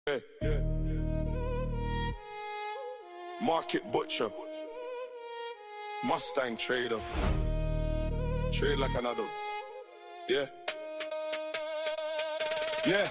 Yeah. Market butcher, Mustang trader, trade like another. Yeah. Yeah,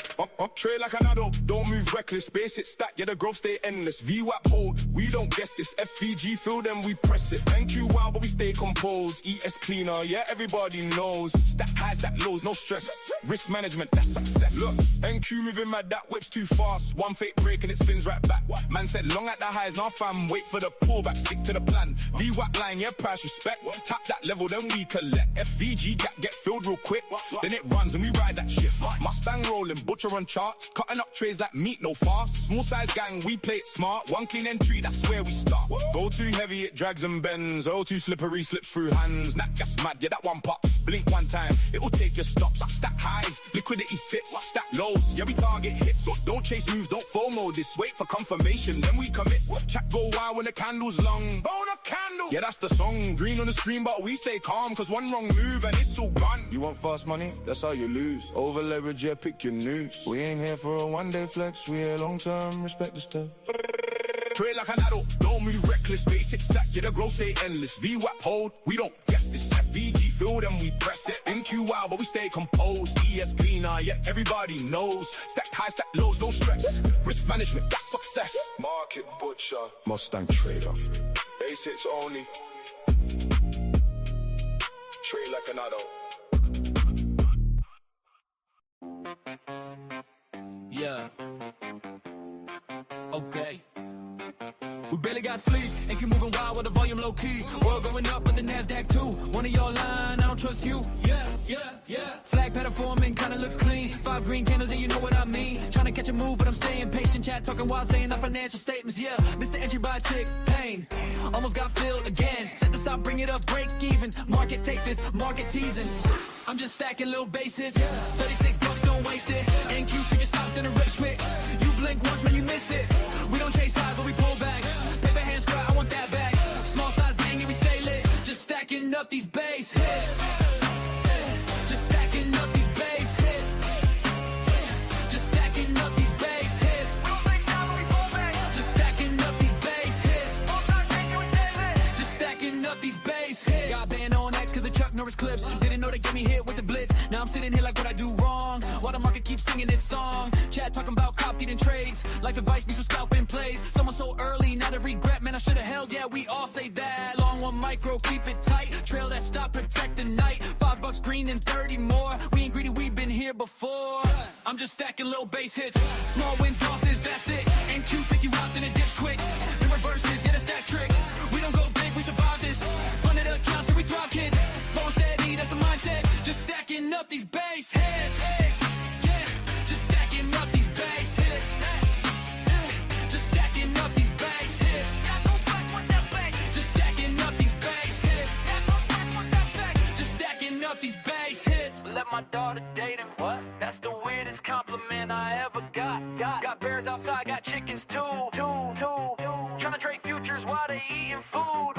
trade like an adult, don't move reckless, basic stack, yeah the growth stay endless, VWAP hold, we don't guess this, FVG fill them we press it, MNQ wild but we stay composed, ES cleaner, yeah everybody knows, stack highs, stack lows, no stress, risk management, that's success, look, MNQ moving mad, that whip's too fast, one fake break and it spins right back, man said long at the highs, now fam, wait for the pullback, stick to the plan, VWAP line, yeah price respect, tap that level then we collect, FVG gap get filled real quick, then it runs and we ride that shift, Mustang roll butcher on charts, cutting up trays like meat, no fast. Small size gang, we play it smart. One clean entry, that's where we start. Go too heavy, it drags and bends. Oh, too slippery, slips through hands. Nat gas mad, yeah, that one pops. Blink one time, it'll take your stops. Stack highs, liquidity sits. Stack lows, yeah, we target hits. So don't chase moves, don't FOMO this. Wait for confirmation, then we commit. Chat go wild when the candle's long. Bone a candle, yeah, that's the song. Green on the screen, but we stay calm. Cause one wrong move and it's all gone. You want fast money? That's how you lose. Over leverage, yeah, pick your news. We ain't here for a one-day flex, we here long-term, respect the stuff. Trade like an adult, don't move reckless, basic stack, yeah the growth stay endless. VWAP hold, we don't guess this, FVG fill them we press it. MQ wild but we stay composed, ES cleaner, yeah everybody knows. Stack high, stack lows, no stress, risk management, that's success. Market butcher, Mustang trader, basics only. Trade like an adult. Yeah. Okay. We barely got sleep and keep moving wild with the volume low key. Oil going up, but the NASDAQ too. One of your line, I don't trust you. Yeah. Flag pattern forming, kinda looks clean. 5 green candles, and you know what I mean. Trying to catch a move, but I'm staying patient. Chat talking while saying our financial statements. Yeah, missed the entry by a tick, pain. Almost got filled again. Set to stop, bring it up, break even. Market take this, market teasing. I'm just stacking little bases. 36 bucks, don't waste it. NQ figure stops in a rip quick. You blink once, man, you miss it. We don't chase highs, but we pull back. Paper hands cry, I want that back. Small size gang, and we stay lit. Just stacking up these base hits. Just stacking up these base hits. Just stacking up these base hits. Just stacking up these base hits. Just stacking up these base hits. Got banned on X cause of Chuck Norris clips. Didn't know they get me hit with the blitz. Now I'm sitting here like what I do wrong, while the market keeps singing its song. Chat talking about cop deeding trades. Life advice means with scalping plays. Someone so early, now they regret. Man, I should've held, yeah, we all say that. Long one micro, keep it tight. Trail that stop, protect the night. 5 bucks green and 30 more. We ain't greedy, we've been here before. I'm just stacking little base hits. Small wins, losses, that's it. NQ 50 out, then it dips quick. The reverses, yeah, that's that trick. We don't go big, we survive this. Funded accounts, so we thrive, kid. Slow and steady, that's the mindset. Just stacking up these base hits. Yeah, just stacking up these base hits. Just stacking up these base hits. Just stacking up these base hits. Just stacking up these base hits. Let my daughter date him. What? That's the weirdest compliment I ever got. Got bears outside, got chickens too. Trying to trade futures while they eating food.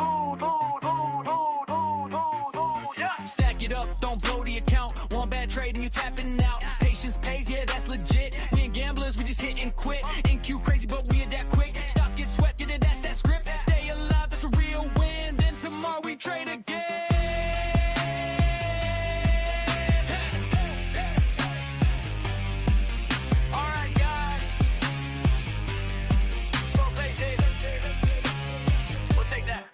Yeah. Stack it up, don't blow the account. One bad trade and you tapping out. Patience pays, yeah, that's legit. We ain't gamblers, we just hit and quit. NQ crazy, but we adapt quick. Stop, get swept, get it, that's that script. Stay alive, that's the real win. Then tomorrow we trade again. Alright, guys. So basic. We'll take that.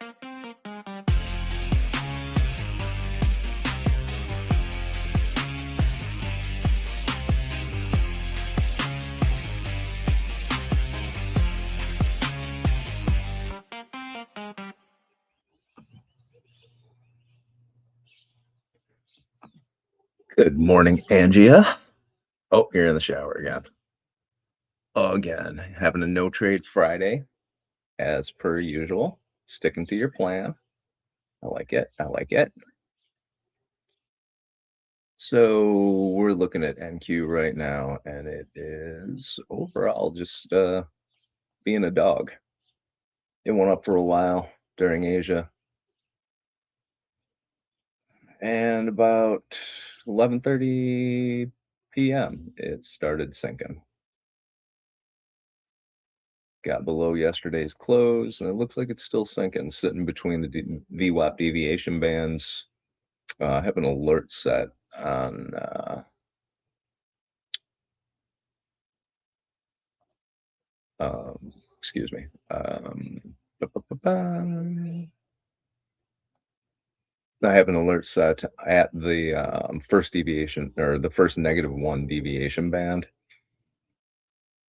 Good morning, Angia. Oh, you're in the shower again. Again, having a no trade Friday, as per usual. Sticking to your plan. I like it. I like it. So we're looking at NQ right now, and it is overall just being a dog. It went up for a while during Asia. And about 11:30 p.m. it started sinking. got below yesterday's close, and it looks like it's still sinking, sitting between the VWAP deviation bands. I have an alert set on excuse me. I have an alert set at the first deviation, or the first -1 deviation band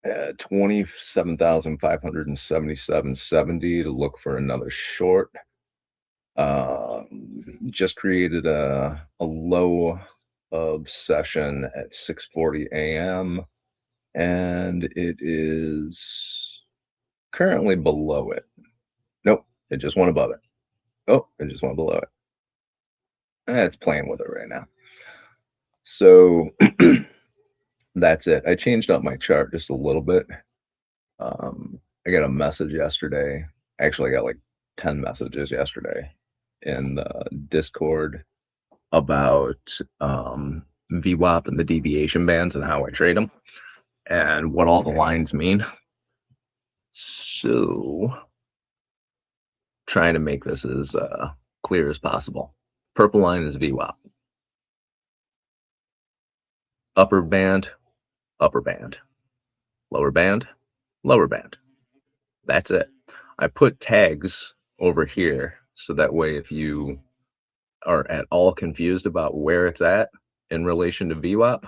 at 27,577.70 to look for another short. Just created a low of session at 6:40 a.m. and it is currently below it. Nope, it just went above it. Oh, it just went below it. It's playing with it right now. So that's it. I changed up my chart just a little bit. I got a message yesterday. Actually, I got like 10 messages yesterday in the Discord about VWAP and the deviation bands and how I trade them and what all the lines mean. So, trying to make this as clear as possible. Purple line is VWAP. Upper band, upper band. Lower band, lower band. That's it. I put tags over here so that way if you are at all confused about where it's at in relation to VWAP,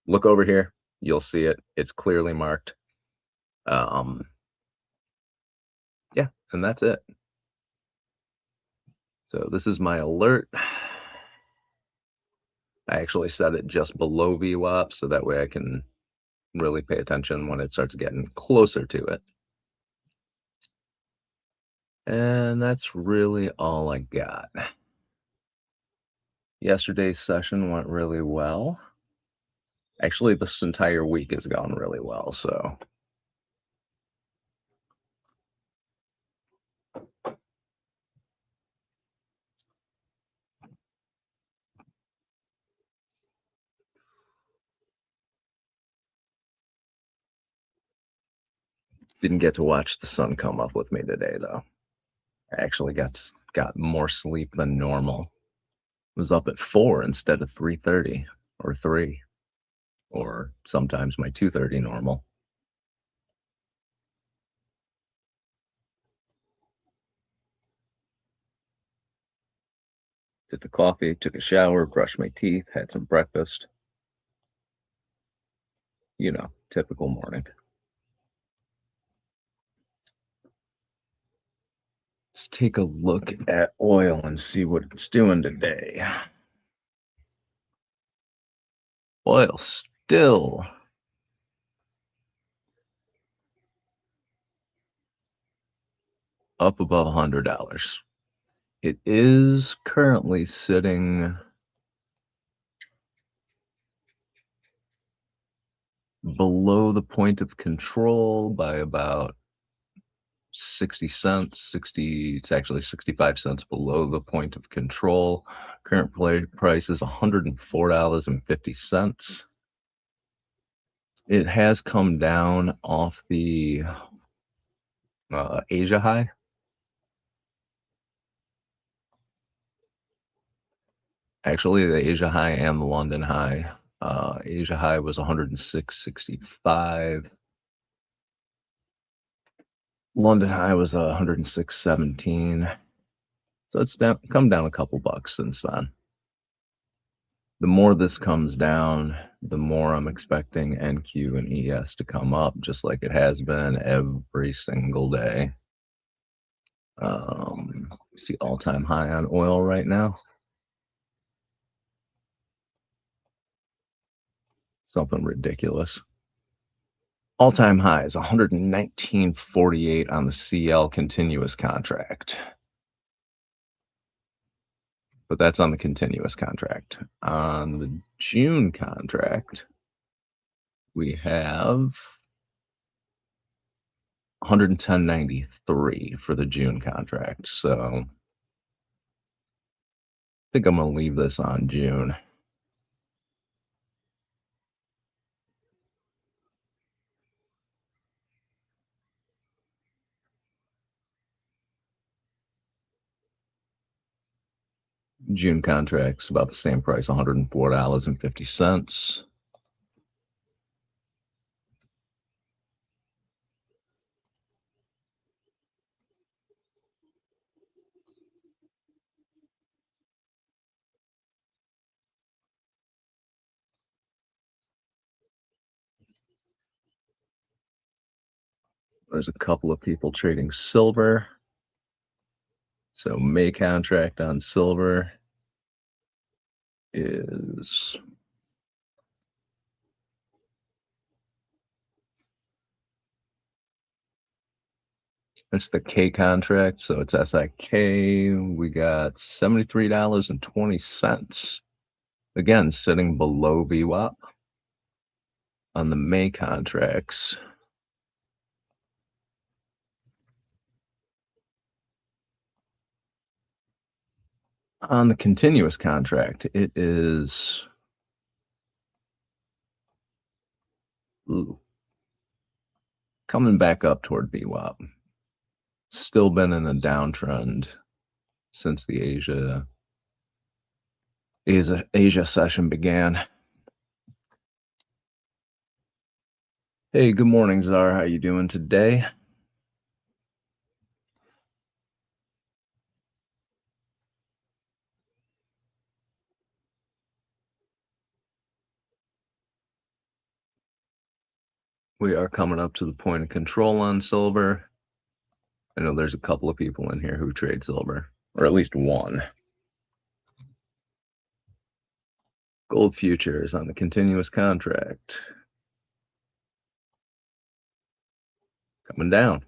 look over here. You'll see it. It's clearly marked. Yeah, and that's it. So this is my alert. I actually set it just below VWAP so that way I can really pay attention when it starts getting closer to it. And that's really all I got. Yesterday's session went really well. Actually, this entire week has gone really well, so. Didn't get to watch the sun come up with me today, though. I actually got more sleep than normal. Was up at 4 instead of 3:30 or 3, or sometimes my 2:30 normal. Did the coffee, took a shower, brushed my teeth, had some breakfast. You know, typical morning. Let's take a look at oil and see what it's doing today. Oil still up above $100. It is currently sitting below the point of control by about 60 cents. It's actually 65 cents below the point of control. Current price is $104.50. It has come down off the Asia high. Actually, the Asia high and the London high. Asia high was 106.65. London high was 106.17. So it's come down a couple bucks since then. The more this comes down, the more I'm expecting NQ and ES to come up, just like it has been every single day. See all-time high on oil right now. Something ridiculous. All-time high is 119.48 on the CL continuous contract. But that's on the continuous contract. On the June contract, we have 110.93 for the June contract. So I think I'm going to leave this on June. June contracts about the same price, $104.50. There's a couple of people trading silver. So May contract on silver is it's the K contract, so it's SIK. We got $73.20. Again, sitting below VWAP on the May contracts. On the continuous contract, it is coming back up toward VWAP. Still been in a downtrend since the Asia session began. Hey, good morning, Czar. How you doing today? We are coming up to the point of control on silver. I know there's a couple of people in here who trade silver, or at least one. Gold futures on the continuous contract. Coming down.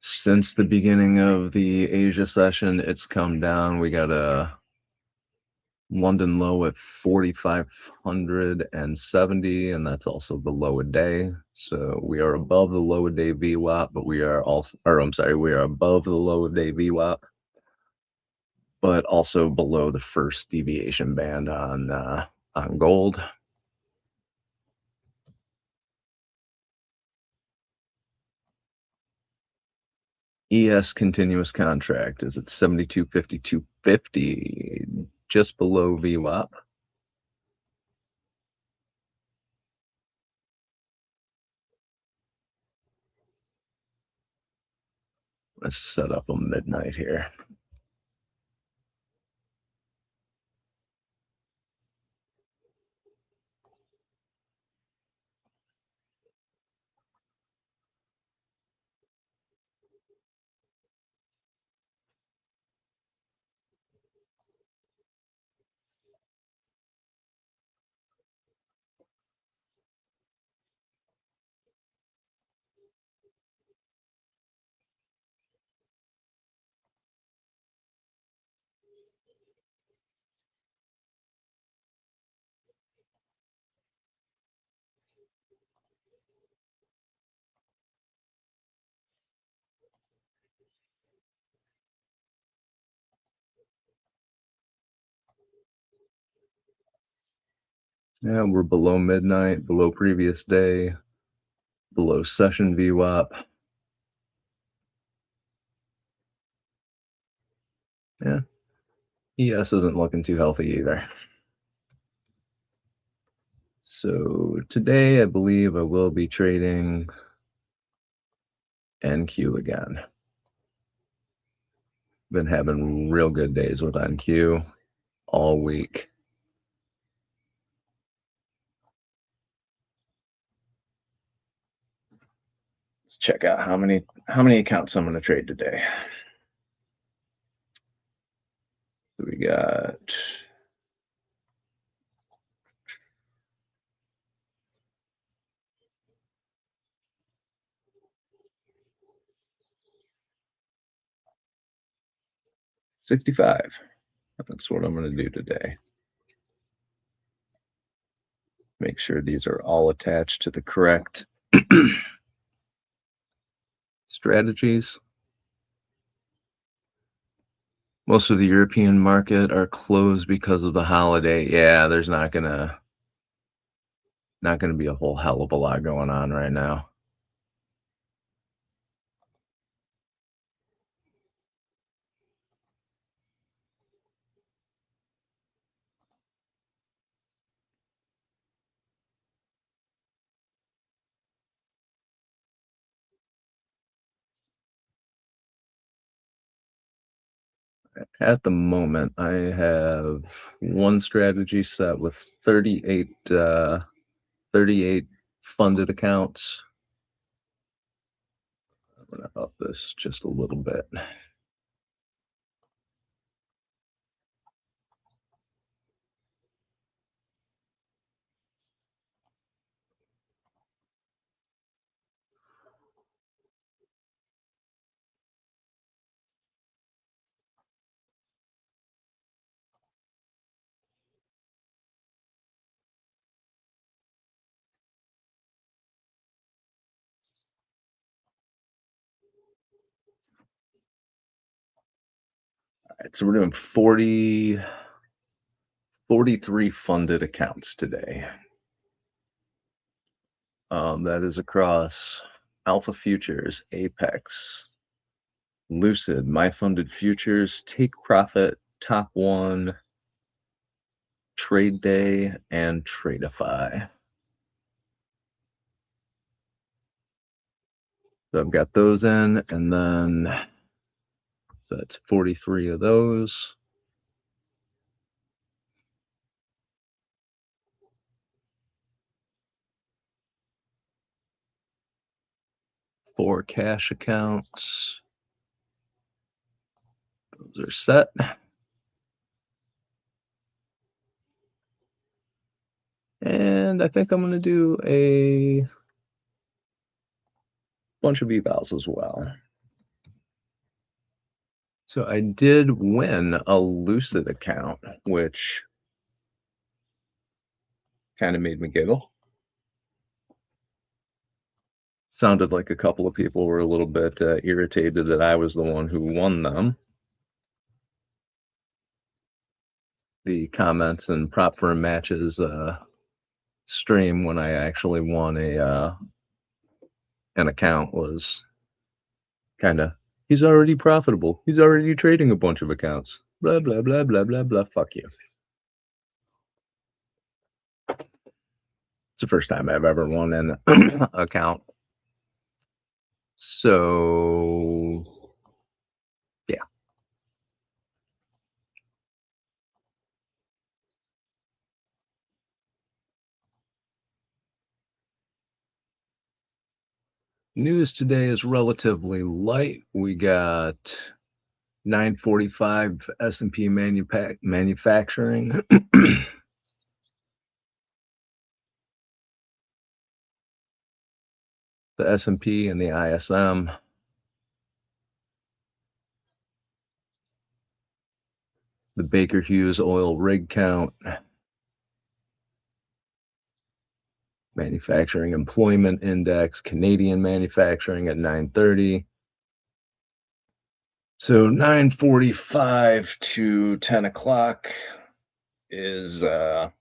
Since the beginning of the Asia session, it's come down. We got a London low at 4,570, and that's also the low a day. So we are above the low a day VWAP, but we are also, or I'm sorry, we are above the low a day VWAP, but also below the first deviation band on gold. ES continuous contract is at 72.5250, just below VWAP. Let's set up a midnight here. Yeah, we're below midnight, below previous day, below session VWAP. Yeah, ES isn't looking too healthy either. So today, I believe I will be trading NQ again. Been having real good days with NQ all week. Let's check out how many accounts I'm going to trade today. So we got $65. That's what I'm going to do today. Make sure these are all attached to the correct strategies. Most of the European market are closed because of the holiday. Yeah, there's not gonna be a whole hell of a lot going on right now. At the moment, I have one strategy set with 38 funded accounts. I'm going to up this just a little bit. All right, so we're doing 43 funded accounts today. That is across Alpha Futures, Apex, Lucid, My Funded Futures, Take Profit, Top One, Trade Day, and Tradeify. So I've got those in, and then so that's 43 of those. Four cash accounts. Those are set. And I think I'm going to do a bunch of evals as well. So I did win a Lucid account, which kind of made me giggle. Sounded like a couple of people were a little bit irritated that I was the one who won them. The comments and prop firm matches stream when I actually won an account was kind of, he's already profitable. He's already trading a bunch of accounts. Blah, blah, blah, blah, blah, blah. Fuck you. It's the first time I've ever won an account. So, yeah. News today is relatively light. We got 945 S&P manufacturing. The S&P and the ISM. The Baker Hughes oil rig count. Manufacturing employment index, Canadian manufacturing at 930. So 9:45 to 10 o'clock is, I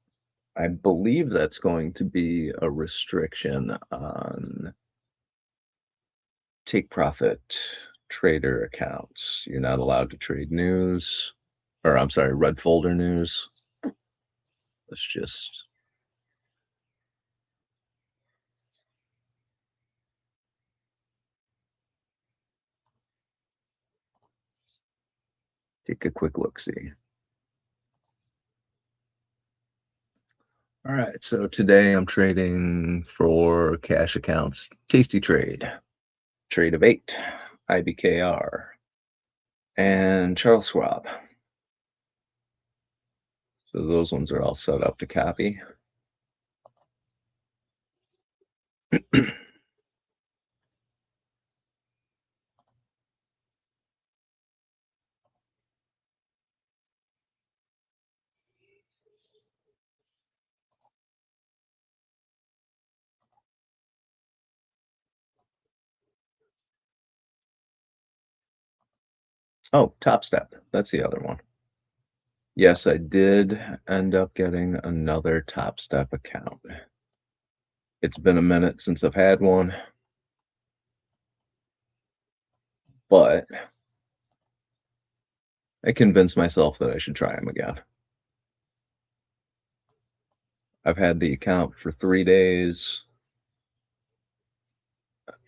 believe that's going to be a restriction on take profit trader accounts. You're not allowed to trade news, or I'm sorry, red folder news. Let's just take a quick look-see. All right, so today I'm trading for cash accounts. Tasty Trade, Trade of 8, IBKR, and Charles Schwab. So those ones are all set up to copy. Oh, Top Step. That's the other one. Yes, I did end up getting another Top Step account. It's been a minute since I've had one, but I convinced myself that I should try them again. I've had the account for 3 days,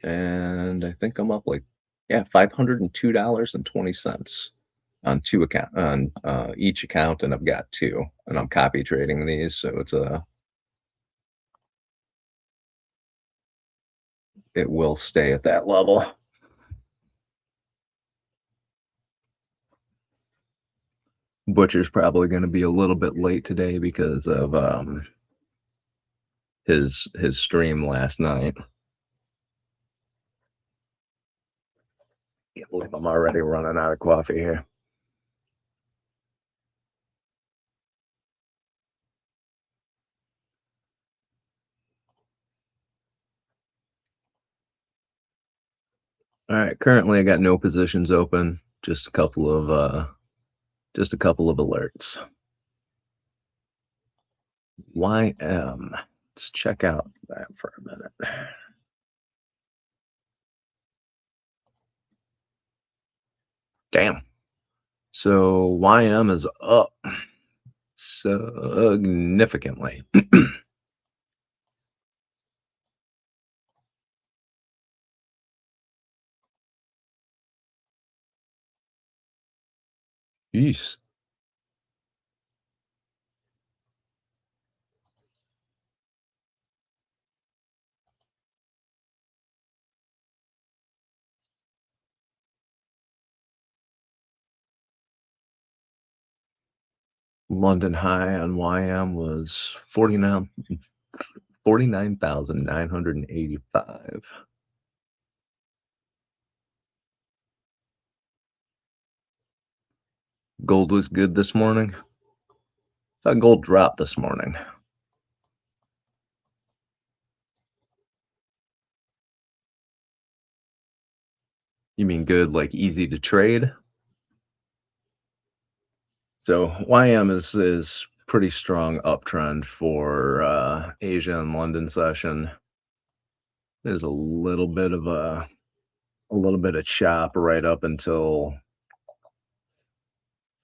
and I think I'm up like, yeah, $502.20. on each account, and I've got two, and I'm copy trading these, so it will stay at that level. Butcher's probably going to be a little bit late today because of his stream last night. Can't believe I'm already running out of coffee here. All right, currently I got no positions open, just a couple of alerts. YM. Let's check out that for a minute. Damn. So YM is up significantly. Jeez. London high on YM was 49,985. Gold was good this morning. Thought gold dropped this morning. You mean good, like easy to trade? So YM is pretty strong uptrend for Asia and London session. There's a little bit of chop right up until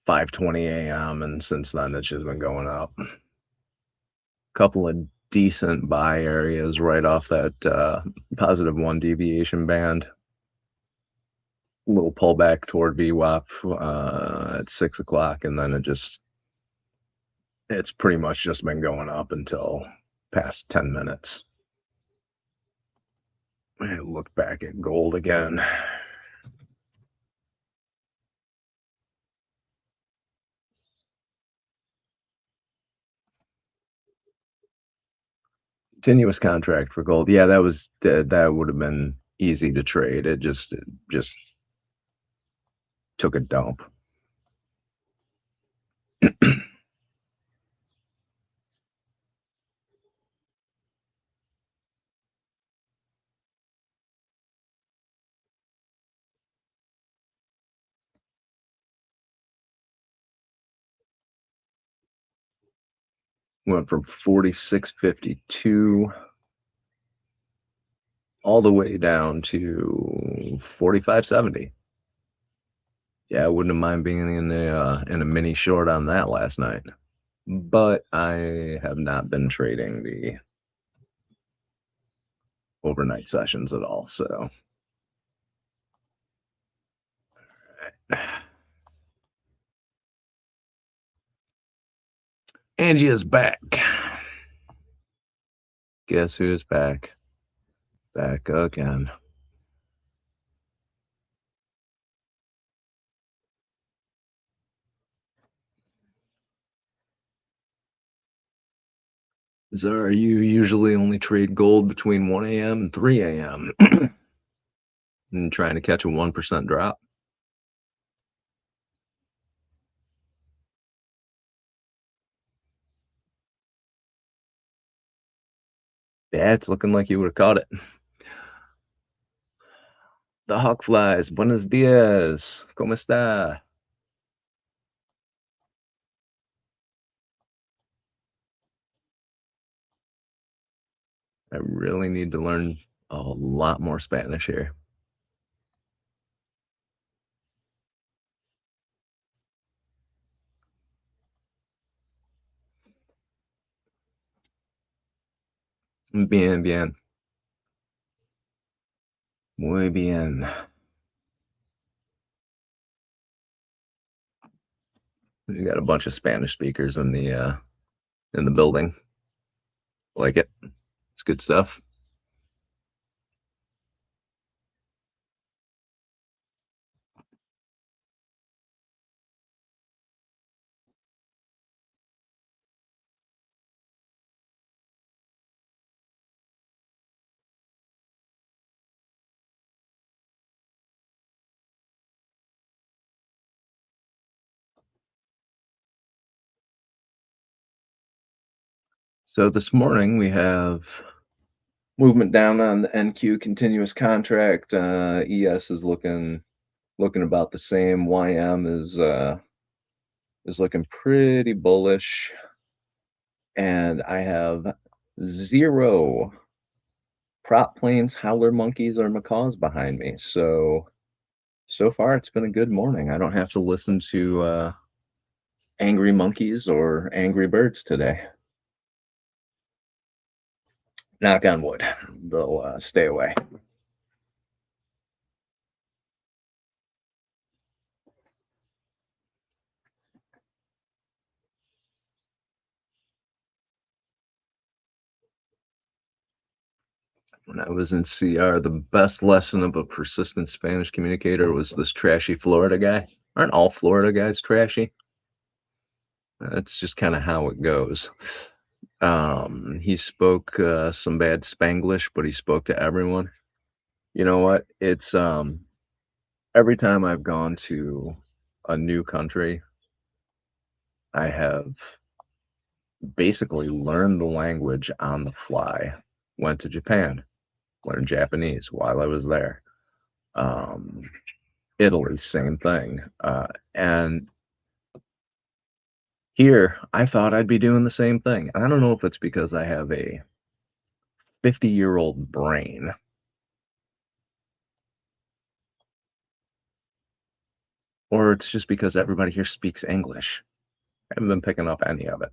5:20 a.m. and since then it's just been going up. Couple of decent buy areas right off that positive 1 deviation band. A little pullback toward VWAP at 6 o'clock, and then it's pretty much just been going up until past 10 minutes. I look back at gold again. Continuous contract for gold. Yeah, that would have been easy to trade. It just took a dump. Went from 46.52 all the way down to 45.70. Yeah, I wouldn't mind being in a mini short on that last night. But I have not been trading the overnight sessions at all, so. Angie is back. Guess who's back? Back again. Zara, you usually only trade gold between 1 a.m. and 3 a.m. and trying to catch a 1% drop. Yeah, it's looking like you would have caught it. The hawk flies. Buenos dias. ¿Cómo está? I really need to learn a lot more Spanish here. Bien, bien. Muy bien. You got a bunch of Spanish speakers in the building. Like it. It's good stuff. So this morning we have movement down on the NQ continuous contract. ES is looking about the same. YM is looking pretty bullish, and I have 0 prop planes, howler monkeys, or macaws behind me. So far it's been a good morning. I don't have to listen to angry monkeys or angry birds today. Knock on wood, they'll stay away. When I was in CR, the best lesson of a persistent Spanish communicator was this trashy Florida guy. Aren't all Florida guys trashy? That's just kind of how it goes. He spoke some bad Spanglish, but he spoke to everyone. You know what? It's every time I've gone to a new country, I have basically learned the language on the fly. Went to Japan, learned Japanese while I was there. Italy, same thing. And here, I thought I'd be doing the same thing. I don't know if it's because I have a 50-year-old brain, or it's just because everybody here speaks English. I haven't been picking up any of it.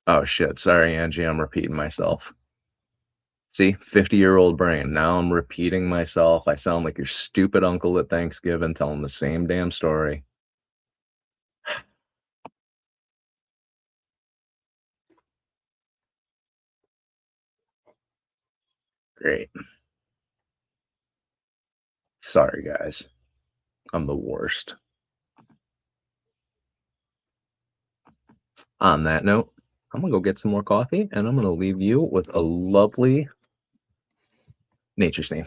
Oh shit, sorry, Angie, I'm repeating myself. See, 50-year-old brain. Now I'm repeating myself. I sound like your stupid uncle at Thanksgiving telling the same damn story. Great. Sorry, guys. I'm the worst. On that note, I'm going to go get some more coffee, and I'm going to leave you with a lovely nature scene.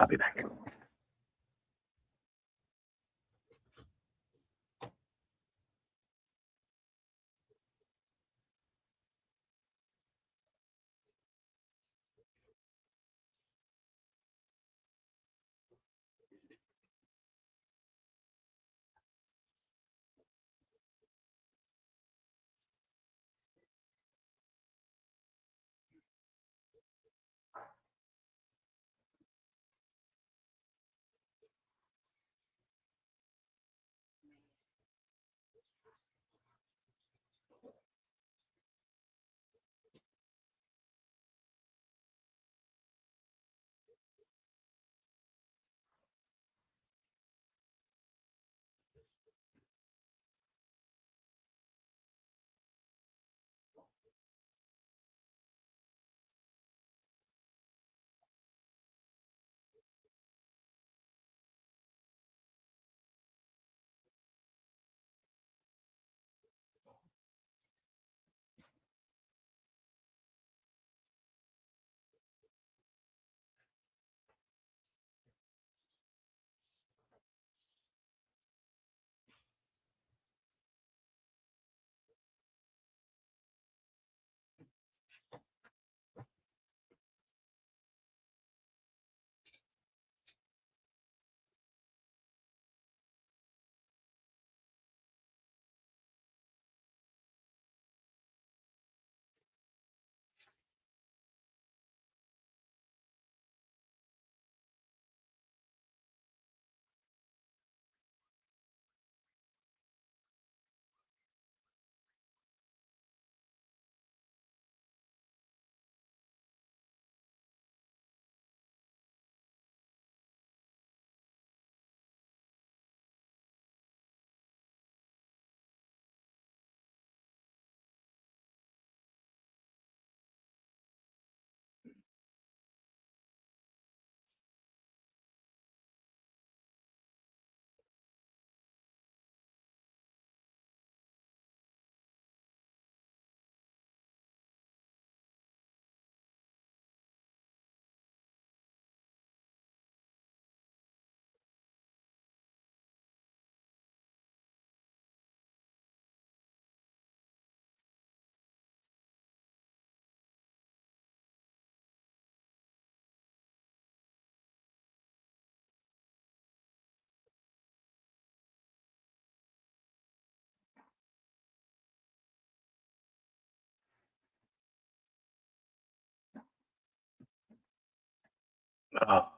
I'll be back. Oh.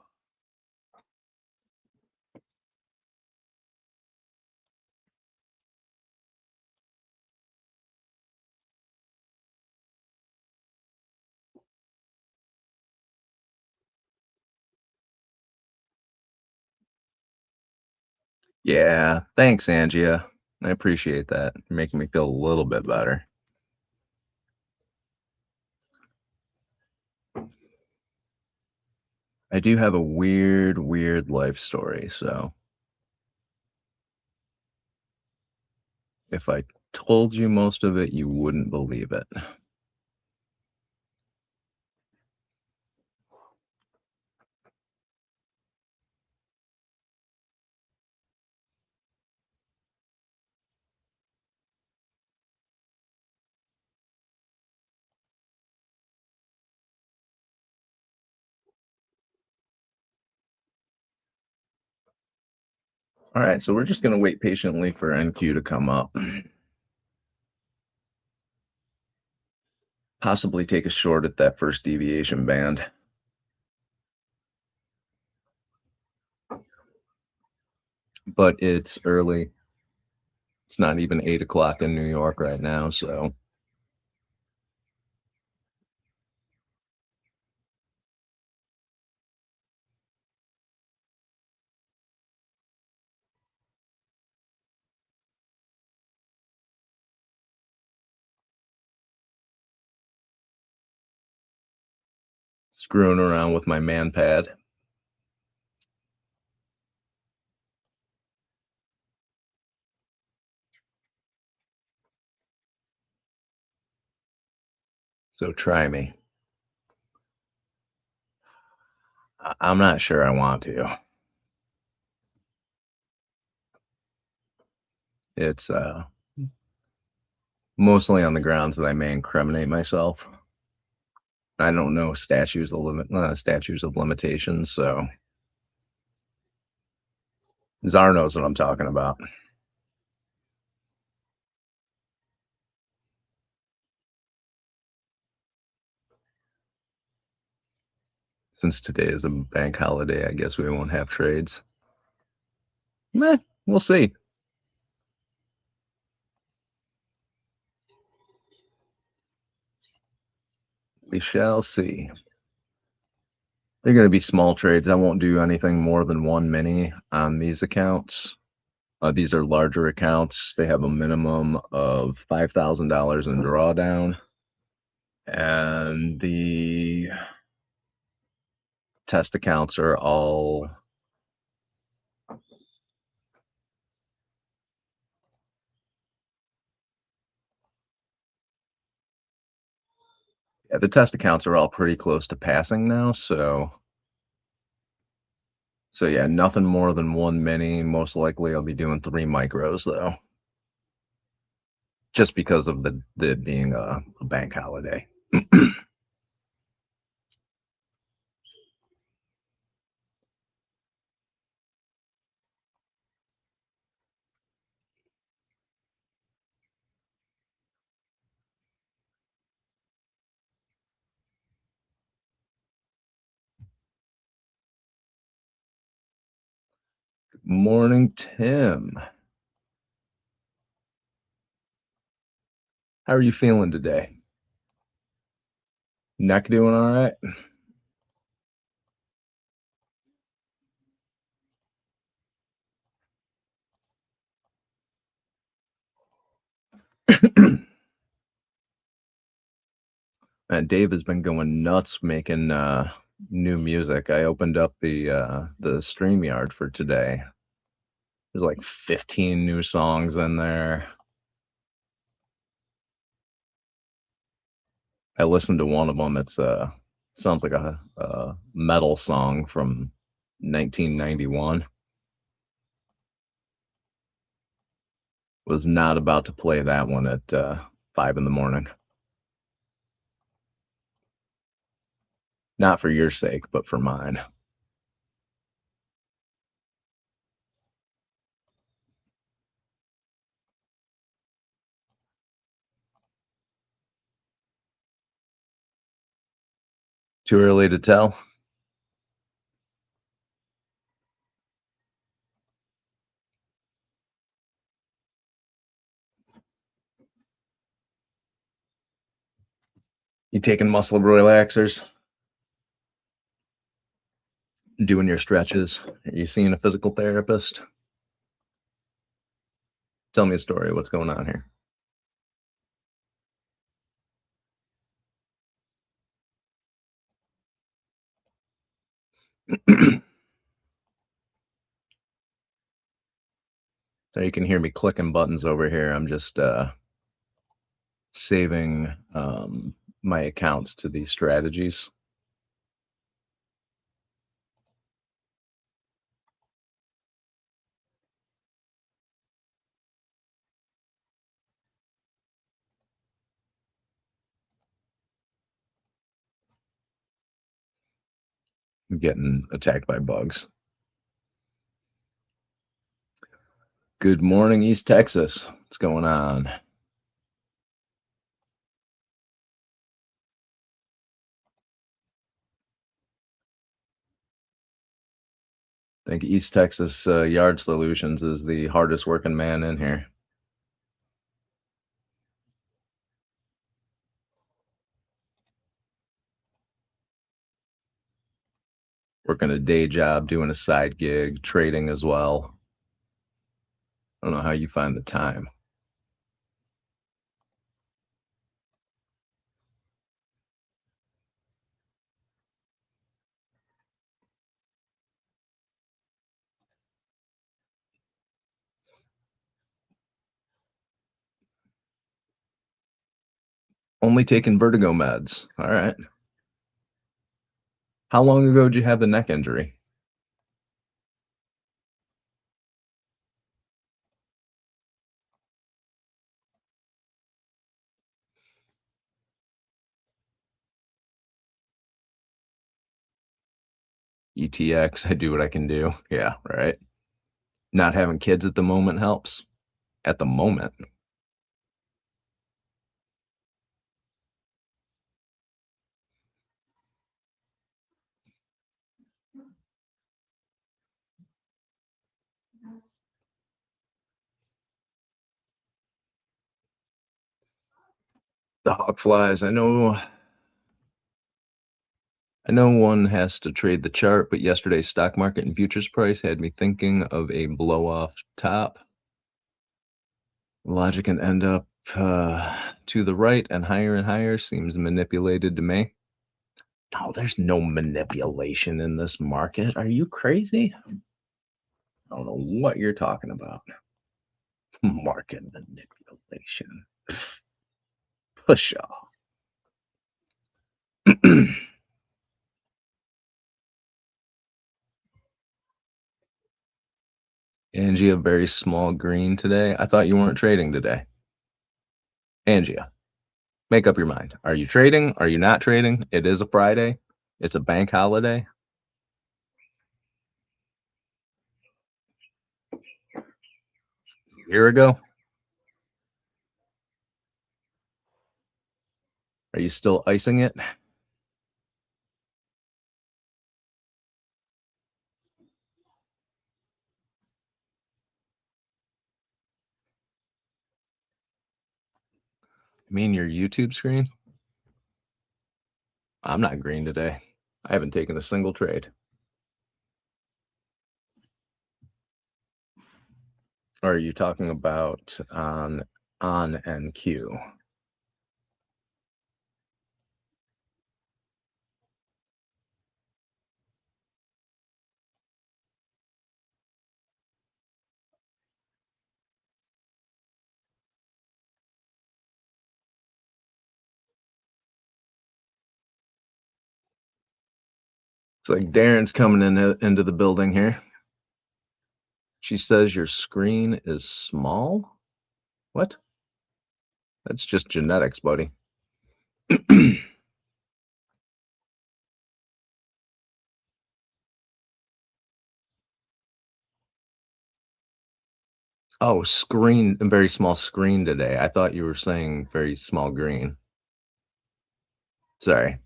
Yeah, thanks, Angia. I appreciate that. You're making me feel a little bit better. I do have a weird life story, so if I told you most of it, you wouldn't believe it. All right, so we're just going to wait patiently for NQ to come up. Possibly take a short at that first deviation band. But it's early. It's not even 8 o'clock in New York right now, so screwing around with my man pad. So try me. I'm not sure I want to. It's mostly on the grounds that I may incriminate myself. I don't know statutes of limitations, so Czar knows what I'm talking about. Since today is a bank holiday, I guess we won't have trades. Meh, we'll see. We shall see. They're going to be small trades. I won't do anything more than one mini on these accounts. These are larger accounts. They have a minimum of $5,000 in drawdown. And the test accounts are all the test accounts are all pretty close to passing now, so yeah, nothing more than one mini. Most likely I'll be doing 3 micros though, just because of the being a bank holiday. Morning, Tim. How are you feeling today? Neck doing all right? Dave has been going nuts making new music. I opened up the StreamYard for today. There's like 15 new songs in there. I listened to one of them. It's sounds like a metal song from 1991. Was not about to play that one at 5 in the morning. Not for your sake, but for mine. Too early to tell. You taking muscle relaxers? Doing your stretches? Are you seeing a physical therapist? Tell me a story. What's going on here? So you can hear me clicking buttons over here. I'm just saving my accounts to these strategies. I'm getting attacked by bugs. Good morning, East Texas. What's going on? I think East Texas Yard Solutions is the hardest working man in here. Working a day job, doing a side gig, trading as well. I don't know how you find the time. Only taking vertigo meds. All right. How long ago did you have the neck injury? ETX, I do what I can do. Yeah, right. Not having kids at the moment helps. At the moment. The hawk flies. I know one has to trade the chart, but yesterday's stock market and futures price had me thinking of a blow off top. Logic can end up to the right and higher seems manipulated to me. No, there's no manipulation in this market. Are you crazy? I don't know what you're talking about. Market manipulation. Push off. Angie, a very small green today. I thought you weren't trading today. Angie, make up your mind. Are you trading? Are you not trading? It is a Friday. It's a bank holiday. A year ago. Are you still icing it? I mean your YouTube screen? I'm not green today. I haven't taken a single trade. Or are you talking about on NQ? It's like Darren's coming into the building here. She says your screen is small? What? That's just genetics, buddy. Oh, screen, a very small screen today. I thought you were saying very small green. Sorry.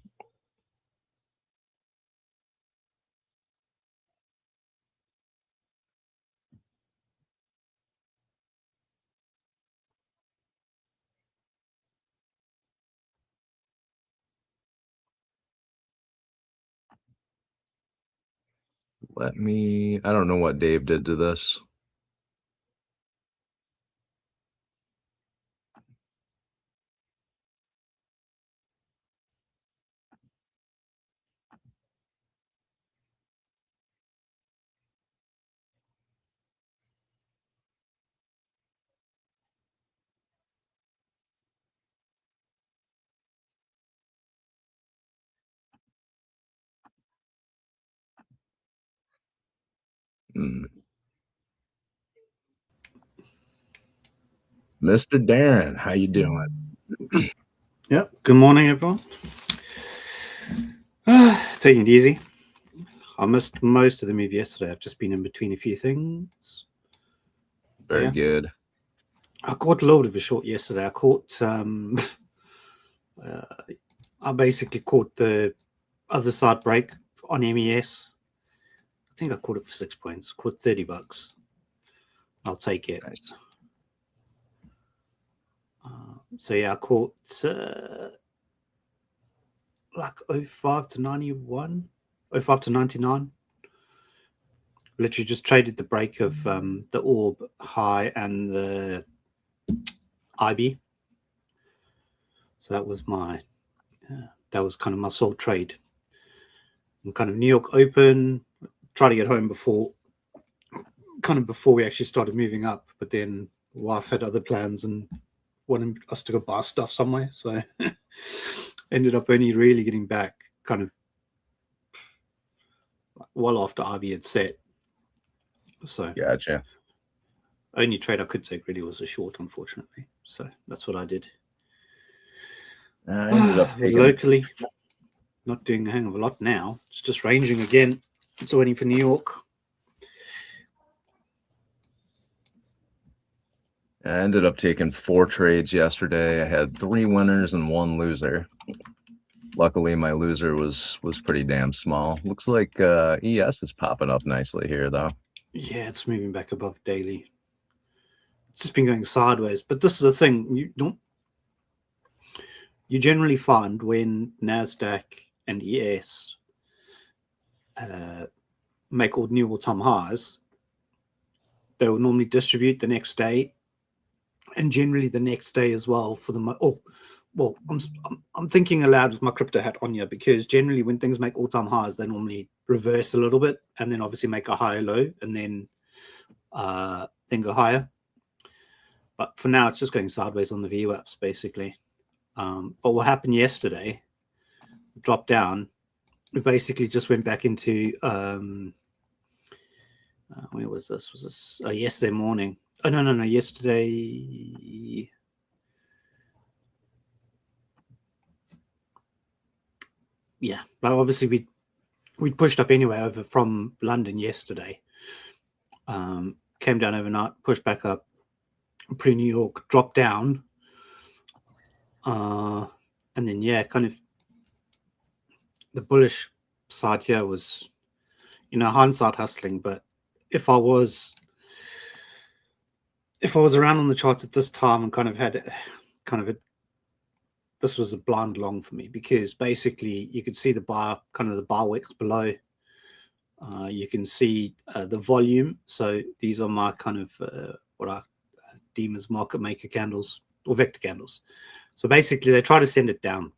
I don't know what Dave did to this. Mr. Darren, how you doing? Yep. Good morning, everyone. Taking it easy. I missed most of the move yesterday. I've just been in between a few things. Very good. I caught a little bit of a short yesterday. I caught I basically caught the other side break on MES. I think I caught it for 6 points. Caught $30. I'll take it. Nice. So yeah, I caught like 05 to 91, 05 to 99. Literally just traded the break of the orb high and the IB. So that was my that was kind of my sole trade. And kind of New York Open, try to get home before we actually started moving up, but then wife had other plans and wanted us to go buy stuff somewhere, so ended up only really getting back kind of well after IB had set. So Gotcha. Only trade I could take really was a short, unfortunately. So that's what I did. I ended up taking locally, not doing a hang of a lot now. It's just ranging again. It's waiting for New York. I ended up taking 4 trades yesterday. I had 3 winners and 1 loser. Luckily, my loser was pretty damn small. Looks like ES is popping up nicely here, though. Yeah, it's moving back above daily. It's just been going sideways. But this is the thing. You generally find when NASDAQ and ES make all new all-time highs, they will normally distribute the next day, and generally the next day as well for the I'm thinking aloud with my crypto hat on here, because generally when things make all-time highs, they normally reverse a little bit and then obviously make a higher low and then go higher. But for now, it's just going sideways on the VWAPs basically. But what happened yesterday, dropped down, we basically just went back into where was this? Was this yesterday morning? Oh no, yesterday. Yeah, but obviously we pushed up anyway over from London yesterday. Came down overnight, pushed back up, pre-New York, dropped down, and then yeah, kind of the bullish side here was, hindsight hustling. But if I was around on the charts at this time and this was a blind long for me, because basically you could see the bar wicks below. You can see the volume. So these are my kind of what I deem as market maker candles or vector candles. So basically they try to send it down.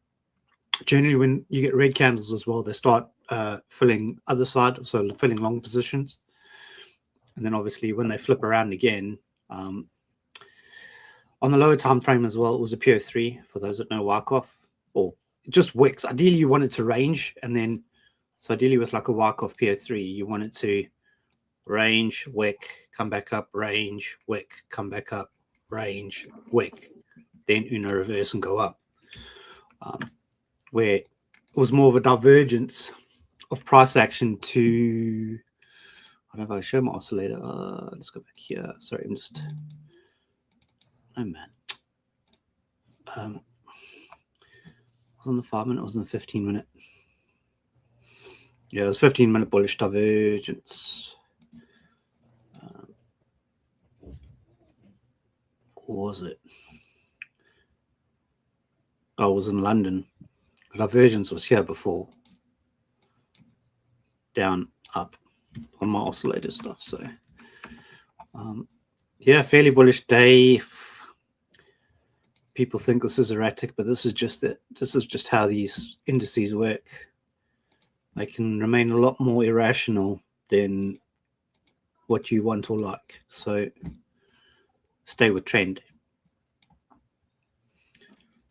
Generally when you get red candles as well, they start filling other side, so filling long positions. And then obviously when they flip around again, on the lower time frame as well, it was a PO3 for those that know Wyckoff, or just wicks. Ideally you want it to range, and then so ideally with like a Wyckoff PO3, you want it to range, wick, come back up, range, wick, come back up, range, wick, then Uno reverse and go up. Where it was more of a divergence of price action to, I don't know if I show my oscillator. Let's go back here. Sorry, I'm just, oh man. It was on the 5 minute, it was on the 15 minute. Yeah, it was 15-minute bullish divergence. Or was it? Oh, it was in London. Divergence was here before. Down, up, on my oscillator stuff. So yeah, fairly bullish day. People think this is erratic, but this is just how these indices work. They can remain a lot more irrational than what you want or like. So stay with trend.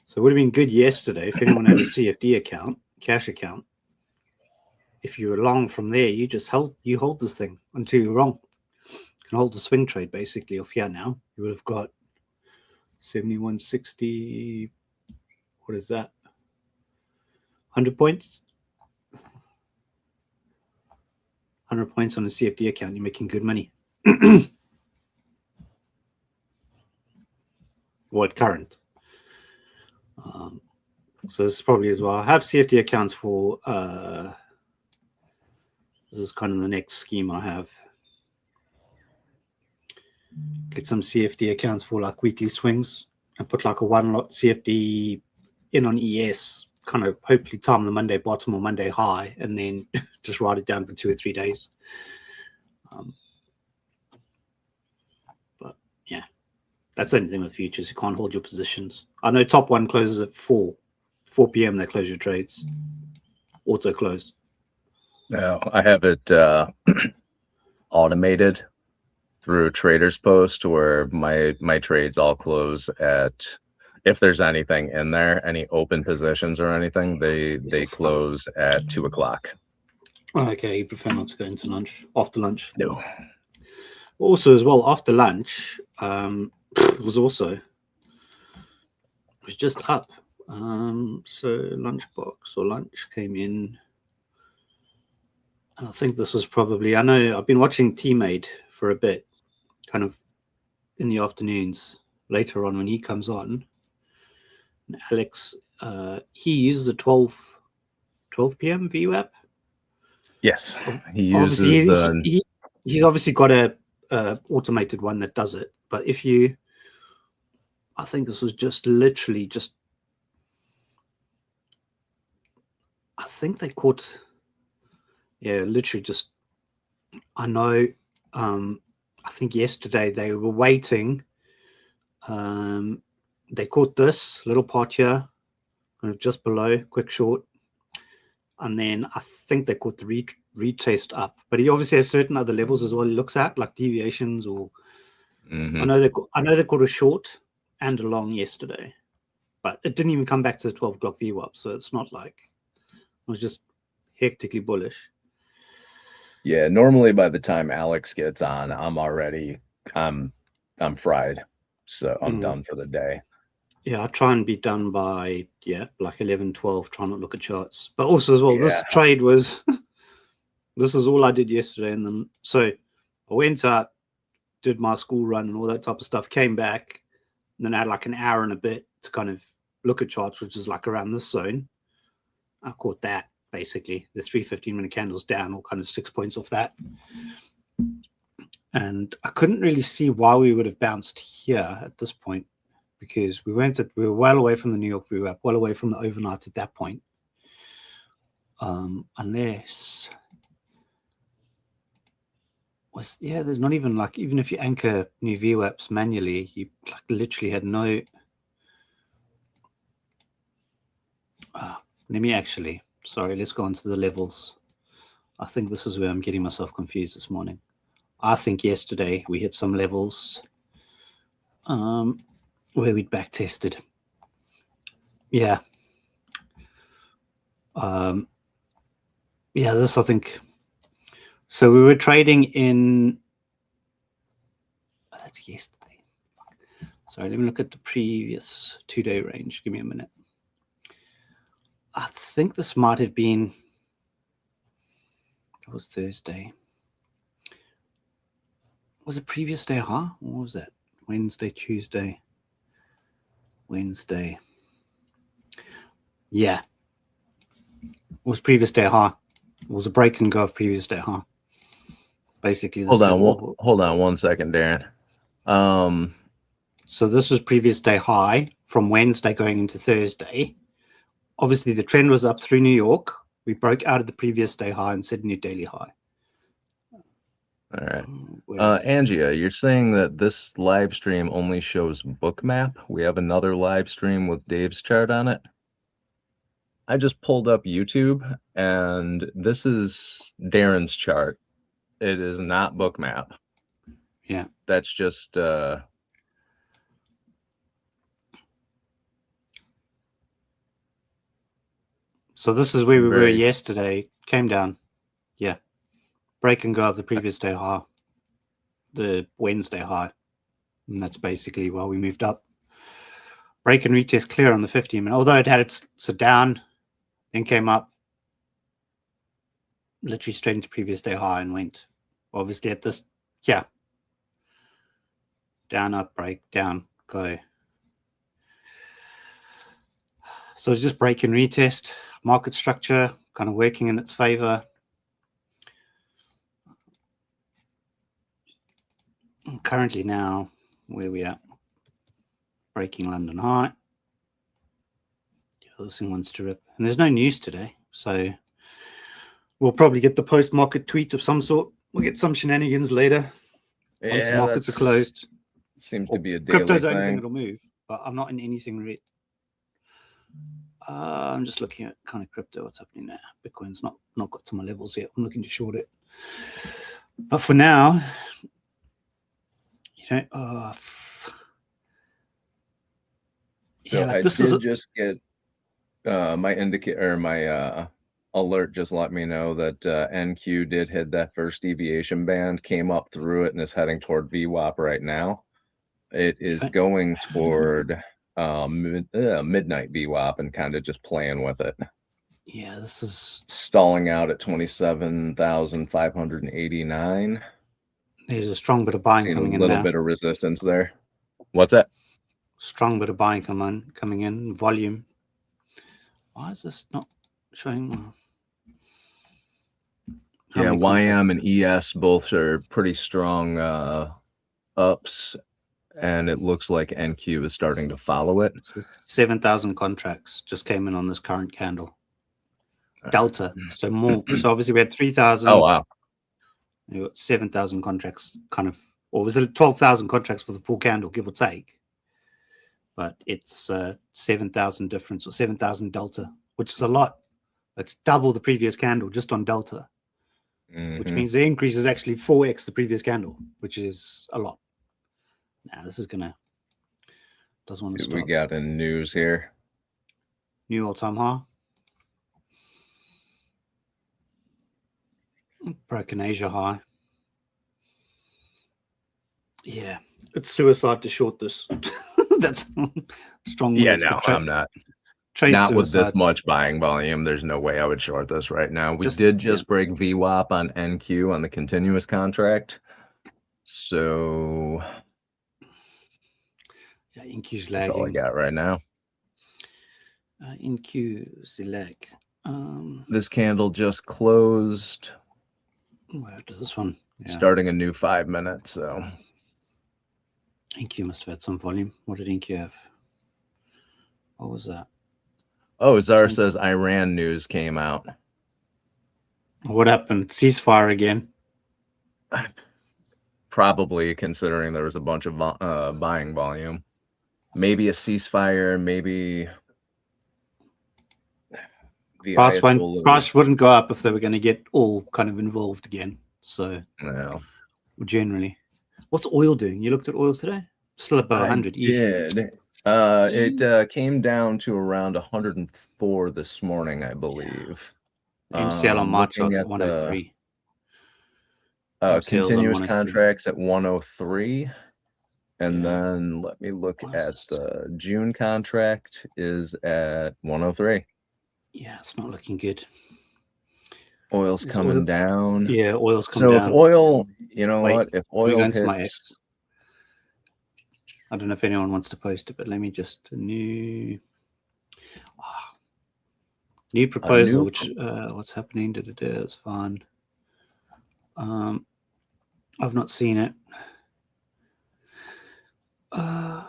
So it would have been good yesterday if anyone had a CFD account, cash account. If you were long from there, you just hold this thing until you're wrong. You can hold the swing trade basically off here now. You would have got 71.60. What is that? 100 points. 100 points on a CFD account. You're making good money. What current? So this is probably as well. I have CFD accounts for. This is kind of the next scheme I have. Get some CFD accounts for like weekly swings and put like a one lot CFD in on ES, kind of hopefully time the Monday bottom or Monday high, and then just write it down for 2 or 3 days. But yeah, that's the only thing with futures. You can't hold your positions. I know top one closes at 4 p.m. They close your trades. Auto closed. No, I have it automated through Traders Post, where my trades all close at, if there's anything in there, any open positions or anything, they close at 2 o'clock. Okay, you prefer not to go into lunch after lunch? No. Also, as well, after lunch, was just up. So lunchbox or lunch came in. And I think this was probably, I know I've been watching T-Made for a bit, kind of in the afternoons, later on when he comes on. And Alex, he uses a 12 p.m. VWAP. Yes, he uses he's obviously got a automated one that does it. But if you, I think this was just literally just, I think they caught, yeah, literally just, I know, I think yesterday they were waiting. They caught this little part here, kind of just below, quick short. And then I think they caught the retest up. But he obviously has certain other levels as well he looks at, like deviations or... Mm-hmm. I know they caught a short and a long yesterday. But it didn't even come back to the 12 o'clock VWAP. So it's not like... It was just hectically bullish. Yeah, normally by the time Alex gets on, I'm fried. So I'm done for the day. Yeah, I try and be done by, like 11, 12, try not to look at charts. But also as well, this trade was, this is all I did yesterday. And then, so I went out, did my school run and all that type of stuff, came back, and then I had like an hour and a bit to kind of look at charts, which is like around this zone. I caught that, basically. The 3 15-minute candles down, all kind of 6 points off that. And I couldn't really see why we would have bounced here at this point, because we were well away from the New York VWAP, well away from the overnight at that point. Unless there's not even like, even if you anchor new VWAPs manually, you like literally had no. Let's go on to the levels. I think this is where I'm getting myself confused this morning. I think yesterday we hit some levels where we'd back tested. Yeah. This I think. So we were trading in. That's yesterday. Sorry, let me look at the previous 2-day range. Give me a minute. I think this might have been. It was Thursday. Was it previous day high? What was that? Wednesday, Tuesday. Wednesday. Yeah. It was previous day high. It was a break and go of previous day high. Basically. Hold on 1 second, Darren. So this was previous day high from Wednesday going into Thursday. Obviously, the trend was up through New York. We broke out of the previous day high and set a new daily high. All right. Where is it? Angia, you're saying that this live stream only shows bookmap. We have another live stream with Dave's chart on it. I just pulled up YouTube, and this is Darren's chart. It is not bookmap. Yeah. That's just So this is where we were yesterday. Came down. Yeah. Break and go of the previous day high. The Wednesday high. And that's basically why we moved up. Break and retest clear on the 50-minute. Although it had its down, then came up, literally straight into previous day high and went. Obviously at this, yeah. Down, up, break, down, go. So it's just break and retest. Market structure kind of working in its favor. Currently now, where we at? Breaking London high. Yeah, this thing wants to rip. And there's no news today, so we'll probably get the post-market tweet of some sort. We'll get some shenanigans later once the markets are closed. Seems to be a daily Crypto's the only thing. thing that'll move, but I'm not in anything red. I'm just looking at kind of crypto, what's happening there. Bitcoin's not got to my levels yet. I'm looking to short it. But for now, you know, So yeah, like I this did is just get my indicator, or my alert just let me know that NQ did hit that first deviation band, came up through it, and is heading toward VWAP right now. It is going toward midnight VWAP and kind of just playing with it. Yeah, this is stalling out at 27,589. There's a strong bit of buying Seen coming a in little now. bit of resistance there. What's that? Strong bit of buying coming in. Volume. Why is this not showing? Yeah, YM and ES both are pretty strong ups, and it looks like NQ is starting to follow it. 7,000 contracts just came in on this current candle. Delta. So more. So obviously we had 3,000. Oh, wow. You got 7,000 contracts kind of, or was it 12,000 contracts for the full candle, give or take? But it's 7,000 difference, or 7,000 delta, which is a lot. It's double the previous candle just on delta, which means the increase is actually 4x the previous candle, which is a lot. Now this is gonna doesn't want to stop. We got in news here. New all-time high. Broken Asia high. Yeah, it's suicide to short this. That's strong. Yeah, words, no, I'm not. Trade not suicide. with this much buying volume. There's no way I would short this right now. We did just break VWAP on NQ on the continuous contract. So yeah, NQ's that's lagging. all I got right now. NQ's lag. This candle just closed. Where does this one? Yeah. Starting a new 5 minutes. So NQ must have had some volume. What did NQ have? What was that? Oh, Zara says Iran news came out. What happened? Ceasefire again? Probably, considering there was a bunch of buying volume. Maybe a ceasefire, maybe the price wouldn't go up if they were going to get all kind of involved again. So no. Generally. What's oil doing? You looked at oil today? Still about 100. I did. It came down to around 104 this morning, I believe. MCL on March at 103. Continuous contracts at 103. And then let me look at the June contract is at 103. Yeah, it's not looking good. Oil's coming down. Yeah, oil's coming down. So if oil, you know what? If oil hits... I don't know if anyone wants to post it, but let me just new proposal. Which what's happening? It's fine. I've not seen it. That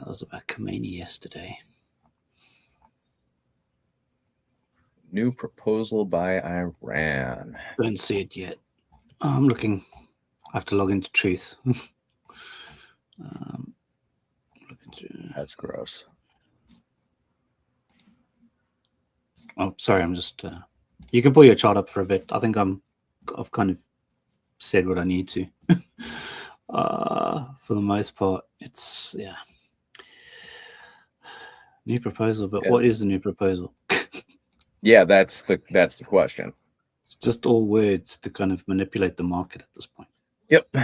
was about Khomeini yesterday. New proposal by Iran. Don't see it yet. I'm looking. I have to log into Truth. That's gross. Oh, sorry. I'm just. You can pull your chart up for a bit. I think I've kind of said what I need to. For the most part, it's new proposal. But what is the new proposal? Yeah, that's the question. It's just all words to kind of manipulate the market at this point. Yep.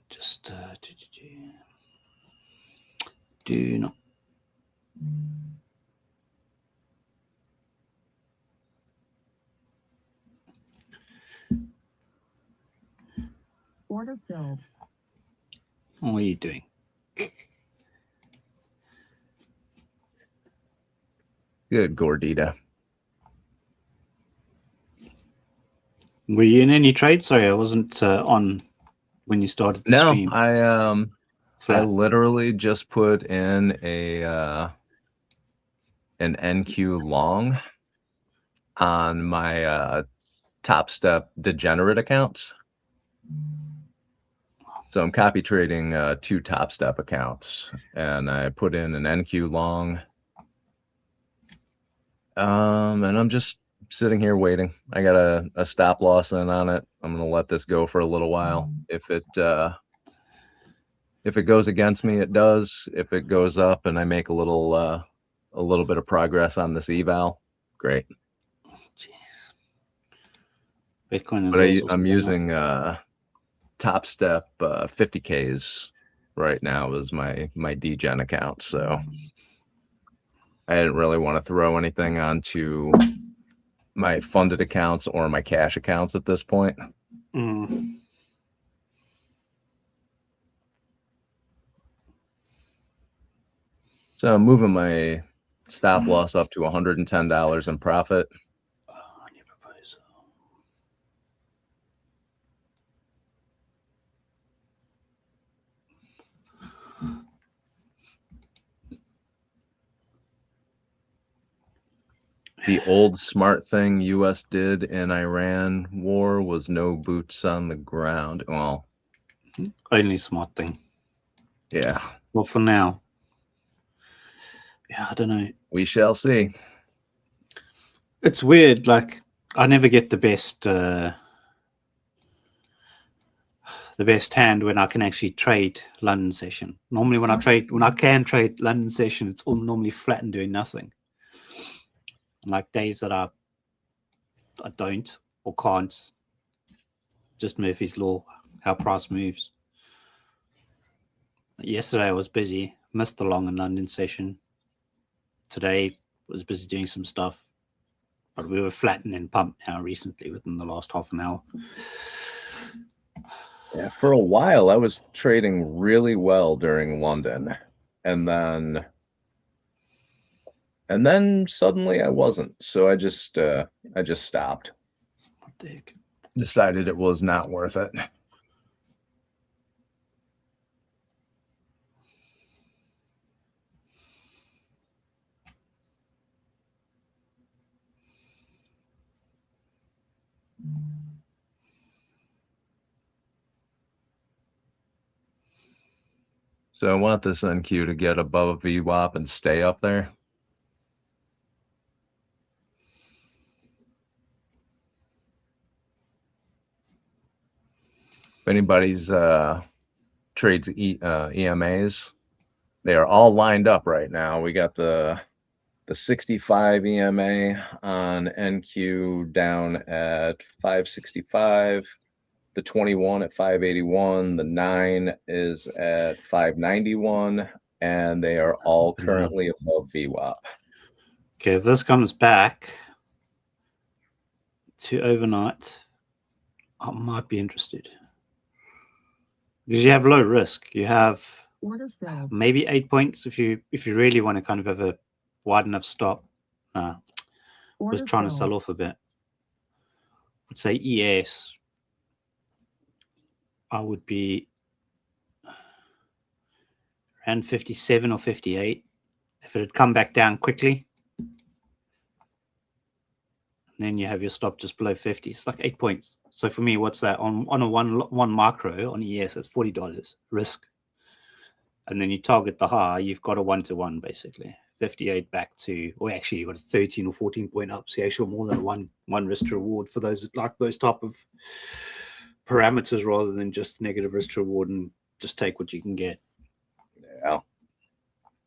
Just do not. Order filled. What are you doing? Good, Gordita. Were you in any trades? Sorry, I wasn't on when you started the stream. No, I literally just put in an NQ long on my Top Step degenerate accounts. So I'm copy trading 2 Top Step accounts, and I put in an NQ long. And I'm just sitting here waiting. I got a stop loss in on it. I'm gonna let this go for a little while. If it goes against me, it does. If it goes up and I make a little bit of progress on this eval, great. Jeez. Bitcoin is But also I'm small. using Top Step 50Ks right now as my degen account. So I didn't really want to throw anything onto my funded accounts or my cash accounts at this point. So I'm moving my stop loss up to $110 in profit. New proposal. The old smart thing U.S. did in Iran war was no boots on the ground. Well, Only smart thing. yeah. Well, for now. Yeah, I don't know. We shall see. It's weird. Like, I never get the best hand when I can actually trade London session. Normally, when I can trade London session, it's all normally flat and doing nothing. And like days that I don't or can't, just Murphy's law, how price moves. Yesterday I was busy, missed the long and London session. Today was busy doing some stuff, but we were flat and then pumped now recently within the last half an hour. Yeah, for a while I was trading really well during London, and then suddenly I wasn't. So I just stopped. What the heck? Decided it was not worth it. So I want this NQ to get above VWAP and stay up there. If anybody's trades EMAs, they are all lined up right now. We got the 65 EMA on NQ down at 565. The 21 at 581, the 9 is at 591, and they are all currently above VWAP. Okay, if this comes back to overnight, I might be interested. Because you have low risk. You have maybe 8 points if you really want to kind of have a wide enough stop. Was trying to sell off a bit. Let's say ES. I would be around 57 or 58 if it had come back down quickly. And then you have your stop just below 50. It's like 8 points. So for me, what's that on a one macro on ES? It's $40 risk. And then you target the high. You've got a 1-to-1 basically. 58 back to, or actually you got a 13 or 14 point up. So you actually more than one risk to reward for those like those type of parameters rather than just negative risk to reward and just take what you can get. Yeah.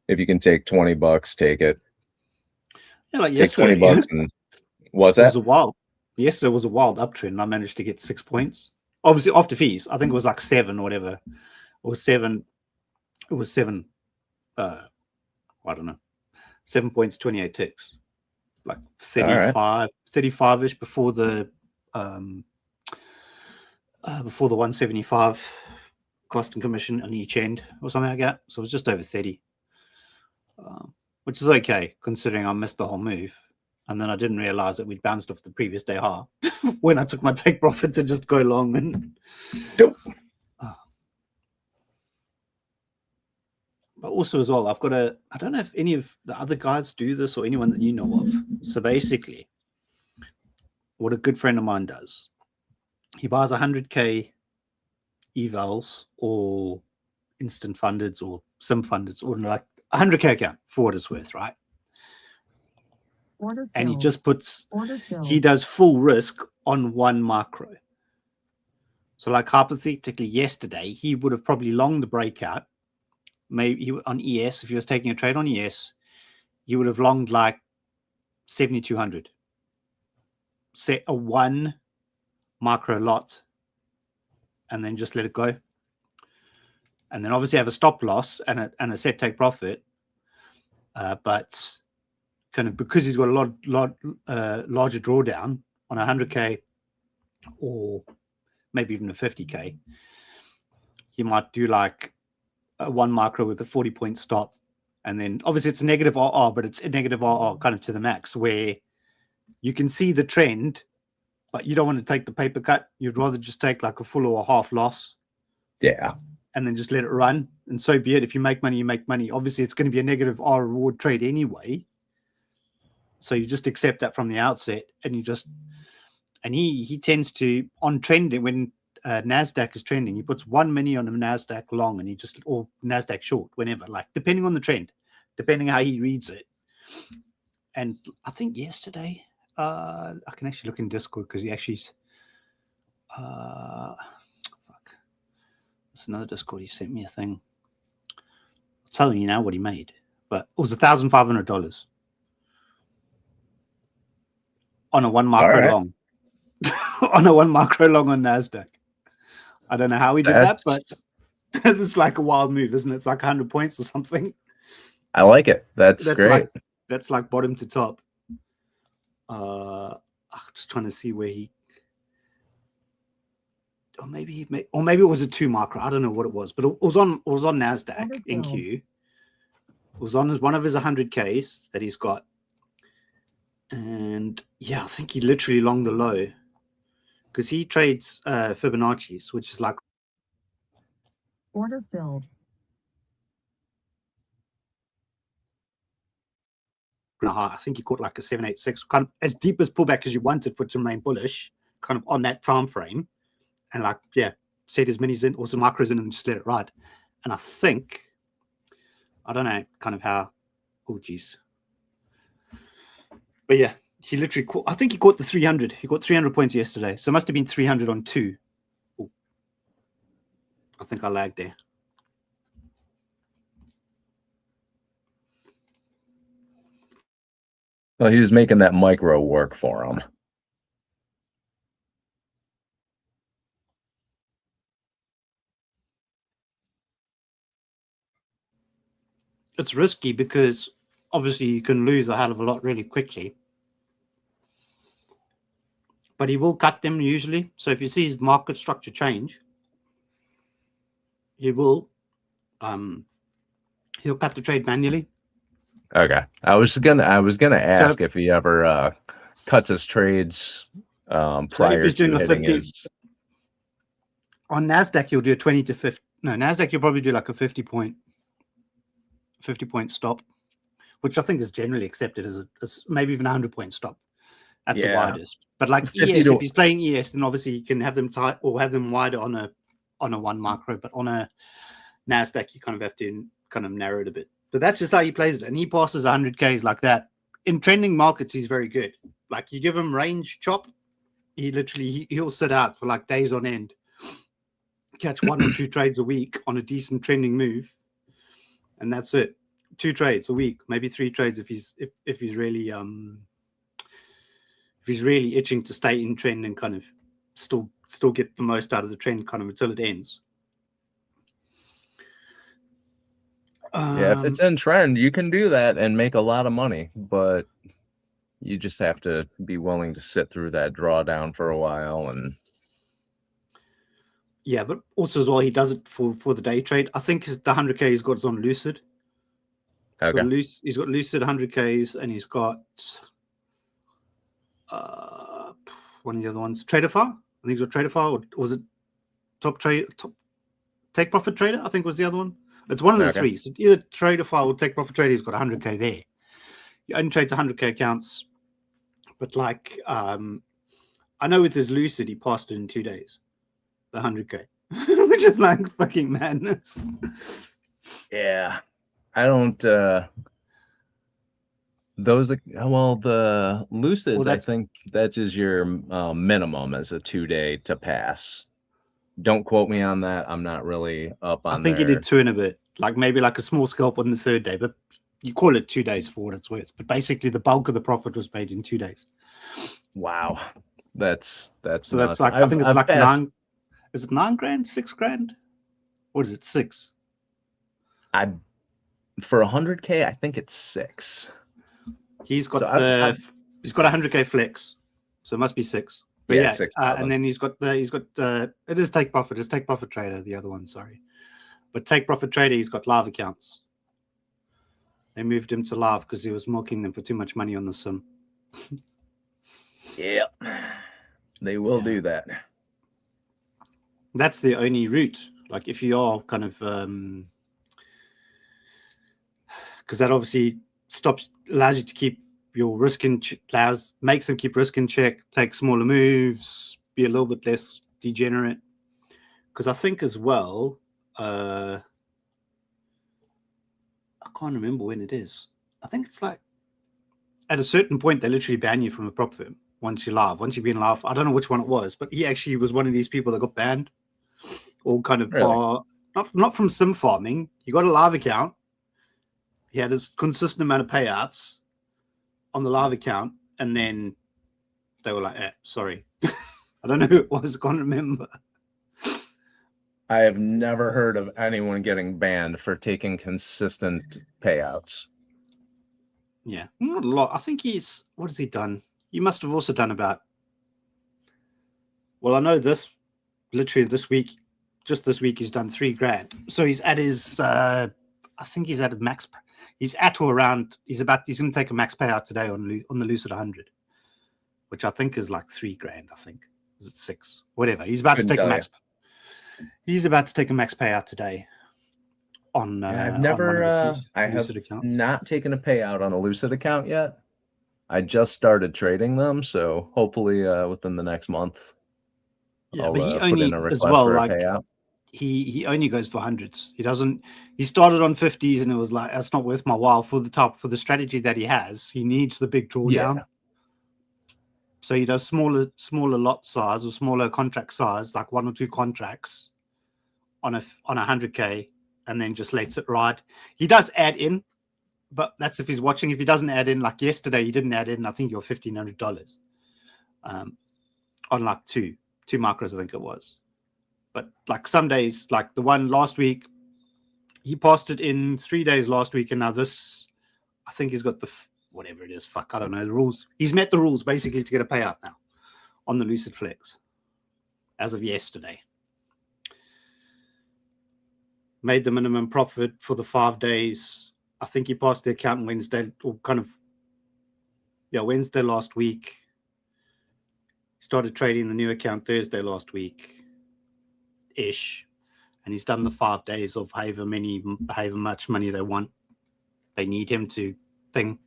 If you can take $20, take it. Yeah, like take $20 and what's that? Yesterday was a wild uptrend and I managed to get 6 points. Obviously after fees. I think it was like 7 or whatever. Or 7. It was 7. I don't know. 7 points, 28 ticks. Like 35-ish before the 175 cost and commission on each end or something like that. So it was just over 30. Which is okay considering I missed the whole move. And then I didn't realize that we'd bounced off the previous day high when I took my take profit to just go long and But also as well, I don't know if any of the other guys do this or anyone that you know of. So basically, what a good friend of mine does, he buys 100K evals or instant fundeds or sim fundeds or like 100K account for what it's worth, right? And he just he does full risk on one macro. So like hypothetically yesterday, he would have probably longed the breakout. Maybe on ES, if he was taking a trade on ES, you would have longed like 7,200. Set a one macro lot and then just let it go. And then obviously have a stop loss and a set take profit. But kind of because he's got a larger drawdown on 100K or maybe even a 50K, he might do like one macro with a 40-point stop, and then obviously it's a negative RR, but it's a negative RR kind of to the max where you can see the trend, but you don't want to take the paper cut. You'd rather just take like a full or a half loss, and then just let it run. And so be it. If you make money, you make money. Obviously, it's going to be a negative R reward trade anyway, so you just accept that from the outset, and you just he tends to on trend when. NASDAQ is trending. He puts 1 mini on a NASDAQ long and he just, or NASDAQ short, whenever, like depending on the trend, depending how he reads it. And I think yesterday, I can actually look in Discord because he actually, fuck, that's another Discord. He sent me a thing. I'll tell you now what he made, but it was $1,500 on a one macro long, on a one macro long on NASDAQ. I don't know how he did that, but it's like a wild move, isn't it? It's like 100 points or something. I like it. That's great. That's like bottom to top. I'm just trying to see where he, or maybe it was a 2 macro. I don't know what it was, but it was on NASDAQ NQ. It was on one of his 100Ks that he's got, and yeah, I think he literally longed the low. Because he trades Fibonacci's, which is like order filled. I think he caught like a 786, kind of as deep as pullback as you wanted for it to remain bullish, kind of on that time frame, and like set his minis in or some macros in and just let it ride. And I think I don't know kind of how. Oh geez, but yeah. He literally caught, I think he caught the 300. He got 300 points yesterday. So it must have been 300 on 2. Ooh. I think I lagged there. Well, he was making that micro work for him. It's risky because obviously you can lose a hell of a lot really quickly. But he will cut them usually. So if you see his market structure change, he will he'll cut the trade manually. Okay. I was gonna ask if he ever cuts his trades prior to hitting his. On NASDAQ, you'll do a 20 to 50. No, NASDAQ, you'll probably do like a 50 point stop, which I think is generally accepted as maybe even 100-point stop at the widest. But like ES, if he's playing ES, then obviously you can have them tight or have them wider on a 1 micro. But on a NASDAQ, you kind of have to kind of narrow it a bit. But that's just how he plays it. And he passes 100Ks like that. In trending markets, he's very good. Like you give him range chop, he'll sit out for like days on end, catch 1 or 2 trades a week on a decent trending move, and that's it. 2 trades a week, maybe 3 trades if he's really itching to stay in trend and kind of still get the most out of the trend kind of until it ends. Yeah, if it's in trend, you can do that and make a lot of money, but you just have to be willing to sit through that drawdown for a while. And yeah, but also as well, he does it for the day trade. I think the 100K he's got is on Lucid. okay. He's got Lucid 100Ks, and he's got one of the other ones, TraderFi. I think he's got TraderFi, or was it Top Take Profit Trader? I think was the other one. It's one of the 3. So either TraderFi or Take Profit Trader. He's got 100K there. He only trades 100K accounts, but like I know with his Lucid, he passed it in 2 days, the 100K, which is like fucking madness. Yeah, I don't. Those the Lucids, I think that is your minimum as a 2-day to pass. Don't quote me on that. I'm not really up on. I think he did 2 and a bit, like maybe like a small scalp on the 3rd day, but you call it 2 days for what it's worth. But basically, the bulk of the profit was made in 2 days. Wow, that's so that's like I think it's like passed. 9. Is it 9 grand, 6 grand? What is it? 6. For 100K, I think it's 6. He's got he's got 100K flex, so it must be 6. But yeah, 6, and then he's got it is Take Profit. It's Take Profit Trader, the other one. Sorry, but Take Profit Trader, he's got live accounts. They moved him to live because he was milking them for too much money on the sim. Yeah, they will do that. That's the only route. Like if you are kind of because that obviously allows you to keep your risk in makes them keep risk in check, take smaller moves, be a little bit less degenerate. Because I think as well, I can't remember when it is. I think it's like at a certain point they literally ban you from a prop firm once you've been live. I don't know which one it was, but he actually was one of these people that got banned. All kind of not from sim farming. He got a live account. He had a consistent amount of payouts on the live account, and then they were like, sorry. I don't know who it was. I can't remember. I have never heard of anyone getting banned for taking consistent payouts. Yeah, not a lot. I think what has he done? He must have also done about, well, I know literally this week, just this week, he's done 3 grand. So he's at his, I think he's at a max. He's at or around. He's going to take a max payout today on the Lucid 100, which I think is like 3 grand. I think is it 6? Whatever. He's about to take a max. He's about to take a max payout today. On I've never. I have not taken a payout on a Lucid account yet. I just started trading them, so hopefully within the next month, I'll but he only put in a request as well for a like payout. He only goes for hundreds. He doesn't. He started on 50s, and it was like that's not worth my while for the strategy that he has. He needs the big drawdown. So he does smaller lot size or smaller contract size, like 1 or 2 contracts on a 100K, and then just lets it ride. He does add in, but that's if he's watching. If he doesn't add in, like yesterday, he didn't add in. I think you're $1,500 on like two macros, I think it was. But like some days, like the one last week, he passed it in 3 days last week, and now this, I think he's got the whatever it is. Fuck, I don't know the rules. He's met the rules basically to get a payout now on the Lucid Flex as of yesterday. Made the minimum profit for the 5 days. I think he passed the account Wednesday, or kind of, Wednesday last week. Started trading the new account Thursday last week. ish, and he's done the 5 days of however much money they need him to thing.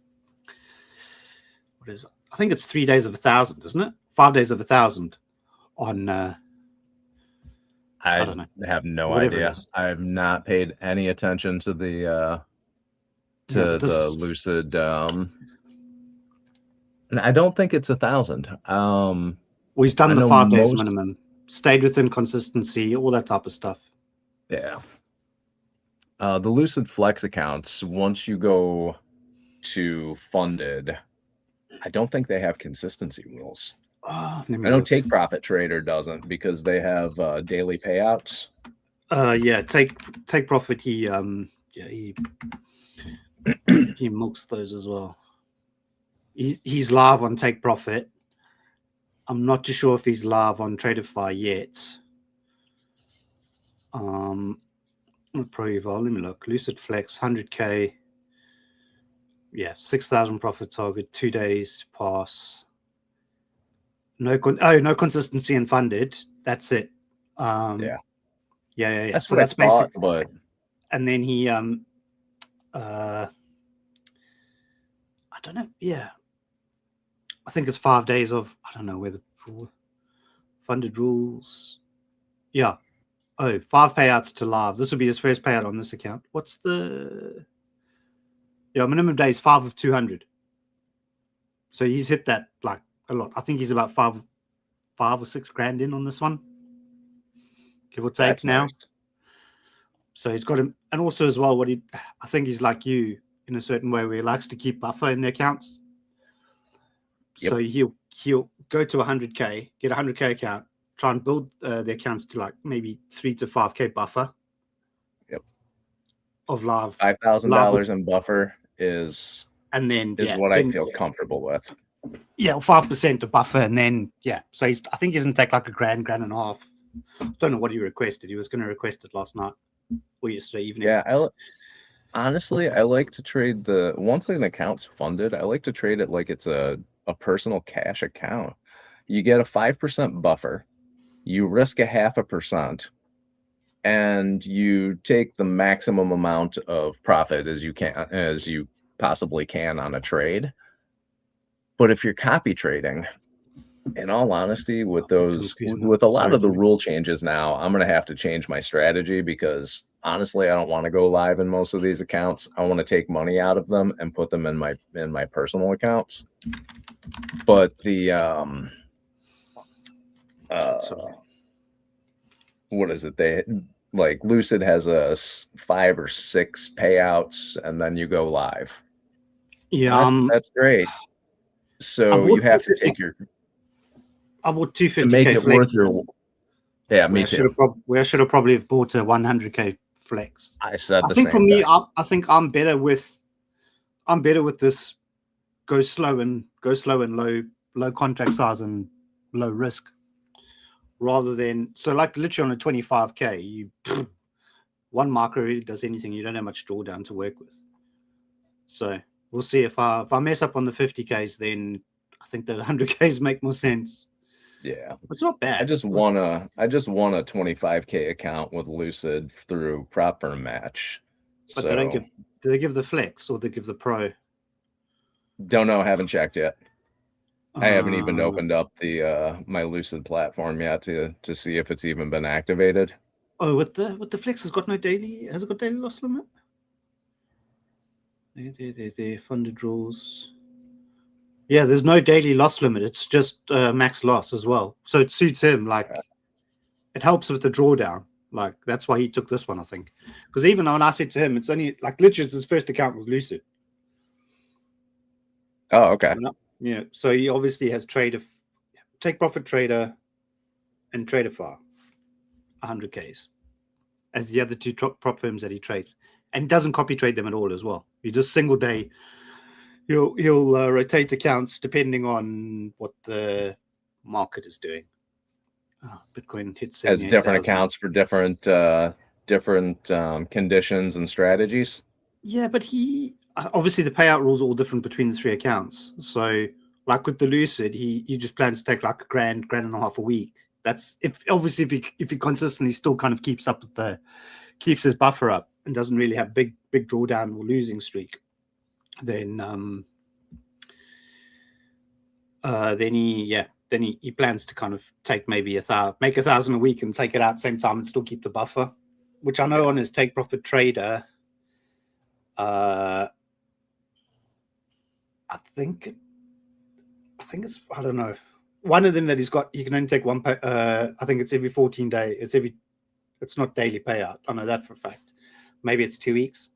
What is it? I think it's 3 days of 1,000, isn't it? 5 days of 1,000 on. I don't know. Have no Whatever idea. it is. I have not paid any attention to the Lucid. And I don't think it's 1,000. Well, he's done the 5 days minimum, stayed within consistency, all that type of stuff. Yeah. The Lucid Flex accounts, once you go to funded, I don't think they have consistency rules. Oh, I know Take Profit Trader doesn't because they have daily payouts. Yeah, Take Profit. He milks those as well. He's live on Take Profit. I'm not too sure if he's live on Traderfy yet. Probably let me look. Lucid Flex 100K. Yeah, 6,000 profit target, 2 days to pass. No consistency in funded. That's it. Yeah. That's so what that's I thought, basically. but And then he I don't know. Yeah, I think it's 5 days of. I don't know where the funded rules. Yeah. 5 payouts to live. This will be his first payout on this account. What's the? Yeah, minimum days 5 of 200. So he's hit that like a lot. I think he's about 5 or 6 grand in on this one, give or take. That's now. Nice. So he's got him, and also as well, I think he's like you in a certain way where he likes to keep buffer in the accounts. Yep. So he'll go to 100K, get a 100K account, try and build the accounts to like maybe 3 to 5K buffer. Yep. Of live $5,000 in buffer is what I feel comfortable with. Yeah, 5% of buffer, and then so I think he's gonna take like a grand and a half. Don't know what he requested. He was going to request it last night or yesterday evening. Yeah, honestly, I like to trade once an account's funded, I like to trade it like it's a personal cash account. You get a 5% buffer, you risk a 0.5%, and you take the maximum amount of profit as you possibly can on a trade. But if you're copy trading, in all honesty, with a lot of the rule changes now, I'm going to have to change my strategy because honestly, I don't want to go live in most of these accounts. I want to take money out of them and put them in my personal accounts. But the what is it? They like Lucid has a 5 or 6 payouts, and then you go live. Yeah, that's great. So you have to take your. I bought 250K to make it worth your. Yeah, me too. I should have probably have bought a 100K flex. I said. I think for me, I think I'm better with this. Go slow and low contract size and low risk, rather than like literally on a 25K, one marker really does anything. You don't have much drawdown to work with. So we'll see if I mess up on the 50Ks, then I think that 100Ks make more sense. Yeah, it's not bad. I just won a 25K account with Lucid through Prop Firm Match. But they don't give. Do they give the flex or they give the pro? Don't know. Haven't checked yet. I haven't even opened up the my Lucid platform yet to see if it's even been activated. Oh, with the flex has got no daily. Has it got daily loss limit? There. Funded rules. Yeah, there's no daily loss limit. It's just max loss as well. So it suits him. Like, it helps with the drawdown. Like, that's why he took this one, I think. Because even when I said to him, it's only, like, literally his first account was Lucid. Oh, okay. Yeah, so he obviously has Take Profit Trader and Traderfy, 100Ks, as the other two prop firms that he trades. And doesn't copy trade them at all as well. He just single day. He'll rotate accounts depending on what the market is doing. Bitcoin hits as different accounts for different conditions and strategies. Yeah, but he obviously the payout rules are all different between the 3 accounts. So, like with the Lucid, he just plans to take like a grand and a half a week, That's if he consistently still kind of keeps his buffer up and doesn't really have big drawdown or losing streak, then he plans to kind of take maybe make 1,000 a week and take it out at the same time and still keep the buffer, which I know on his Take Profit Trader. I think it's, I don't know, one of them that he's got, you can only take one I think it's every 14 days. It's not daily payout. I know that for a fact. Maybe it's 2 weeks.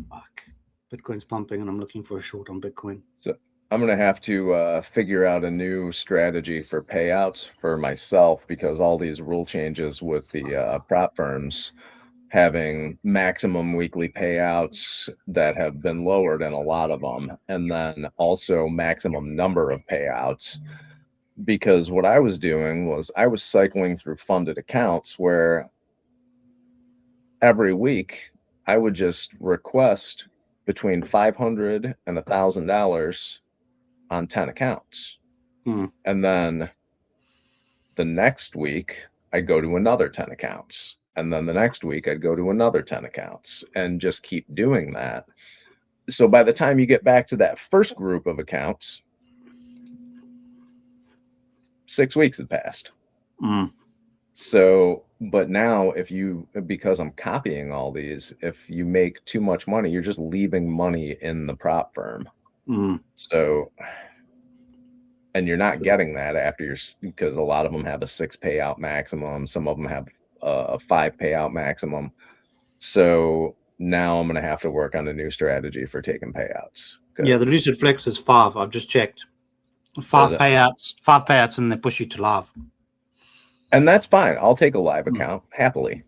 Fuck. Bitcoin's pumping and I'm looking for a short on Bitcoin. So I'm going to have to figure out a new strategy for payouts for myself, because all these rule changes with the prop firms having maximum weekly payouts that have been lowered in a lot of them, and then also maximum number of payouts. Because what I was doing was I was cycling through funded accounts where every week I would just request between $500 and $1,000 on 10 accounts. And then the next week I'd go to another 10 accounts. And then the next week I'd go to another 10 accounts and just keep doing that. So by the time you get back to that first group of accounts, 6 weeks had passed. So, but now because I'm copying all these, if you make too much money, you're just leaving money in the prop firm. So, and you're not getting that because a lot of them have a 6 payout maximum. Some of them have a 5 payout maximum. So now I'm going to have to work on a new strategy for taking payouts. Yeah, the Lucid Flex is 5. I've just checked. 5 payouts, and they push you to live. And that's fine. I'll take a live account happily.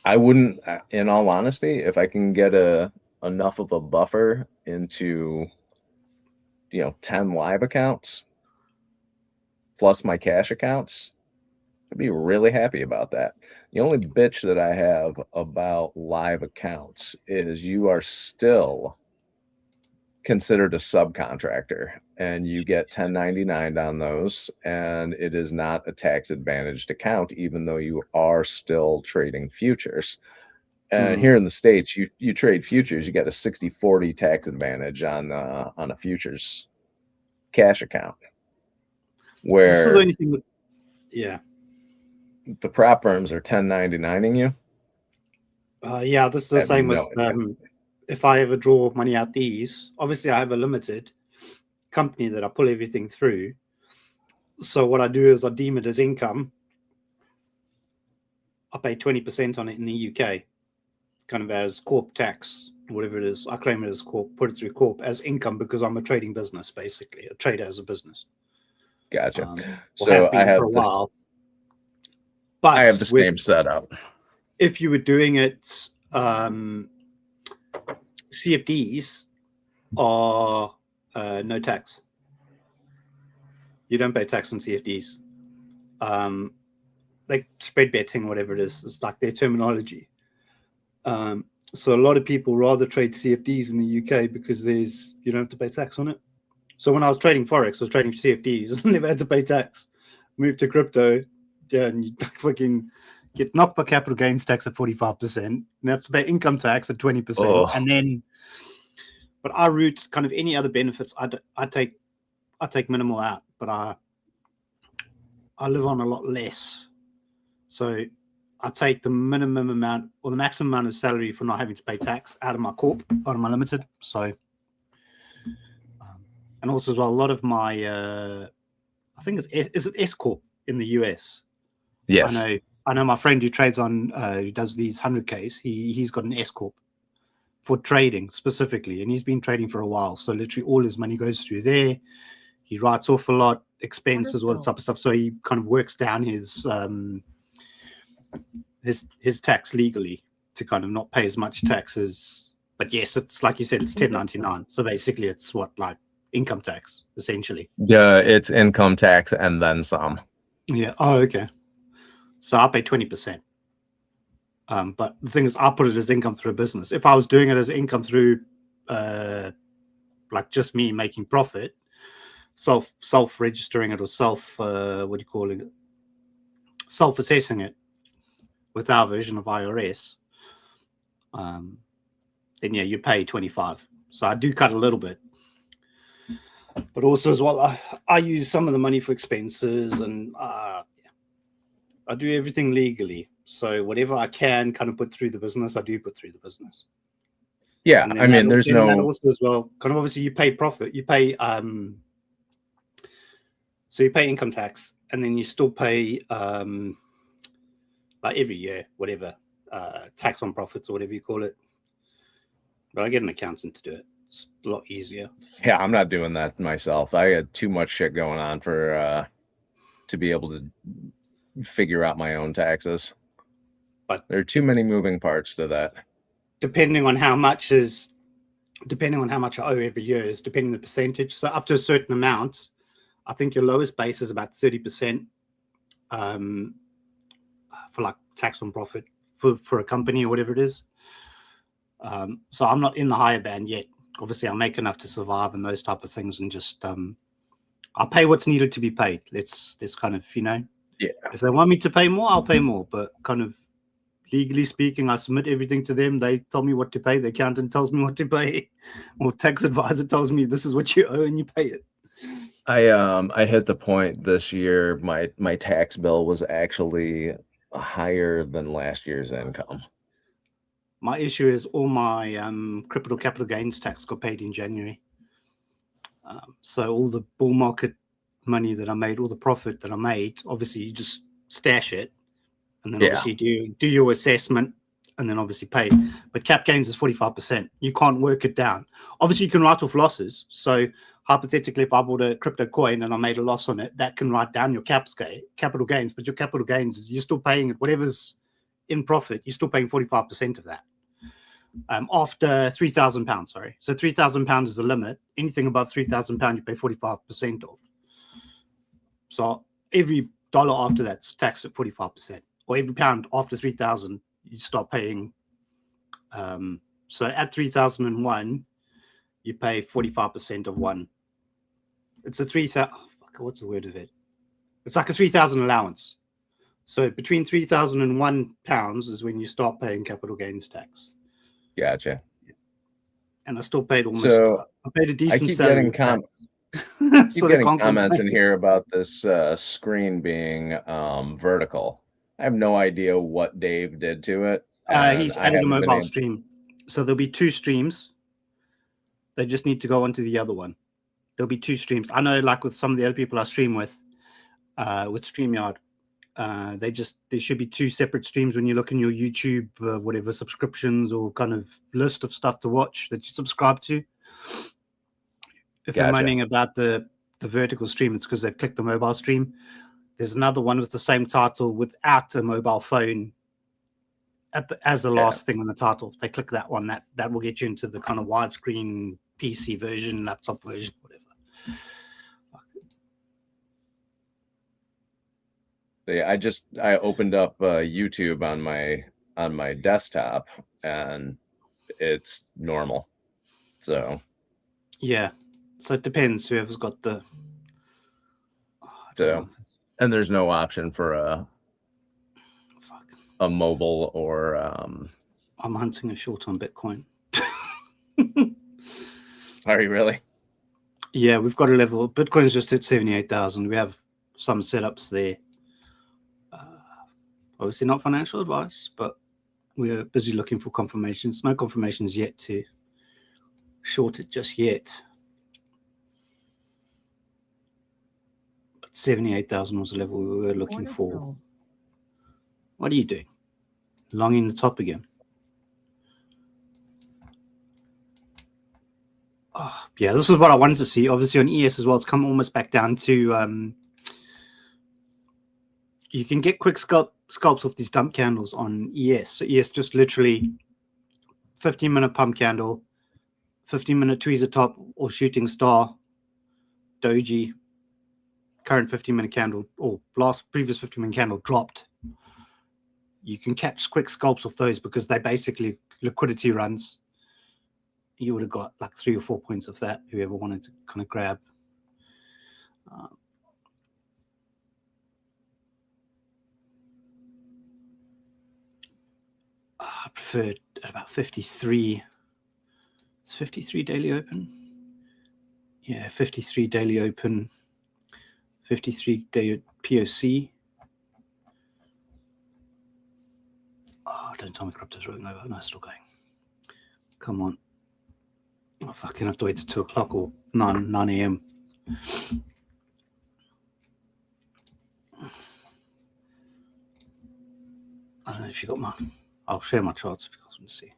I wouldn't, in all honesty, if I can get enough of a buffer into 10 live accounts plus my cash accounts, I'd be really happy about that. The only bitch that I have about live accounts is you are still considered a subcontractor and you get 1099 on those, and it is not a tax advantaged account, even though you are still trading futures. And here in the States, you trade futures, you get a 60-40 tax advantage on a futures cash account. Where this is anything that, the prop firms are 1099ing you. Yeah, this is the same with if I ever draw money out these. Obviously, I have a limited company that I pull everything through. So what I do is I deem it as income. I pay 20% on it in the UK, kind of as corp tax, whatever it is. I claim it as corp, put it through corp as income because I'm a trading business, basically, a trader as a business. Gotcha. So I have for a while. But I have the same setup. If you were doing it, CFDs are no tax. You don't pay tax on CFDs. Like spread betting, whatever it is, it's like their terminology. So a lot of people rather trade CFDs in the UK because you don't have to pay tax on it. So when I was trading Forex, I was trading CFDs. I never had to pay tax. Moved to crypto, and you fucking get knocked by capital gains tax at 45%. And have to pay income tax at 20%. And then, but I route kind of any other benefits. I take minimal out, but I live on a lot less. So I take the minimum amount or the maximum amount of salary for not having to pay tax out of my corp, out of my limited. So, and also as well, a lot of my, I think is it S corp in the US? Yes. I know my friend who trades on, who does these 100Ks. He's got an S corp for trading specifically, and he's been trading for a while. So literally all his money goes through there. He writes off a lot, expenses, all that type of stuff. So he kind of works down his tax legally to kind of not pay as much taxes. But yes, it's like you said, it's 1099. So basically it's like income tax, essentially. Yeah, it's income tax and then some. Yeah. Oh, okay. So I pay 20%. But the thing is, I put it as income through a business. If I was doing it as income through like just me making profit, self-registering it or self-assessing it with our version of IRS, then yeah, you pay 25. So I do cut a little bit, but also as well, I use some of the money for expenses, and I do everything legally. So whatever I can kind of put through the business, I do put through the business. Yeah, I mean, there's no. That also as well. Kind of obviously, you pay profit. You pay so you pay income tax, and then you still pay like every year, whatever, tax on profits or whatever you call it. But I get an accountant to do it. It's a lot easier. Yeah, I'm not doing that myself. I had too much shit going on for to be able to figure out my own taxes. But there are too many moving parts to that. Depending on how much I owe every year is depending on the percentage. So up to a certain amount, I think your lowest base is about 30% for like tax on profit for a company or whatever it is. So I'm not in the higher band yet. Obviously, I make enough to survive and those type of things, and just I'll pay what's needed to be paid. Let's kind of, yeah. If they want me to pay more, I'll pay more. But kind of legally speaking, I submit everything to them. They tell me what to pay. The accountant tells me what to pay, or tax advisor tells me this is what you owe and you pay it. I hit the point this year. My tax bill was actually higher than last year's income. My issue is all my crypto capital gains tax got paid in January. So all the bull market money that I made, all the profit that I made, obviously you just stash it, and then obviously do your assessment, and then obviously pay. But cap gains is 45%. You can't work it down. Obviously you can write off losses. So hypothetically, if I bought a crypto coin and I made a loss on it, that can write down your capital gains. But your capital gains, you're still paying it. Whatever's in profit, you're still paying 45% of that. After £3,000, sorry. So £3,000 is the limit. Anything above £3,000, you pay 45% of. So every dollar after that's taxed at 45%, or every pound after 3,000, you start paying. So at 3,001, you pay 45% of one. It's a 3,000. What's the word of it? It's like a 3,000 allowance. So between 3,000 and £1 is when you start paying capital gains tax. Gotcha. And I still paid almost. So I paid a decent I keep salary. getting comments in here about this screen being vertical. I have no idea what Dave did to it. He's added a mobile stream. So there'll be two streams. They just need to go onto the other one. There'll be two streams. I know, like with some of the other people I stream with StreamYard, there should be two separate streams when you look in your YouTube, whatever subscriptions or kind of list of stuff to watch that you subscribe to. If they're moaning about the vertical stream, it's because they've clicked the mobile stream. There's another one with the same title without a mobile phone as the last thing on the title. If they click that one, that will get you into the kind of widescreen PC version, laptop version, whatever. Yeah, I opened up YouTube on my desktop, and it's normal. So yeah, so it depends whoever's got the. And there's no option for a mobile or. I'm hunting a short on Bitcoin. Are you really? Yeah, we've got a level. Bitcoin's just at 78,000. We have some setups there. Obviously not financial advice, but we're busy looking for confirmations. No confirmations yet to short it just yet. But 78,000 was the level we were looking for. What are you doing? Longing the top again. Oh, yeah, this is what I wanted to see. Obviously on ES as well, it's come almost back down to you can get quick scalps off these dump candles on ES. So ES just literally 15-minute pump candle, 15-minute tweezer top or shooting star, doji, current 15-minute candle or previous 15-minute candle dropped. You can catch quick scalps off those because they basically liquidity runs. You would have got like 3 or 4 points of that, whoever wanted to kind of grab. I prefer it at about 53. It's 53 daily open. Yeah, 53 daily open, 53 day POC. Oh, don't tell me crypto's rolling over. No, it's still going. Come on. I fucking have to wait till 2 o'clock or 9 a.m. I don't know if you got my... I'll share my charts if you guys want to see.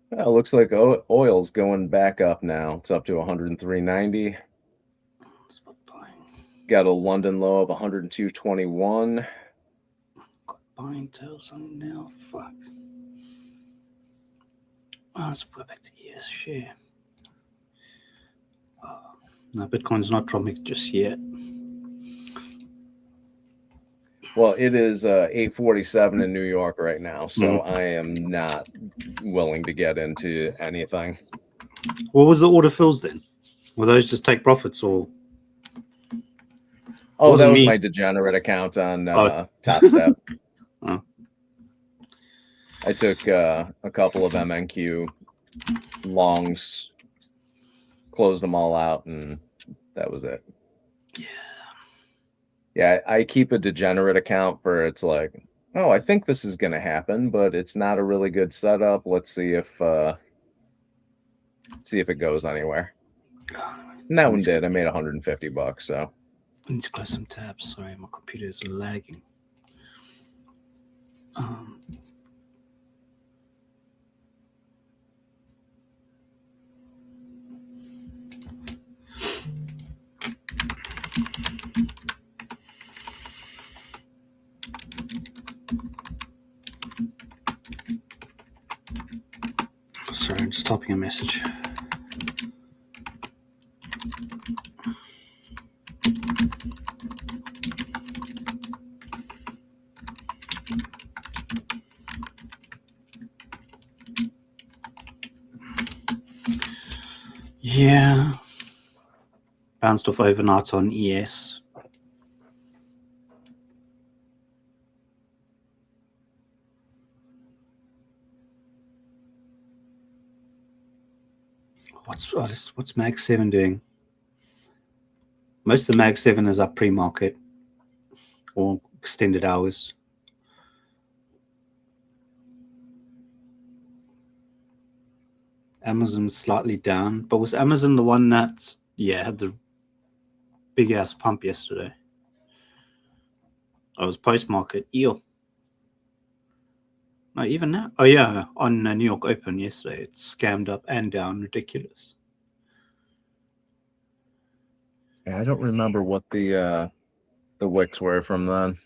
Well, it looks like oil's going back up now. It's up to 103.90. Got a London low of 102.21. Got buying tails on now. Fuck. Oh, let's go back to ES share. Oh, no, Bitcoin's not dropping just yet. Well, it is 8:47 in New York right now, so I am not willing to get into anything. What was the order fills then? Were those just take profits or? Oh, that was my degenerate account on Top Step. Oh. I took a couple of MNQ longs, closed them all out, and that was it. Yeah, I keep a degenerate account for it's like, oh, I think this is going to happen, but it's not a really good setup. Let's see if it goes anywhere. And that one did. I made $150, so. I need to close some tabs. Sorry, my computer is lagging. Sorry, I'm just typing a message. Yeah. Bounced off overnight on ES. What's Mag 7 doing? Most of the Mag 7 is up pre-market or extended hours. Amazon's slightly down, but was Amazon the one that had the big ass pump yesterday? I was post-market. Eel. No, even now. Oh yeah, on New York Open yesterday, it scammed up and down. Ridiculous. Yeah, I don't remember what the wicks were from then.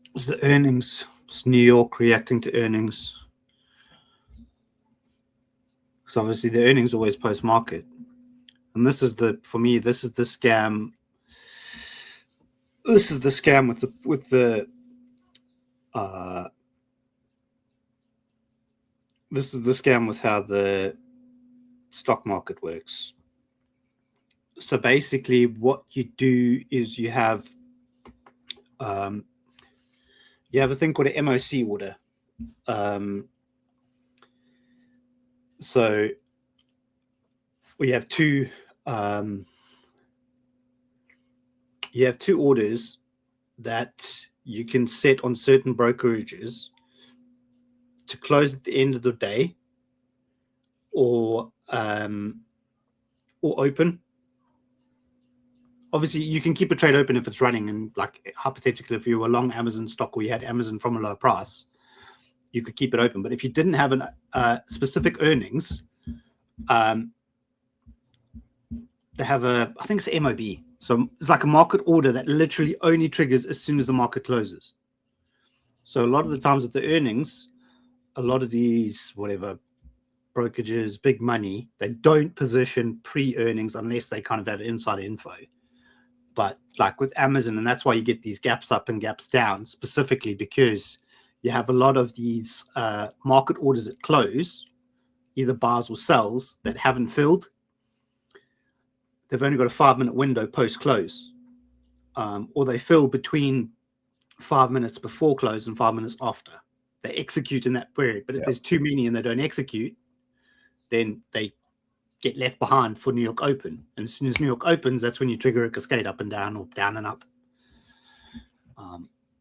It was the earnings. It's New York reacting to earnings. Because obviously the earnings are always post-market, and this is the scam. This is the scam with the this is the scam with how the stock market works. So basically what you do is you have a thing called an MOC order. So we have two orders that you can set on certain brokerages to close at the end of the day or open. Obviously, you can keep a trade open if it's running, and like hypothetically, if you were long Amazon stock or you had Amazon from a low price, you could keep it open. But if you didn't have specific earnings, they have I think it's MOB. So it's like a market order that literally only triggers as soon as the market closes. So a lot of the times with the earnings, a lot of these brokerages, big money, they don't position pre-earnings unless they kind of have insider info. But like with Amazon, and that's why you get these gaps up and gaps down, specifically because you have a lot of these market orders that close, either buys or sells, that haven't filled. they've only got a 5-minute window post close, or they fill between 5 minutes before close and 5 minutes after. They execute in that period. But if there's too many and they don't execute, then they get left behind for New York Open. And as soon as New York opens, that's when you trigger a cascade up and down or down and up.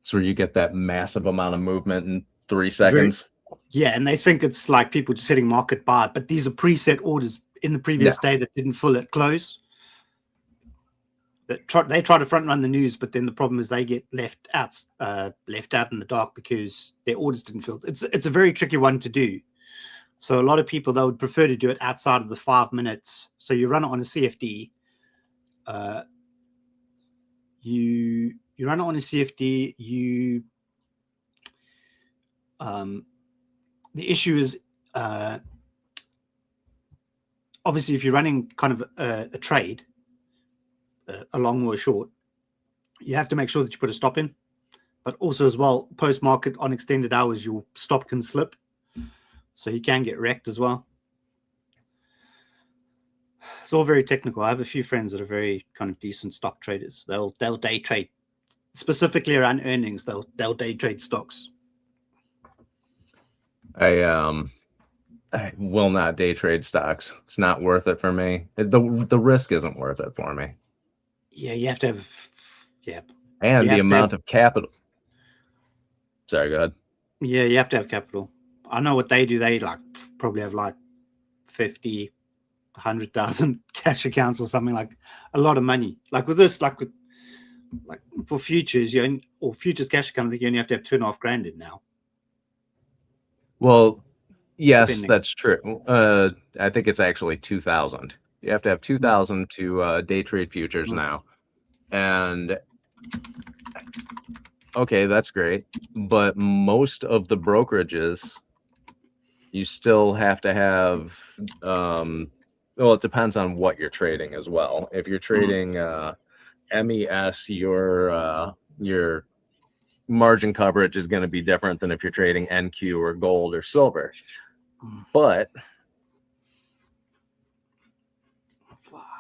So you get that massive amount of movement in 3 seconds. Yeah, and they think it's like people just hitting market buy, but these are preset orders in the previous day that didn't fill at close. They try to front run the news, but then the problem is they get left out in the dark because their orders didn't fill. It's a very tricky one to do. So a lot of people, they would prefer to do it outside of the 5 minutes. So you run it on a CFD. You run it on a CFD. The issue is obviously if you're running kind of a trade, a long or a short, you have to make sure that you put a stop in. But also as well, post market on extended hours, your stop can slip. So you can get wrecked as well. It's all very technical. I have a few friends that are very kind of decent stock traders. They'll day trade specifically around earnings. They'll day trade stocks. I will not day trade stocks. It's not worth it for me. The risk isn't worth it for me. Yeah, you have to have and the amount of capital. Sorry, go ahead. Yeah, you have to have capital. I know what they do. They probably have 50, 100,000 cash accounts or something, like a lot of money. Like with this, like for futures, or futures cash account, I think you only have to have 2.5 grand in now. Well, yes, that's true. I think it's actually 2,000. You have to have 2,000 to day trade futures now. And okay, that's great. But most of the brokerages, you still have to have, well, it depends on what you're trading as well. If you're trading MES, your margin coverage is going to be different than if you're trading NQ or gold or silver. But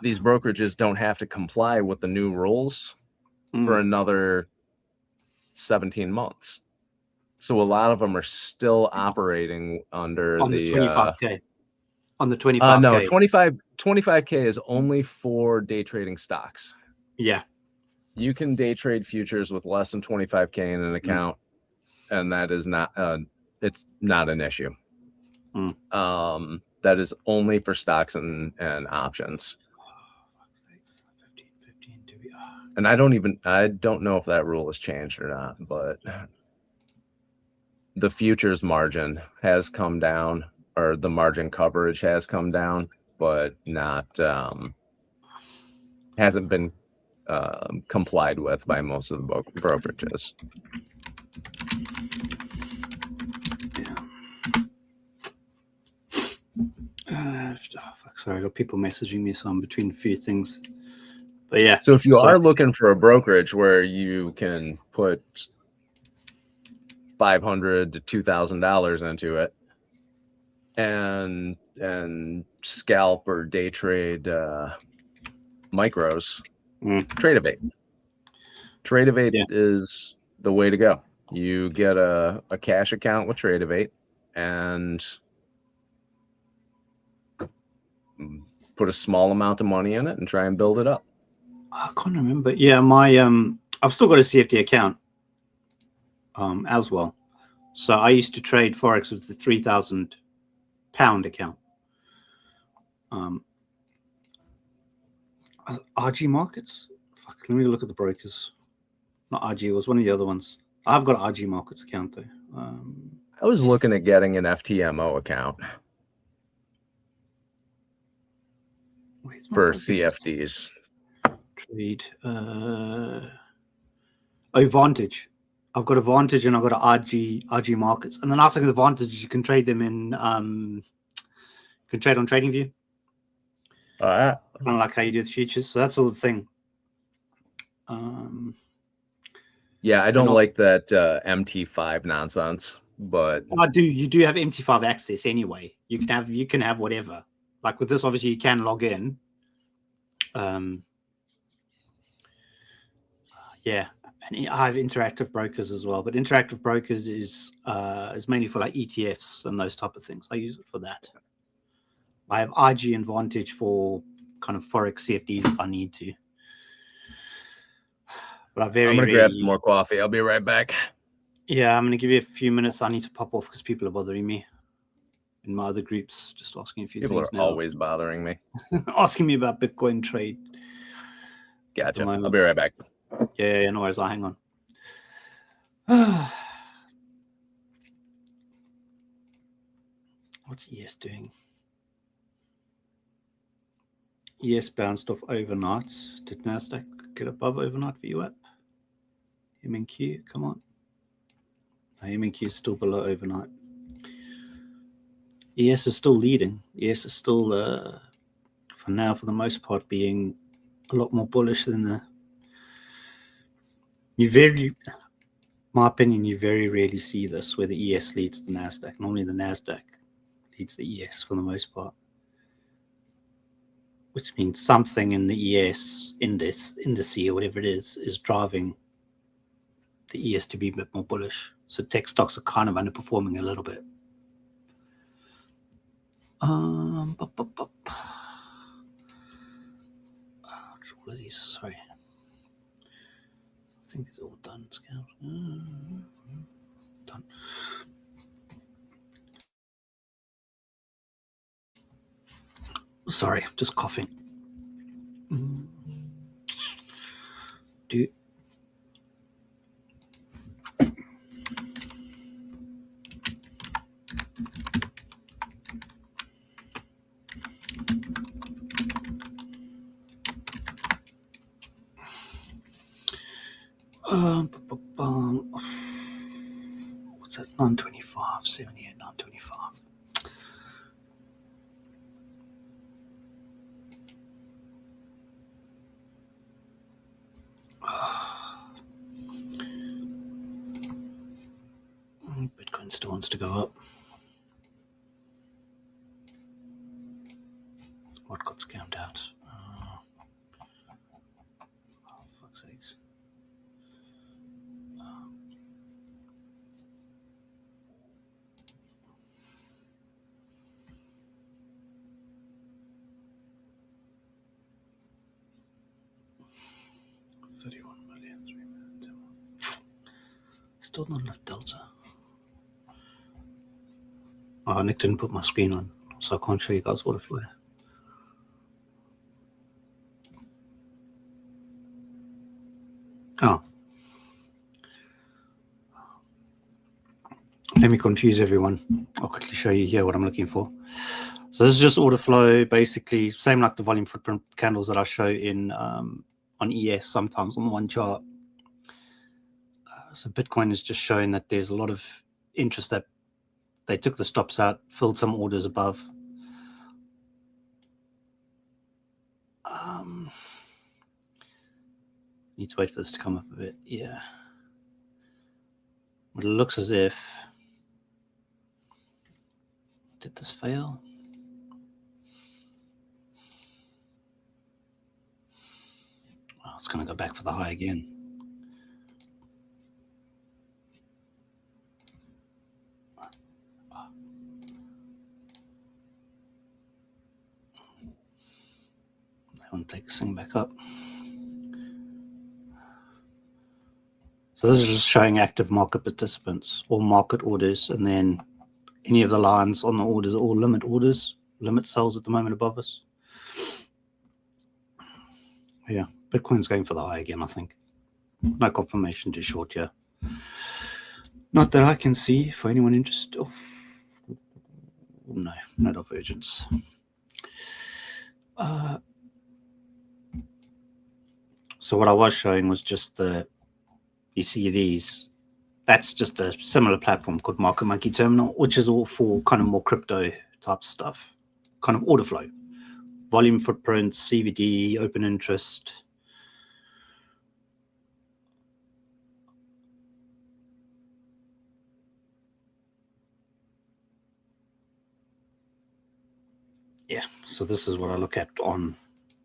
these brokerages don't have to comply with the new rules for another 17 months. So a lot of them are still operating under the 25K. On the 25K. No, 25K is only for day trading stocks. Yeah. You can day trade futures with less than 25K in an account, and that is not it's not an issue. That is only for stocks and options. And I don't know if that rule has changed or not, but the futures margin has come down, or the margin coverage has come down, but not hasn't been complied with by most of the brokerages. Sorry, I got people messaging me, so I'm between a few things. But yeah. So if you are looking for a brokerage where you can put $500 to $2,000 into it and scalp or day trade micros, Tradeovate. Tradeovate is the way to go. You get a cash account with Tradeovate and put a small amount of money in it and try and build it up. I can't remember. Yeah, my I've still got a CFD account as well. So I used to trade Forex with the £3,000 account. RG Markets? Fuck, let me look at the brokers. Not RG, it was one of the other ones. I've got an RG Markets account though. I was looking at getting an FTMO account for CFDs. Trade. Vantage. I've got a Vantage and I've got an RG Markets. And the nice thing with the Vantage is you can trade them in. You can trade on TradingView. Kind of like how you do with futures. So that's all the thing. Yeah, I don't like that MT5 nonsense, but you do have MT5 access anyway. You can have whatever. Like with this, obviously you can log in. Yeah, and I have interactive brokers as well, but interactive brokers is mainly for like ETFs and those type of things. I use it for that. I have IG Advantage for kind of forex CFDs if I need to. But I'm gonna grab some more coffee. I'll be right back. Yeah, I'm gonna give you a few minutes. I need to pop off because people are bothering me in my other groups, just asking a few People things are now. always bothering me. Asking me about Bitcoin trade. Gotcha. I'll be right back. Yeah, no worries. I'll hang on. What's ES doing? ES bounced off overnight. Did NASDAQ get above overnight VWAP? MNQ, come on. No, MNQ is still below overnight. ES is still leading. ES is still, for now, for the most part, being a lot more bullish than the. My opinion, you very rarely see this where the ES leads the NASDAQ. Normally the NASDAQ leads the ES for the most part, which means something in the ES index or whatever it is driving the ES to be a bit more bullish. So tech stocks are kind of underperforming a little bit. What are these? Sorry. I think it's all done. Done. Sorry, just coughing. What's that? 925, 78, 925. Bitcoin still wants to go up. What got scammed out? Fuck's sakes. $31 million. Still not enough delta. Oh, Nick didn't put my screen on, so I can't show you guys order flow. Oh. Let me confuse everyone. I'll quickly show you here what I'm looking for. So this is just order flow, basically same like the volume footprint candles that I show in on ES sometimes on one chart. So Bitcoin is just showing that there's a lot of interest, that they took the stops out, filled some orders above. Need to wait for this to come up a bit. Yeah. But it looks as if. Did this fail? Oh, it's going to go back for the high again. I want to take this thing back up. So this is just showing active market participants, all market orders, and then any of the lines on the orders are all limit orders, limit sells at the moment above us. Yeah, Bitcoin's going for the high again, I think. No confirmation to short here. Not that I can see for anyone interested. Oh, no, no divergence. So what I was showing was just you see these, that's just a similar platform called Market Monkey Terminal, which is all for kind of more crypto type stuff, kind of order flow, volume footprint, CVD, open interest. Yeah, so this is what I look at on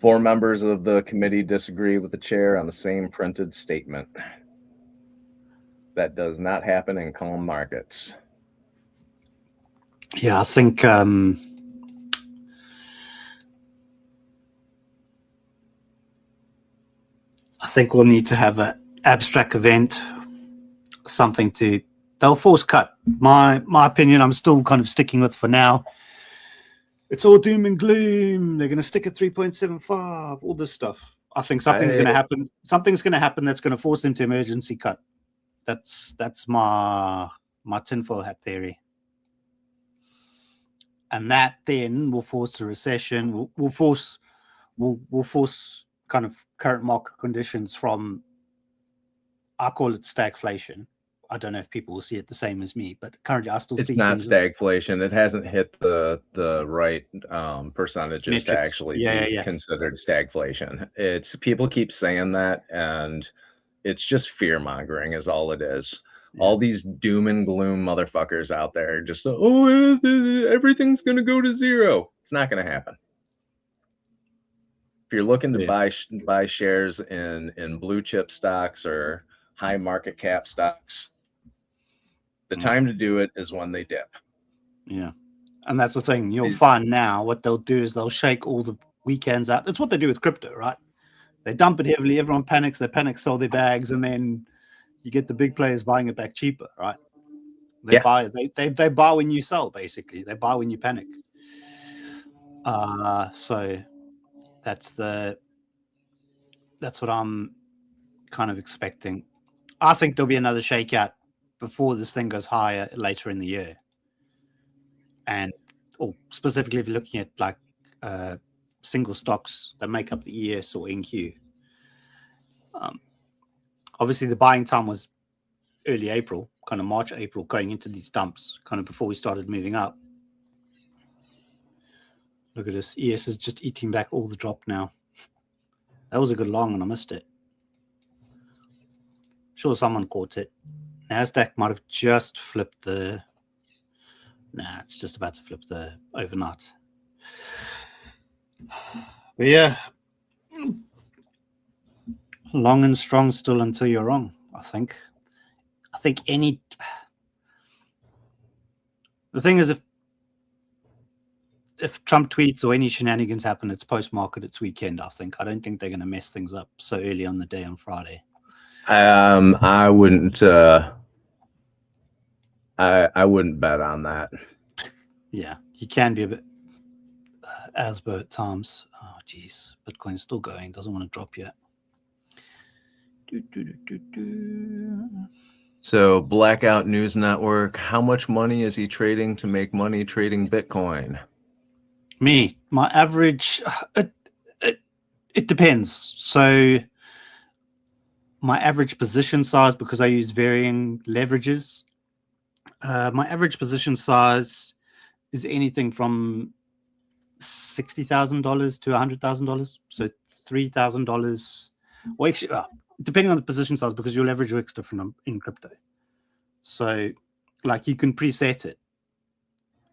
4 members of the committee disagree with the chair on the same printed statement. That does not happen in calm markets. Yeah, I think we'll need to have an abstract event, something to. They'll force cut. My opinion, I'm still kind of sticking with for now. It's all doom and gloom. They're going to stick at 3.75. All this stuff. I think something's going to happen. Something's going to happen that's going to force them to emergency cut. That's my tinfoil hat theory. And that then will force a recession. Will force kind of current market conditions from, I call it stagflation. I don't know if people will see it the same as me, but currently I still see it's not stagflation. It hasn't hit the right percentages metrics to actually be considered stagflation. It's people keep saying that, and it's just fear mongering is all it is. Yeah. All these doom and gloom motherfuckers out there just everything's gonna go to zero. It's not gonna happen. If you're looking to buy shares in blue chip stocks or high market cap stocks, the time to do it is when they dip. Yeah. And that's the thing. You'll find now what they'll do is they'll shake all the weekends out. That's what they do with crypto, right? They dump it heavily. Everyone panics. They panic, sell their bags, and then you get the big players buying it back cheaper, right? They buy. They buy when you sell, basically. They buy when you panic. So that's what I'm kind of expecting. I think there'll be another shakeout before this thing goes higher later in the year. And specifically if you're looking at like single stocks that make up the ES or NQ. Obviously the buying time was early April, kind of March, April, going into these dumps, kind of before we started moving up. Look at this. ES is just eating back all the drop now. That was a good long and I missed it. Sure someone caught it. NASDAQ might have just flipped the... Nah, it's just about to flip the overnight. But yeah, long and strong still until you're wrong, I think. The thing is, if Trump tweets or any shenanigans happen, it's post-market, it's weekend, I think. I don't think they're going to mess things up so early on the day on Friday. I wouldn't I wouldn't bet on that. Yeah, he can be a bit Asbo at times. Oh, geez. Bitcoin's still going. Doesn't want to drop yet. So, Blackout News Network, how much money is he trading to make money trading Bitcoin? Me, my average, it depends. So, my average position size, because I use varying leverages, my average position size is anything from $60,000 to $100,000. So $3,000. Well, actually, depending on the position size, because your leverage works different in crypto. So, like, you can preset it.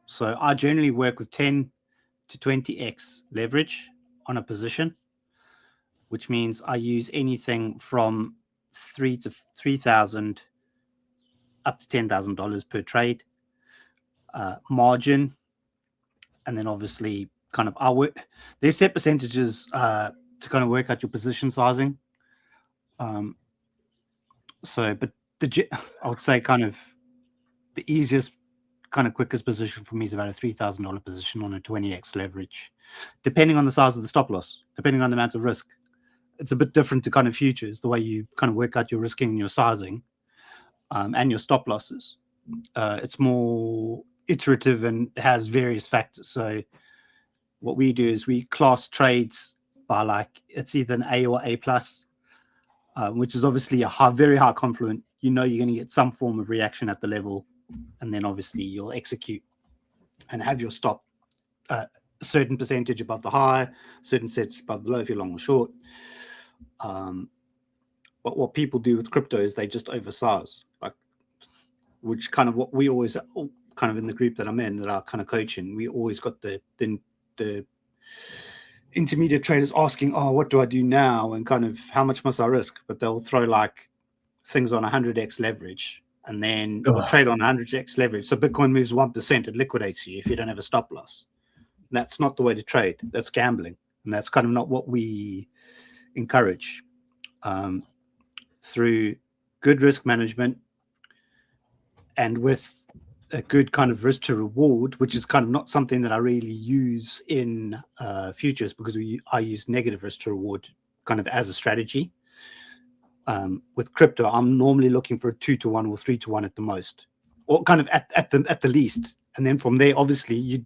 So I generally work with 10 to 20x leverage on a position, which means I use anything from $3,000 up to $10,000 per trade margin. And then obviously kind of there's set percentages to kind of work out your position sizing. But I would say kind of the easiest, kind of quickest position for me is about a $3,000 position on a 20x leverage, depending on the size of the stop loss, depending on the amount of risk. It's a bit different to kind of futures, the way you kind of work out your risking and your sizing and your stop losses. It's more iterative and has various factors. So what we do is we class trades by like it's either an A or A plus, which is obviously a very high confluent. You know you're going to get some form of reaction at the level, and then obviously you'll execute and have your stop a certain percentage above the high, certain sets above the low if you're long or short. But what people do with crypto is they just oversize, like, which kind of what we always kind of in the group that I'm in, that are kind of coaching, we always got the intermediate traders asking, oh, what do I do now? And kind of how much must I risk? But they'll throw like things on 100x leverage and then or trade on 100x leverage. So Bitcoin moves 1%, it liquidates you if you don't have a stop loss. That's not the way to trade. That's gambling. And that's kind of not what we encourage. Through good risk management and with a good kind of risk to reward, which is kind of not something that I really use in futures, because I use negative risk to reward kind of as a strategy. With crypto, I'm normally looking for a 2-to-1 or 3-to-1 at the most, or kind of at the least. And then from there, obviously, you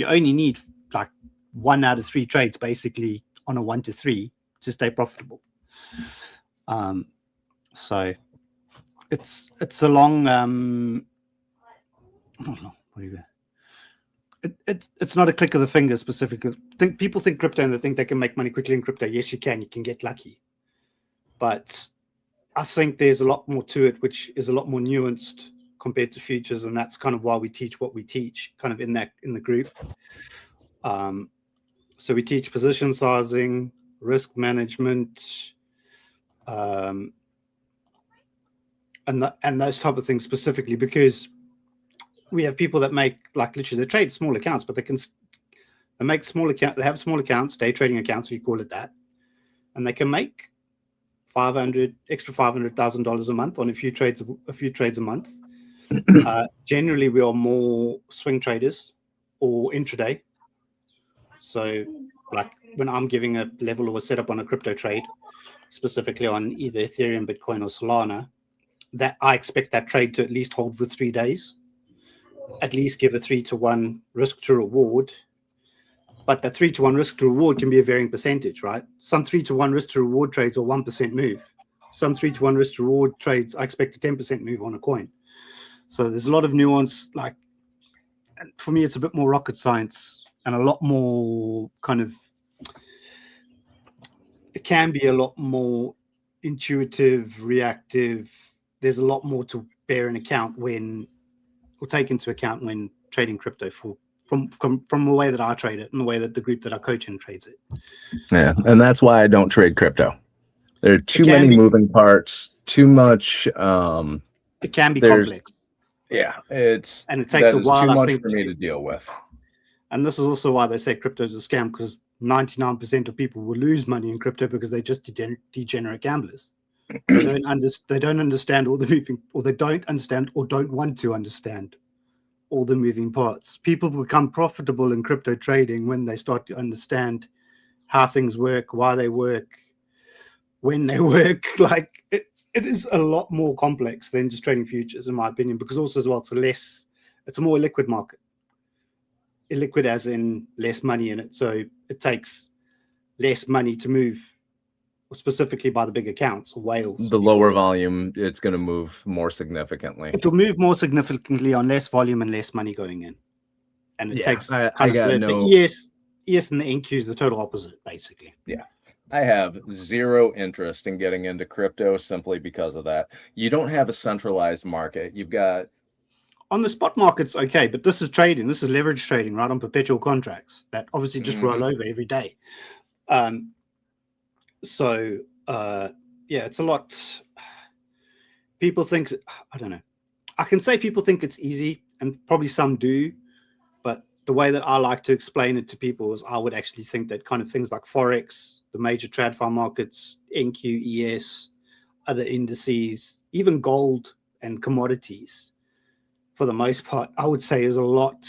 only need like 1 out of 3 trades basically on a 1-to-3 to stay profitable. So it's a long it's not a click of the finger specific. People think crypto and they think they can make money quickly in crypto. Yes, you can get lucky, but I think there's a lot more to it, which is a lot more nuanced compared to futures, and that's kind of why we teach what we teach kind of in the group. So we teach position sizing, risk management, and those type of things specifically, because we have people that make like literally they trade small accounts, but they make small account. They have small accounts, day trading accounts, we call it that, and they can make $500,000 a month on a few trades a month. Generally, we are more swing traders or intraday. So, like when I'm giving a level or a setup on a crypto trade, specifically on either Ethereum, Bitcoin, or Solana, that I expect that trade to at least hold for 3 days. At least give a 3-to-1 risk to reward, but that 3-to-1 risk to reward can be a varying percentage, right? Some 3-to-1 risk to reward trades are 1% move. Some 3-to-1 risk to reward trades, I expect a 10% move on a coin. So there's a lot of nuance. Like, and for me, it's a bit more rocket science and a lot more kind of. It can be a lot more intuitive, reactive. There's a lot more to bear in account when. Will take into account when trading crypto from the way that I trade it and the way that the group that I coach in trades it. Yeah, and that's why I don't trade crypto. There are too many moving parts, too much. It can be complex. Yeah, it takes a while, too much I think, for me to deal with. And this is also why they say crypto is a scam, because 99% of people will lose money in crypto because they're just degenerate gamblers. They don't understand all the moving, or they don't understand or don't want to understand all the moving parts. People become profitable in crypto trading when they start to understand how things work, why they work, when they work. Like it is a lot more complex than just trading futures, in my opinion, because also as well, it's a more liquid market. Illiquid as in less money in it. So it takes less money to move, specifically by the big accounts or whales. The lower volume, it's going to move more significantly. It will move more significantly on less volume and less money going in. And it takes the ES and the MNQ is the total opposite, basically. Yeah. I have zero interest in getting into crypto simply because of that. You don't have a centralized market. You've got... On the spot market's okay, but this is trading. This is leverage trading, right, on perpetual contracts that obviously just roll over every day. So, it's a lot. People think, I don't know. I can say people think it's easy, and probably some do, but the way that I like to explain it to people is I would actually think that kind of things like Forex, the major TradFi markets, MQ, ES, other indices, even gold and commodities, for the most part, I would say is a lot,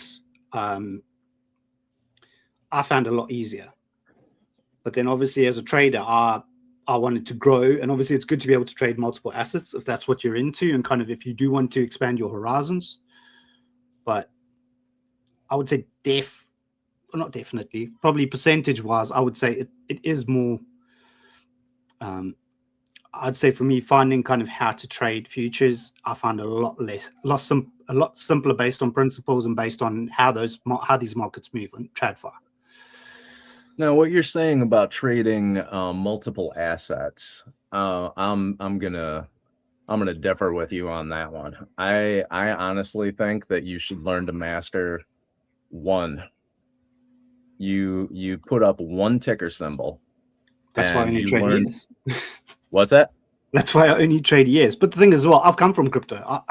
I found a lot easier. But then obviously as a trader, I wanted to grow, and obviously it's good to be able to trade multiple assets if that's what you're into, and kind of if you do want to expand your horizons. But I would say not definitely, probably percentage wise, I would say it is more, I'd say for me, finding kind of how to trade futures, I find a lot simpler based on principles and based on how these markets move on TradFi. Now, what you're saying about trading multiple assets, I'm gonna differ with you on that one. I honestly think that you should learn to master one you put up one ticker symbol. That's why I and only you trade learn ES. what's that? That's why I only trade ES. But the thing is, as well, I've come from crypto.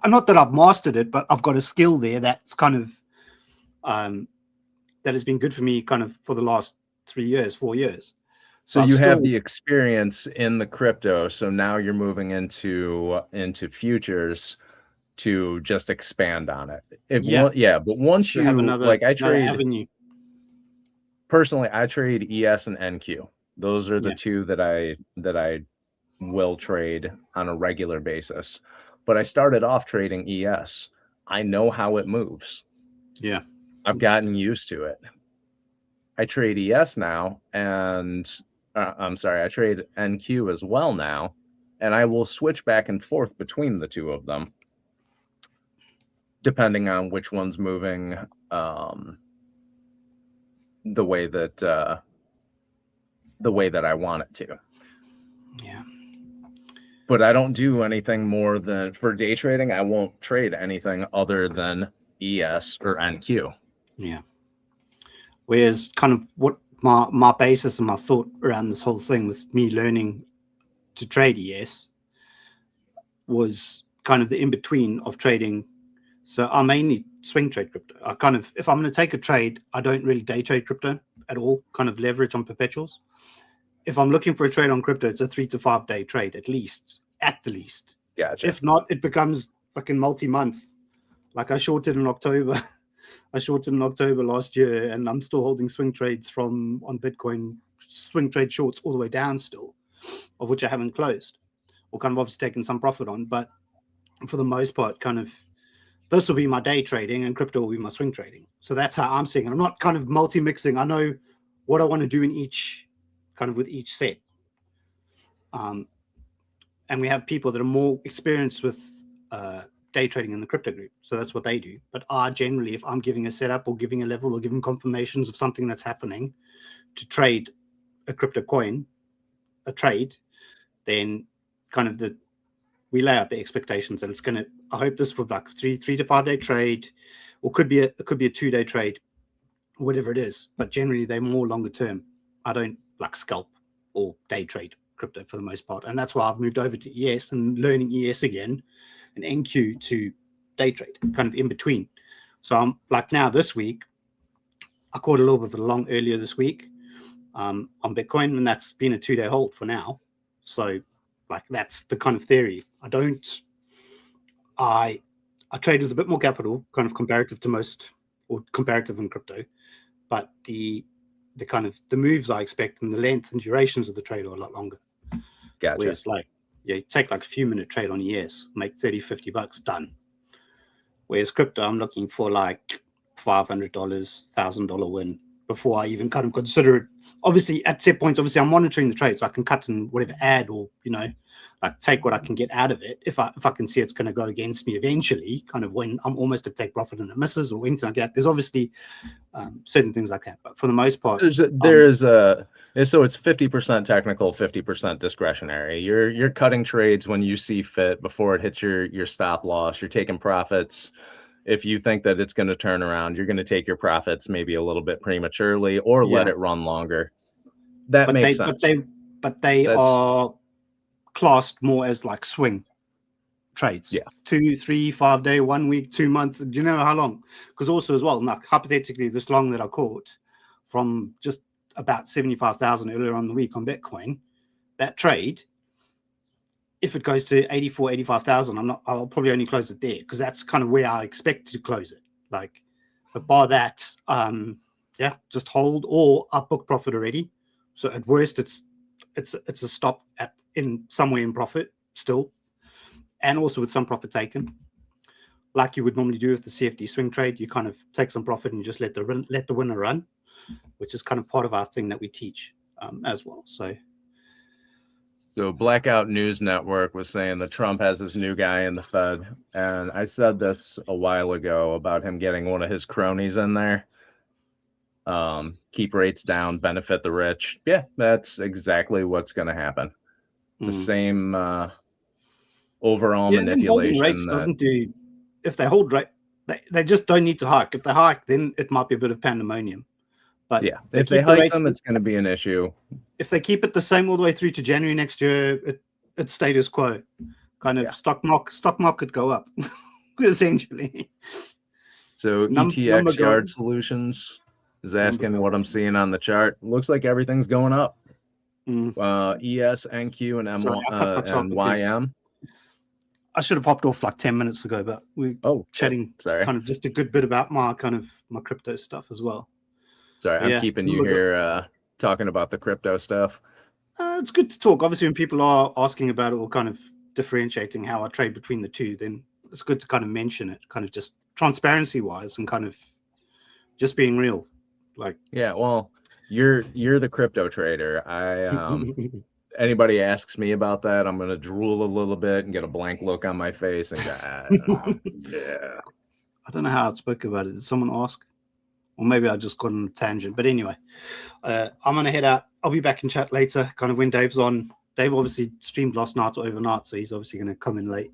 Not that I've mastered it, but I've got a skill there that's kind of that has been good for me kind of for the last 3 years, 4 years. So I've you have still- the experience in the crypto, so now you're moving into futures to just expand on it. But once to have you another like, I trade avenue. personally, I trade ES and NQ. Those are the Yeah. two that I will trade on a regular basis. But I started off trading ES. I know how it moves. Yeah. I've gotten used to it. I trade ES now, and I'm sorry, I trade NQ as well now, and I will switch back and forth between the two of them, depending on which one's moving the way that I want it to. Yeah. But I don't do anything more than for day trading. I won't trade anything other than ES or NQ. Yeah. Whereas kind of what my basis and my thought around this whole thing with me learning to trade ES was kind of the in-between of trading. So I mainly swing trade crypto. I kind of, if I'm going to take a trade, I don't really day trade crypto at all, kind of leverage on perpetuals. If I'm looking for a trade on crypto, it's a 3 to 5 day trade at the least. Gotcha. If not, it becomes fucking multi-month. Like I shorted in October. I shorted in October last year, and I'm still holding swing trades on Bitcoin, swing trade shorts all the way down still, of which I haven't closed, or kind of obviously taken some profit on. But for the most part, kind of this will be my day trading, and crypto will be my swing trading. So that's how I'm seeing it. I'm not kind of multi-mixing. I know what I want to do in each kind of with each set. And we have people that are more experienced with day trading in the crypto group. So that's what they do. But I generally, if I'm giving a setup or giving a level or giving confirmations of something that's happening to trade a crypto coin, a trade, then kind of we lay out the expectations that it's going to, I hope this for like 3 to 5 day trade, or it could be a 2-day trade, whatever it is. But generally they're more longer term. I don't like scalp or day trade crypto for the most part. And that's why I've moved over to ES and learning ES again and NQ to day trade, kind of in between. So I'm like now this week, I caught a little bit of a long earlier this week on Bitcoin, and that's been a 2-day hold for now. So like that's the kind of theory. I trade with a bit more capital, kind of comparative to most, or comparative in crypto, but the kind of the moves I expect and the length and durations of the trade are a lot longer. Gotcha. Whereas like, yeah, you take like a few minute trade on ES, make $30-$50 done. Whereas crypto, I'm looking for like $500, $1,000 win before I even kind of consider it. Obviously, at set points, obviously I'm monitoring the trade, so I can cut and whatever add, or like take what I can get out of it. If I can see it's going to go against me eventually, kind of when I'm almost to take profit and it misses or anything like that. There's obviously certain things like that, but for the most part, so it's 50% technical, 50% discretionary. You're cutting trades when you see fit before it hits your stop loss. You're taking profits. If you think that it's going to turn around, you're going to take your profits maybe a little bit prematurely or let it run longer. That makes sense. But they are classed more as like swing trades. Yeah. 2, 3, 5 day, 1 week, 2 months. Do you know how long? Because also as well, like hypothetically, this long that I caught from just about 75,000 earlier on the week on Bitcoin, that trade, if it goes to 84, 85,000, I'll probably only close it there because that's kind of where I expect to close it. Like, but bar that, just hold, or I've booked profit already. So at worst, it's a stop in somewhere in profit still, and also with some profit taken, like you would normally do with the CFD swing trade. You kind of take some profit and you just let the winner run, which is kind of part of our thing that we teach as well. So Blackout News Network was saying that Trump has this new guy in the Fed, and I said this a while ago about him getting one of his cronies in there. Keep rates down, benefit the rich. Yeah, that's exactly what's going to happen. It's the same overall manipulation. Rates doesn't do. If they hold rate, they just don't need to hike. If they hike, then it might be a bit of pandemonium. But yeah, if they hike them, it's going to be an issue. If they keep it the same all the way through to January next year, it's status quo. Kind of stock market go up, essentially. So ETX Yard Solutions is asking what I'm seeing on the chart. Looks like everything's going up. ES, NQ, and and YM. I should have hopped off like 10 minutes ago, but we're chatting kind of just a good bit about my crypto stuff as well. Sorry, I'm keeping you here talking about the crypto stuff. It's good to talk. Obviously, when people are asking about it or kind of differentiating how I trade between the two, then it's good to kind of mention it, kind of just transparency-wise and kind of just being real. Like, yeah, well, you're the crypto trader. Anybody asks me about that, I'm gonna drool a little bit and get a blank look on my face and go, yeah. I don't know how I spoke about it. Did someone ask? Or maybe I just got on a tangent. But anyway, I'm gonna head out. I'll be back in chat later, kind of when Dave's on. Dave obviously streamed last night or overnight, so he's obviously gonna come in late.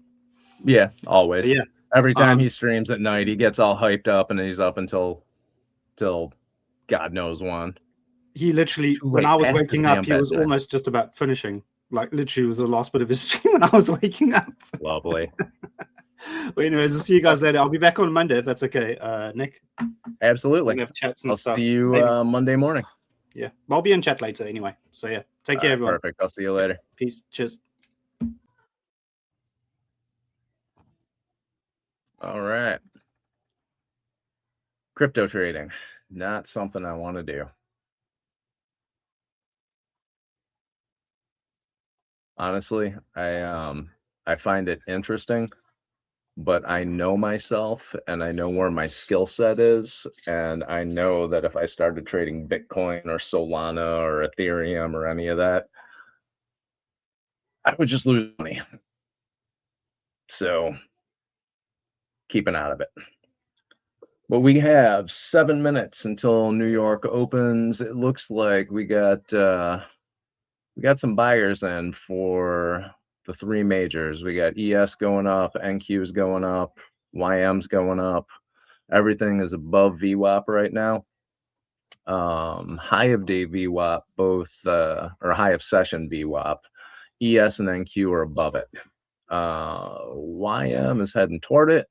Yeah, always. But yeah. Every time he streams at night, he gets all hyped up and he's up until God knows when. He literally, when I was waking up, he was almost just about finishing. Like, literally, was the last bit of his stream when I was waking up. Lovely. Well, anyways, I'll see you guys later. I'll be back on Monday if that's okay, Nick. Absolutely. Have chats and stuff. See you Monday morning. Yeah, I'll be in chat later anyway. So yeah, take care, everyone. Perfect. I'll see you later. Peace. Cheers. All right. Crypto trading, not something I want to do. Honestly, I find it interesting, but I know myself and I know where my skill set is, and I know that if I started trading Bitcoin or Solana or Ethereum or any of that, I would just lose money. So keeping out of it. But we have 7 minutes until New York opens. It looks like we got some buyers in for the three majors. We got ES going up, NQ's going up, YM's going up. Everything is above VWAP right now. High of day VWAP, both or high of session VWAP, ES and NQ are above it. YM is heading toward it.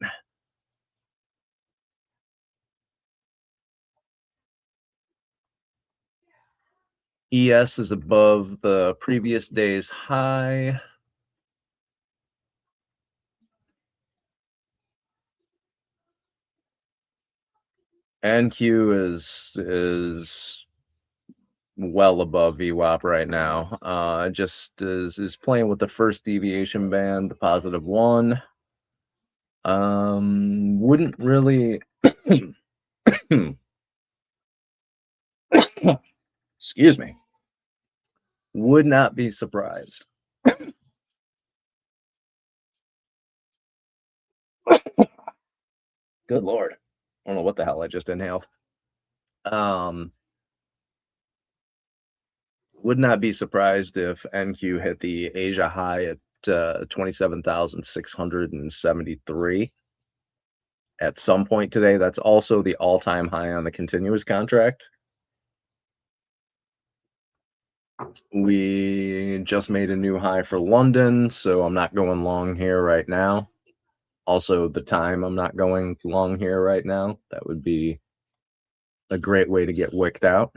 ES is above the previous day's high. NQ is well above VWAP right now. Just is playing with the first deviation band, the +1. Wouldn't really excuse me. Would not be surprised. Good Lord. I don't know what the hell I just inhaled. Would not be surprised if NQ hit the Asia high at 27,673 at some point today. That's also the all-time high on the continuous contract. We just made a new high for London, so I'm not going long here right now. Also, the time I'm not going long here right now. That would be a great way to get wicked out.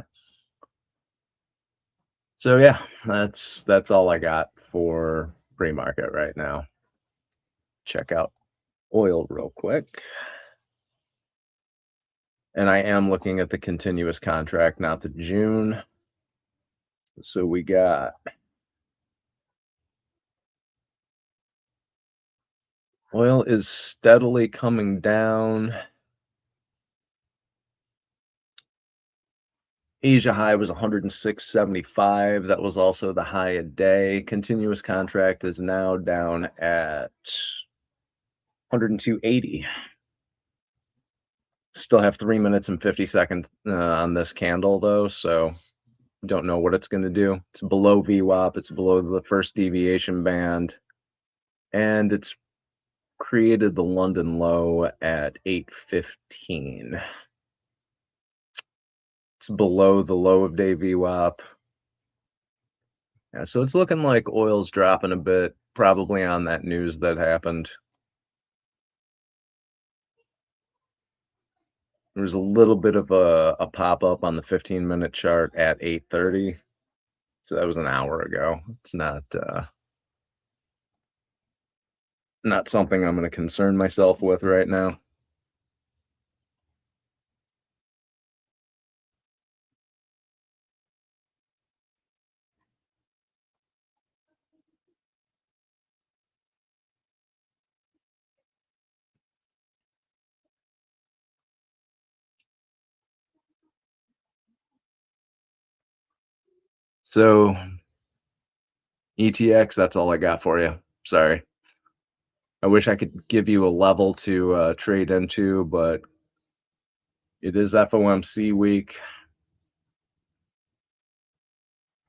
So yeah, that's all I got for pre-market right now. Check out oil real quick. And I am looking at the continuous contract, not the June. So we got oil is steadily coming down. Asia high was 106.75. That was also the high a day. Continuous contract is now down at 102.80. Still have 3 minutes and 50 seconds on this candle though, so don't know what it's going to do. It's below VWAP. It's below the first deviation band, and it's created the London low at 8:15. It's below the low of day VWAP. Yeah, so it's looking like oil's dropping a bit, probably on that news that happened. There was a little bit of a pop-up on the 15-minute chart at 8:30. So that was an hour ago. It's not something I'm going to concern myself with right now. So ETX, that's all I got for you. Sorry. I wish I could give you a level to trade into, but it is FOMC week.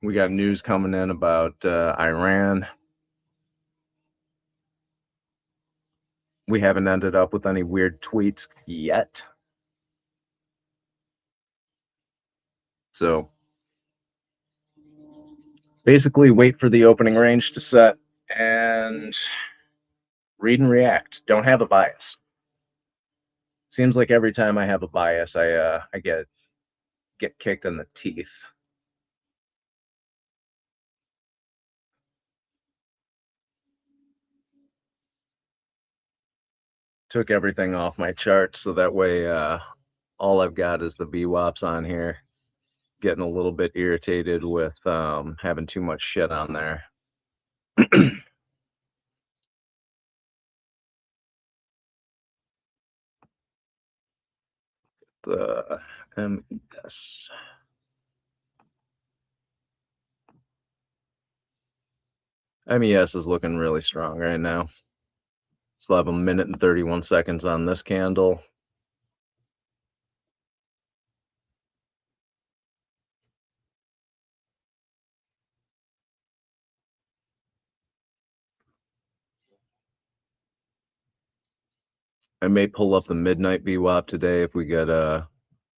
We got news coming in about Iran. We haven't ended up with any weird tweets yet. So basically wait for the opening range to set and read and react. Don't have a bias. Seems like every time I have a bias, I get kicked in the teeth. Took everything off my chart so that way all I've got is the VWAPs on here. Getting a little bit irritated with having too much shit on there. The MES. MES is looking really strong right now. Still have 1 minute and 31 seconds on this candle. I may pull up the midnight VWAP today if we get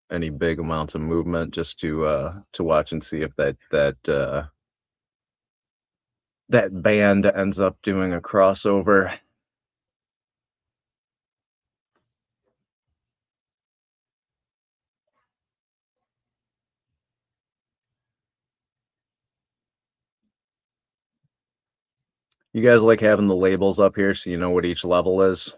any big amounts of movement, just to watch and see if that band ends up doing a crossover. You guys like having the labels up here so you know what each level is?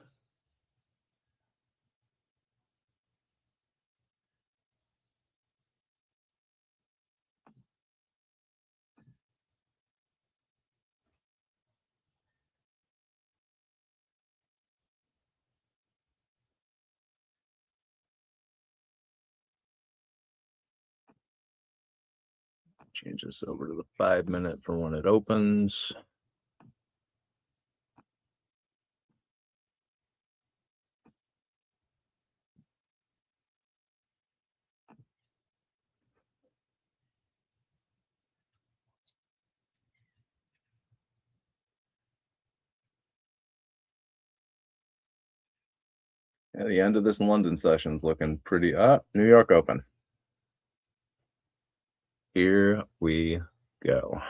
Change this over to the 5 minute for when it opens. Yeah, the end of this London session's looking pretty up. New York open. Here we go.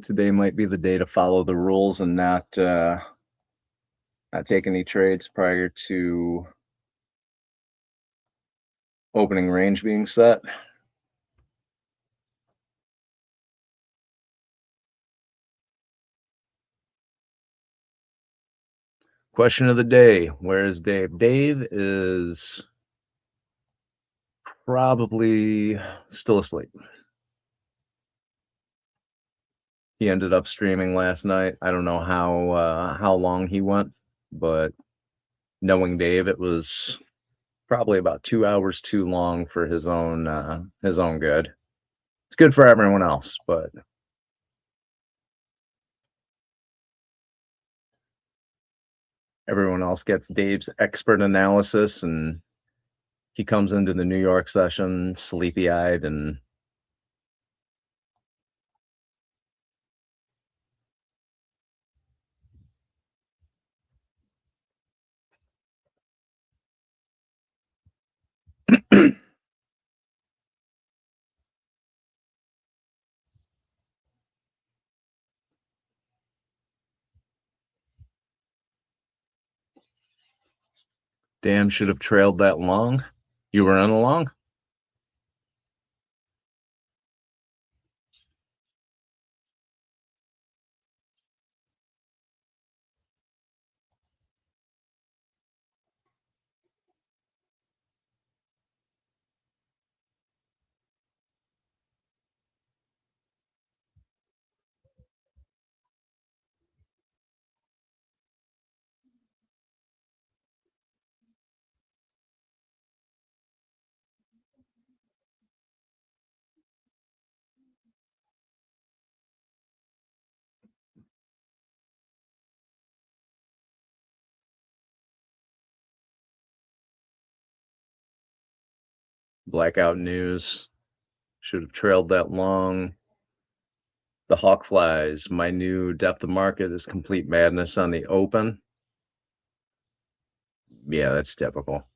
Today might be the day to follow the rules and not take any trades prior to opening range being set. Question of the day, where is Dave? Dave is probably still asleep. He ended up streaming last night. I don't know how long he went, but knowing Dave, it was probably about 2 hours too long for his own good. It's good for everyone else, but everyone else gets Dave's expert analysis, and he comes into the New York session sleepy-eyed and damn, should have trailed that long. You were in a long? Blackout news. Should have trailed that long. The hawk flies. My new depth of market is complete madness on the open. Yeah, that's typical.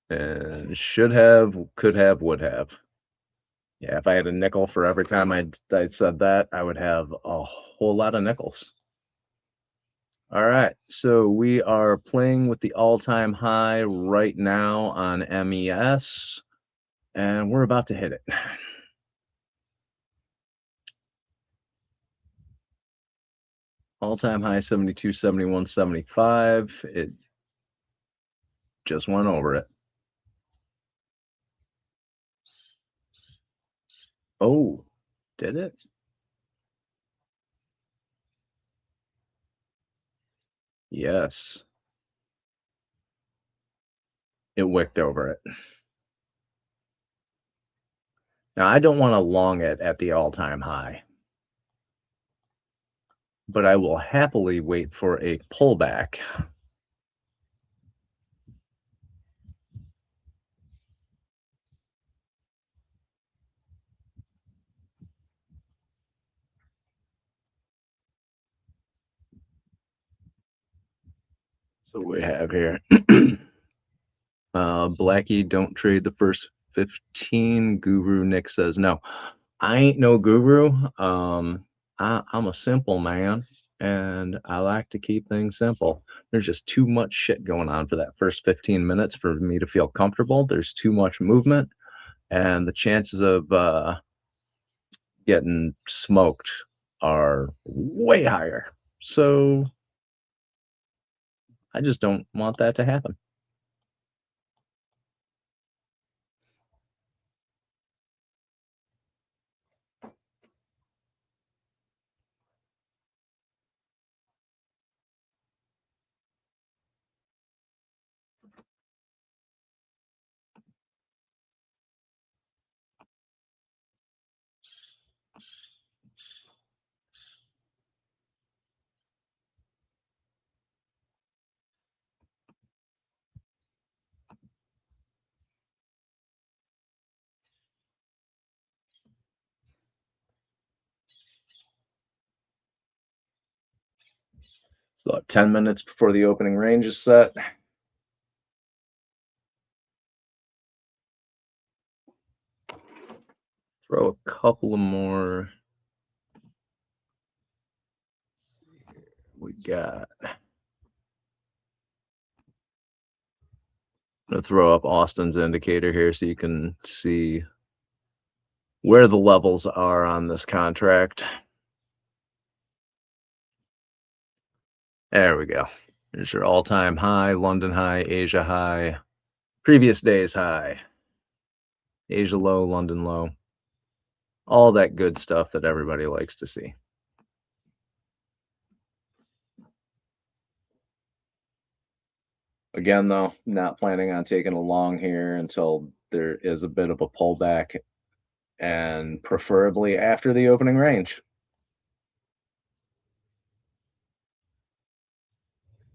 And should have, could have, would have. Yeah, if I had a nickel for every time I'd said that, I would have a whole lot of nickels. All right, so we are playing with the all-time high right now on MES, and we're about to hit it. All-time high 72, 71, 75. It just went over it. Oh, did it? Yes. It wicked over it. Now, I don't want to long it at the all-time high, but I will happily wait for a pullback. So we have here, Blackie, don't trade the first 15. Guru Nick says no. I ain't no guru. I'm a simple man, and I like to keep things simple. There's just too much shit going on for that first 15 minutes for me to feel comfortable. There's too much movement, and the chances of getting smoked are way higher. So I just don't want that to happen. So 10 minutes before the opening range is set. Throw a couple of more. We got. I'm going to throw up Austin's indicator here so you can see where the levels are on this contract. There we go. Here's your all-time high, London high, Asia high, previous day's high, Asia low, London low, all that good stuff that everybody likes to see. Again, though, not planning on taking a long here until there is a bit of a pullback, and preferably after the opening range.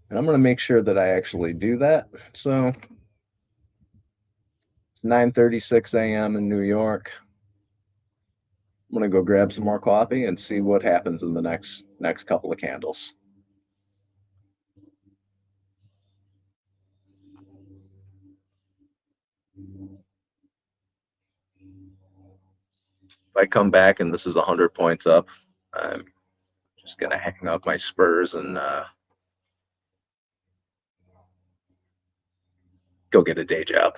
And I'm going to make sure that I actually do that. So it's 9:36 a.m. in New York. I'm going to go grab some more coffee and see what happens in the next couple of candles. If I come back and this is 100 points up, I'm just going to hang up my spurs and go get a day job.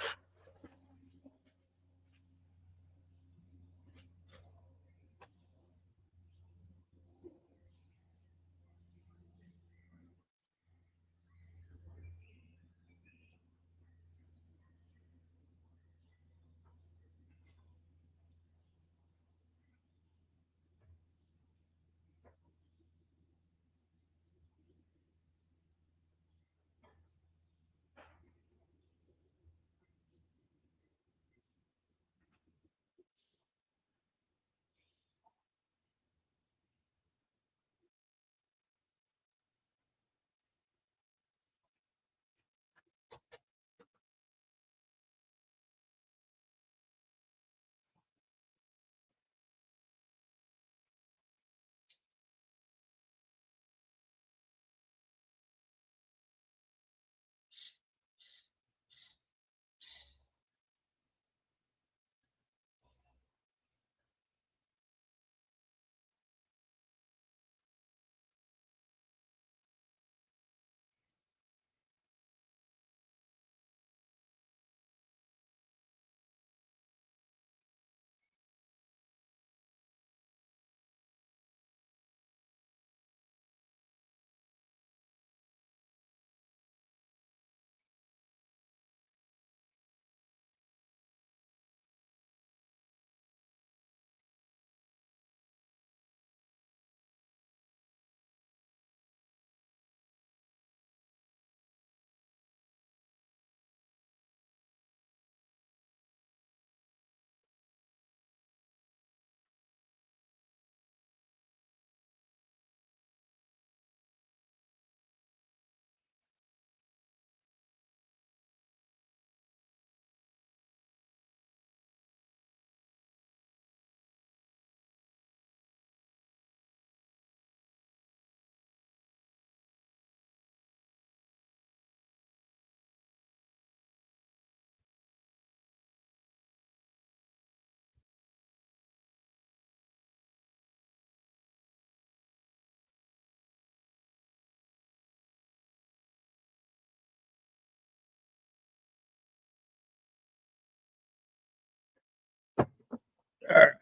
All right.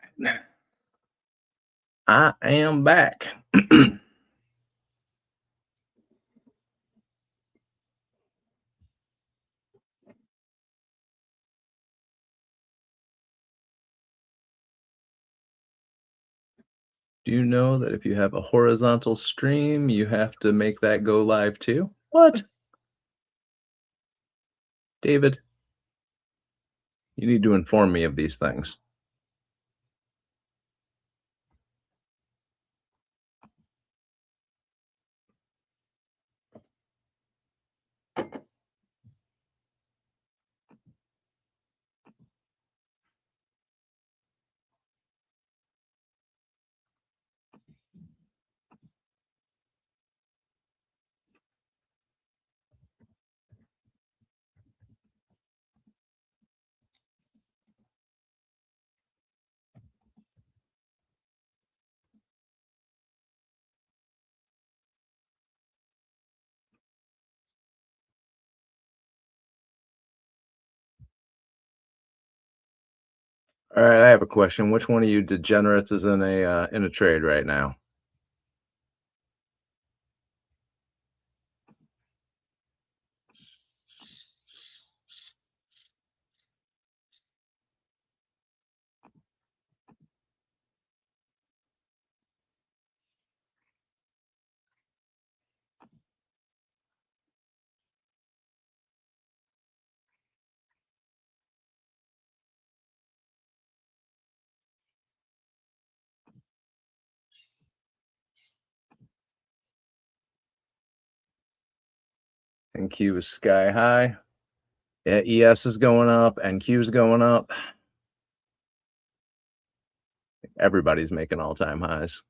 I am back. Do you know that if you have a horizontal stream, you have to make that go live too? What? David, you need to inform me of these things. All right, I have a question. Which one of you degenerates is in a trade right now? MNQ is sky high. Yeah, ES is going up, NQ is going up. Everybody's making all-time highs.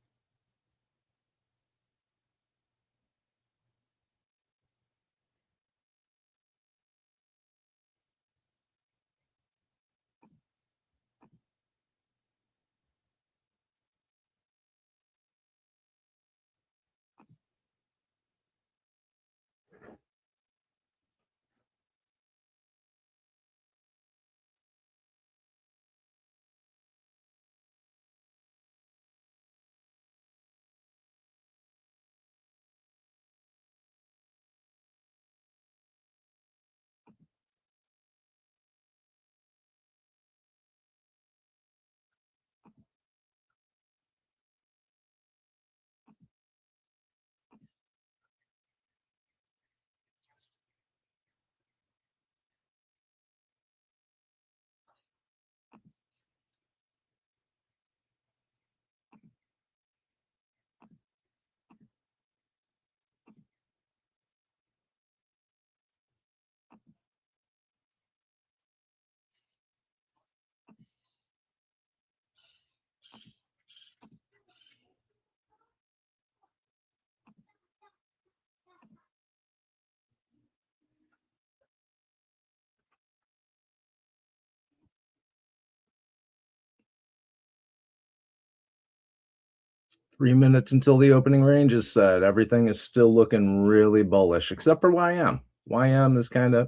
Three minutes until the opening range is set. Everything is still looking really bullish, except for YM. YM is kind of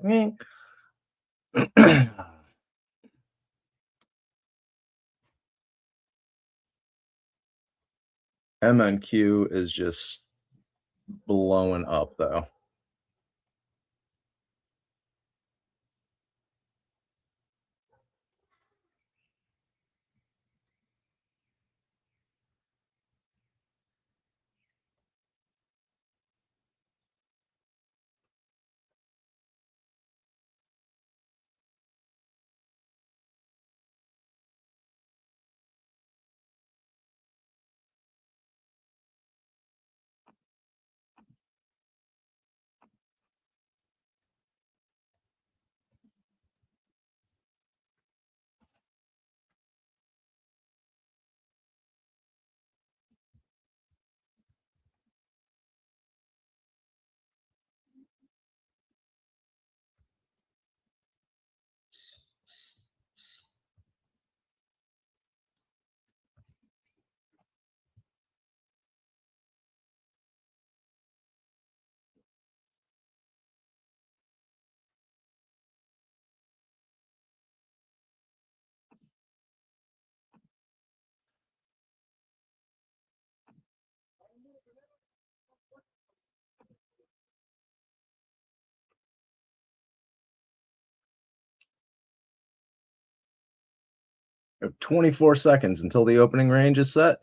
MNQ is just blowing up, though. We have 24 seconds until the opening range is set.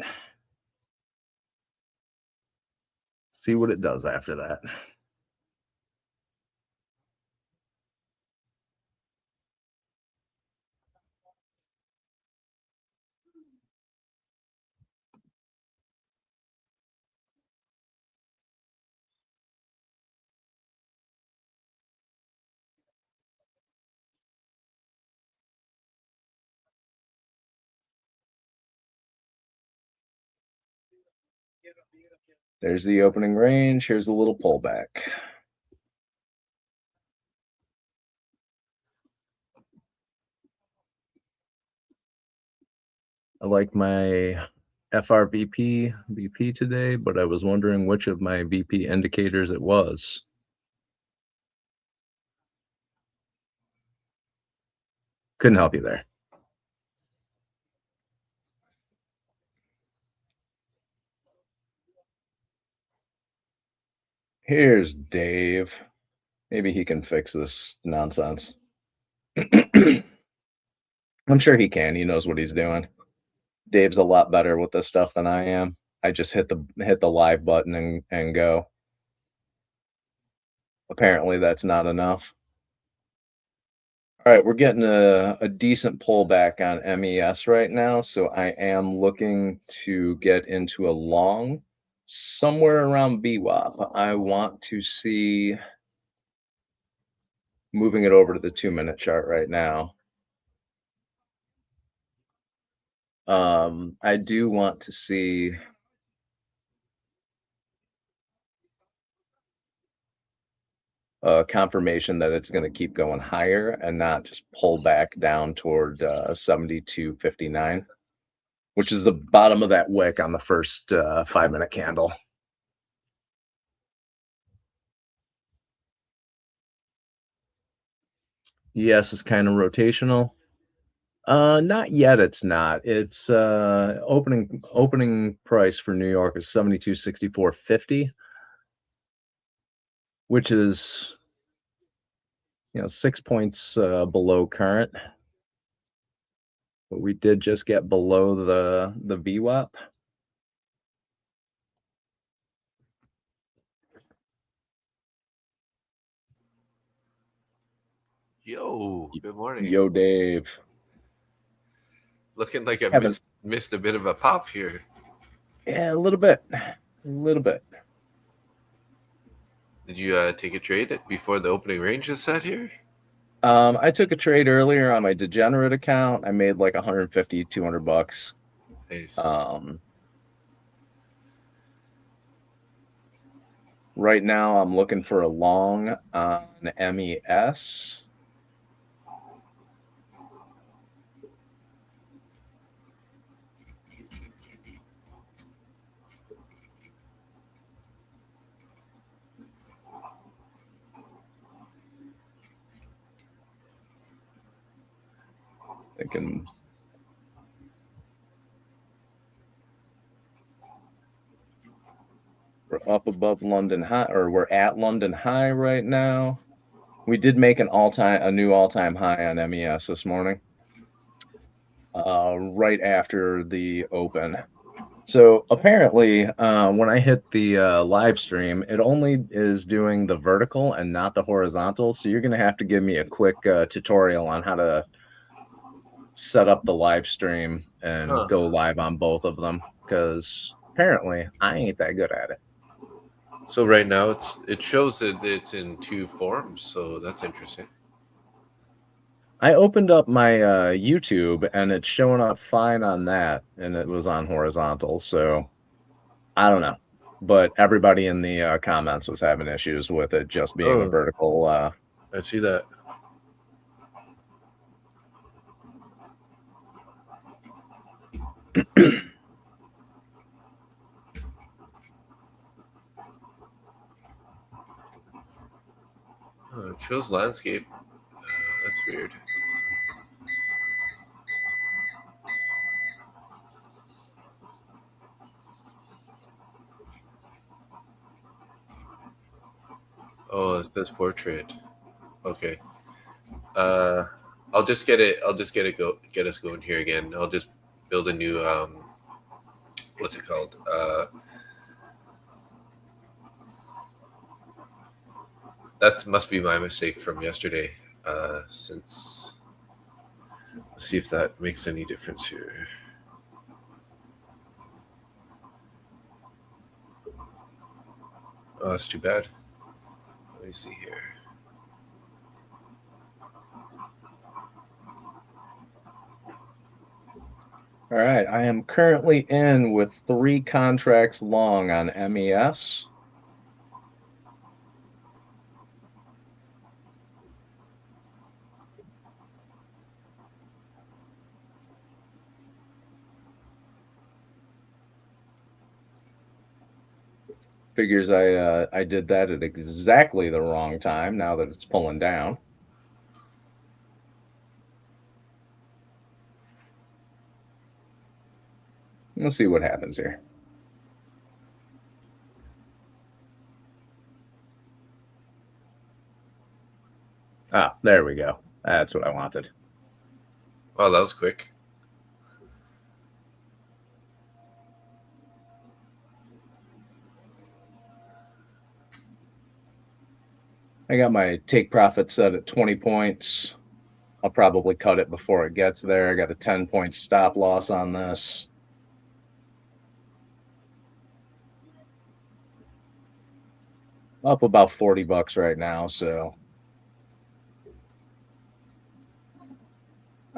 See what it does after that. There's the opening range. Here's a little pullback. I like my FRVP VP today, but I was wondering which of my VP indicators it was. Couldn't help you there. Here's Dave. Maybe he can fix this nonsense. I'm sure he can. He knows what he's doing. Dave's a lot better with this stuff than I am. I just hit the live button and go. Apparently that's not enough. All right, we're getting a decent pullback on MES right now, so I am looking to get into a long somewhere around BWAP. I want to see Moving it over to the 2-minute chart right now. I do want to see confirmation that it's going to keep going higher and not just pull back down toward 72.59, which is the bottom of that wick on the first 5-minute candle. Yes, it's kind of rotational. Not yet. It's not. It's opening price for New York is 72.6450, which is 6 points below current. But we did just get below the VWAP. Yo, good morning. Yo, Dave. Looking like I missed a bit of a pop here. Yeah, a little bit. A little bit. Did you take a trade before the opening range is set here? I took a trade earlier on my degenerate account. I made like 150, 200 bucks. Nice. Right now I'm looking for a long on MES. Thinking we're up above London high, or we're at London high right now. We did make a new all-time high on MES this morning, right after the open. So apparently, when I hit the live stream, it only is doing the vertical and not the horizontal. So you're going to have to give me a quick tutorial on how to set up the live stream and go live on both of them, because apparently I ain't that good at it. So right now it shows that it's in two forms, so that's interesting. I opened up my YouTube and it's showing up fine on that, and it was on horizontal. So I don't know, but everybody in the comments was having issues with it just being a vertical. I see that. It shows landscape. That's weird. Oh, it says portrait. Okay. I'll just get us going here again. I'll just build a new what's it called? That must be my mistake from yesterday. Let's see if that makes any difference here. Oh, that's too bad. Let me see here. All right, I am currently in with 3 contracts long on MES. Figures I did that at exactly the wrong time now that it's pulling down. Let's see what happens here. Ah, there we go. That's what I wanted. Wow, that was quick. I got my take profit set at 20 points. I'll probably cut it before it gets there. I got a 10-point stop loss on this. Up about 40 bucks right now, so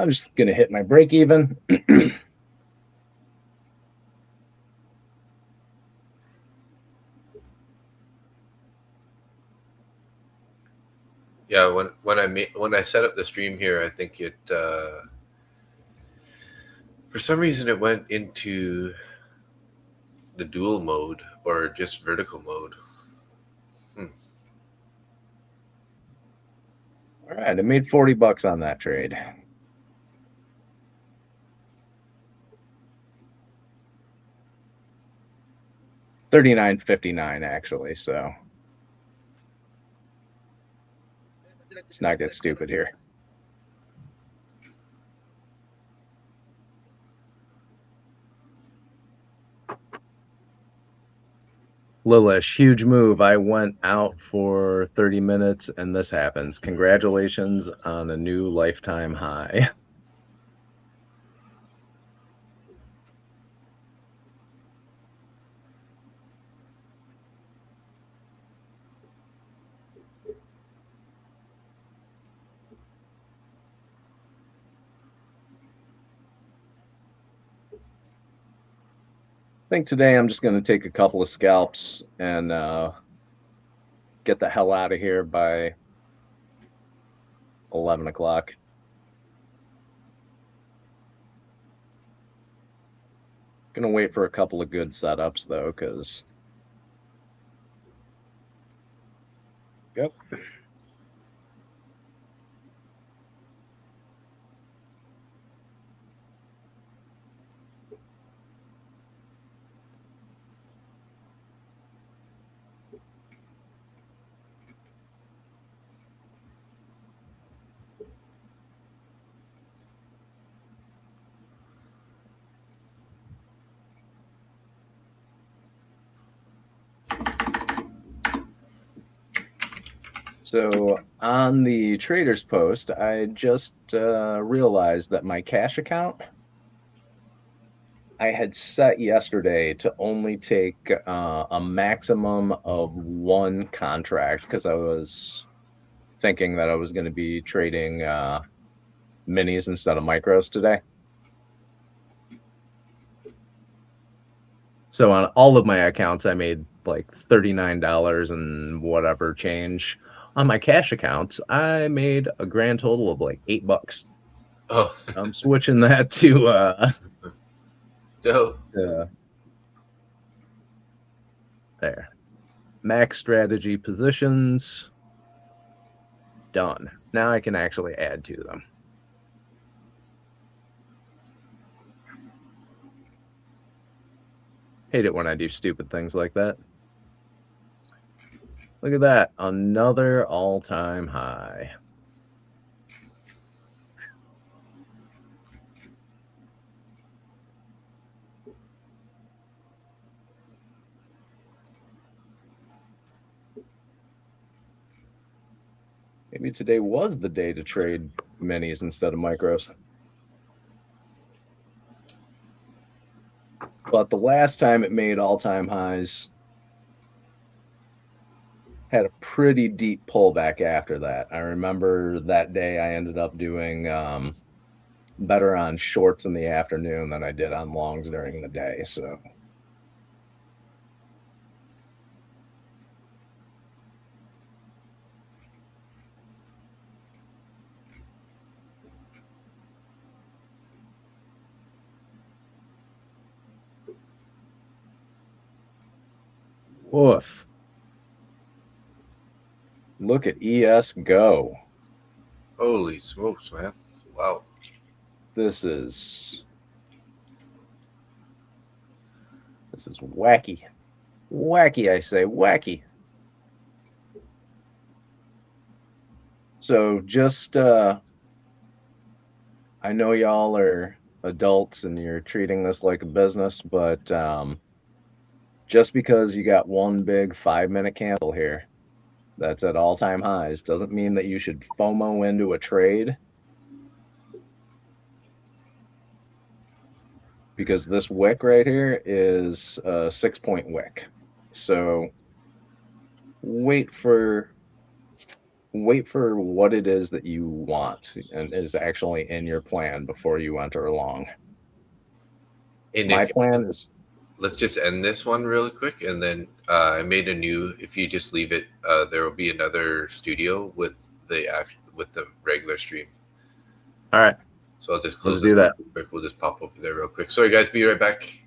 I'm just going to hit my break even. Yeah, when I set up the stream here, I think it for some reason it went into the dual mode or just vertical mode. All right, I made $40 on that trade. $39.59 actually, so let's not get stupid here. Lilish, huge move. I went out for 30 minutes and this happens. Congratulations on a new lifetime high. I think today I'm just going to take a couple of scalps and get the hell out of here by 11 o'clock. Gonna wait for a couple of good setups though, because yep. So on the traders post, I just realized that my cash account I had set yesterday to only take a maximum of one contract because I was thinking that I was going to be trading minis instead of micros today. So on all of my accounts, I made like $39 and whatever change. On my cash accounts, I made a grand total of like $8. Oh, I'm switching that to dope. There. Max strategy positions. Done. Now I can actually add to them. Hate it when I do stupid things like that. Look at that. Another all-time high. Maybe today was the day to trade minis instead of micros. But the last time it made all-time highs, had a pretty deep pullback after that. I remember that day I ended up doing better on shorts in the afternoon than I did on longs during the day. So woof. Look at ES go. Holy smokes, man. Wow. This is wacky. Wacky, I say, wacky. So just I know y'all are adults and you're treating this like a business, but just because you got one big 5-minute candle here that's at all-time highs doesn't mean that you should FOMO into a trade, because this wick right here is a 6-point wick. So wait for wait for what it is that you want and is actually in your plan before you enter long. Hey, My Nick, plan is let's just end this one really quick, and then I made a new. If you just leave it, there will be another studio with the regular stream. all right. So I'll just close Let's do that. real quick. We'll just pop over there real quick. Sorry, guys. Be right back.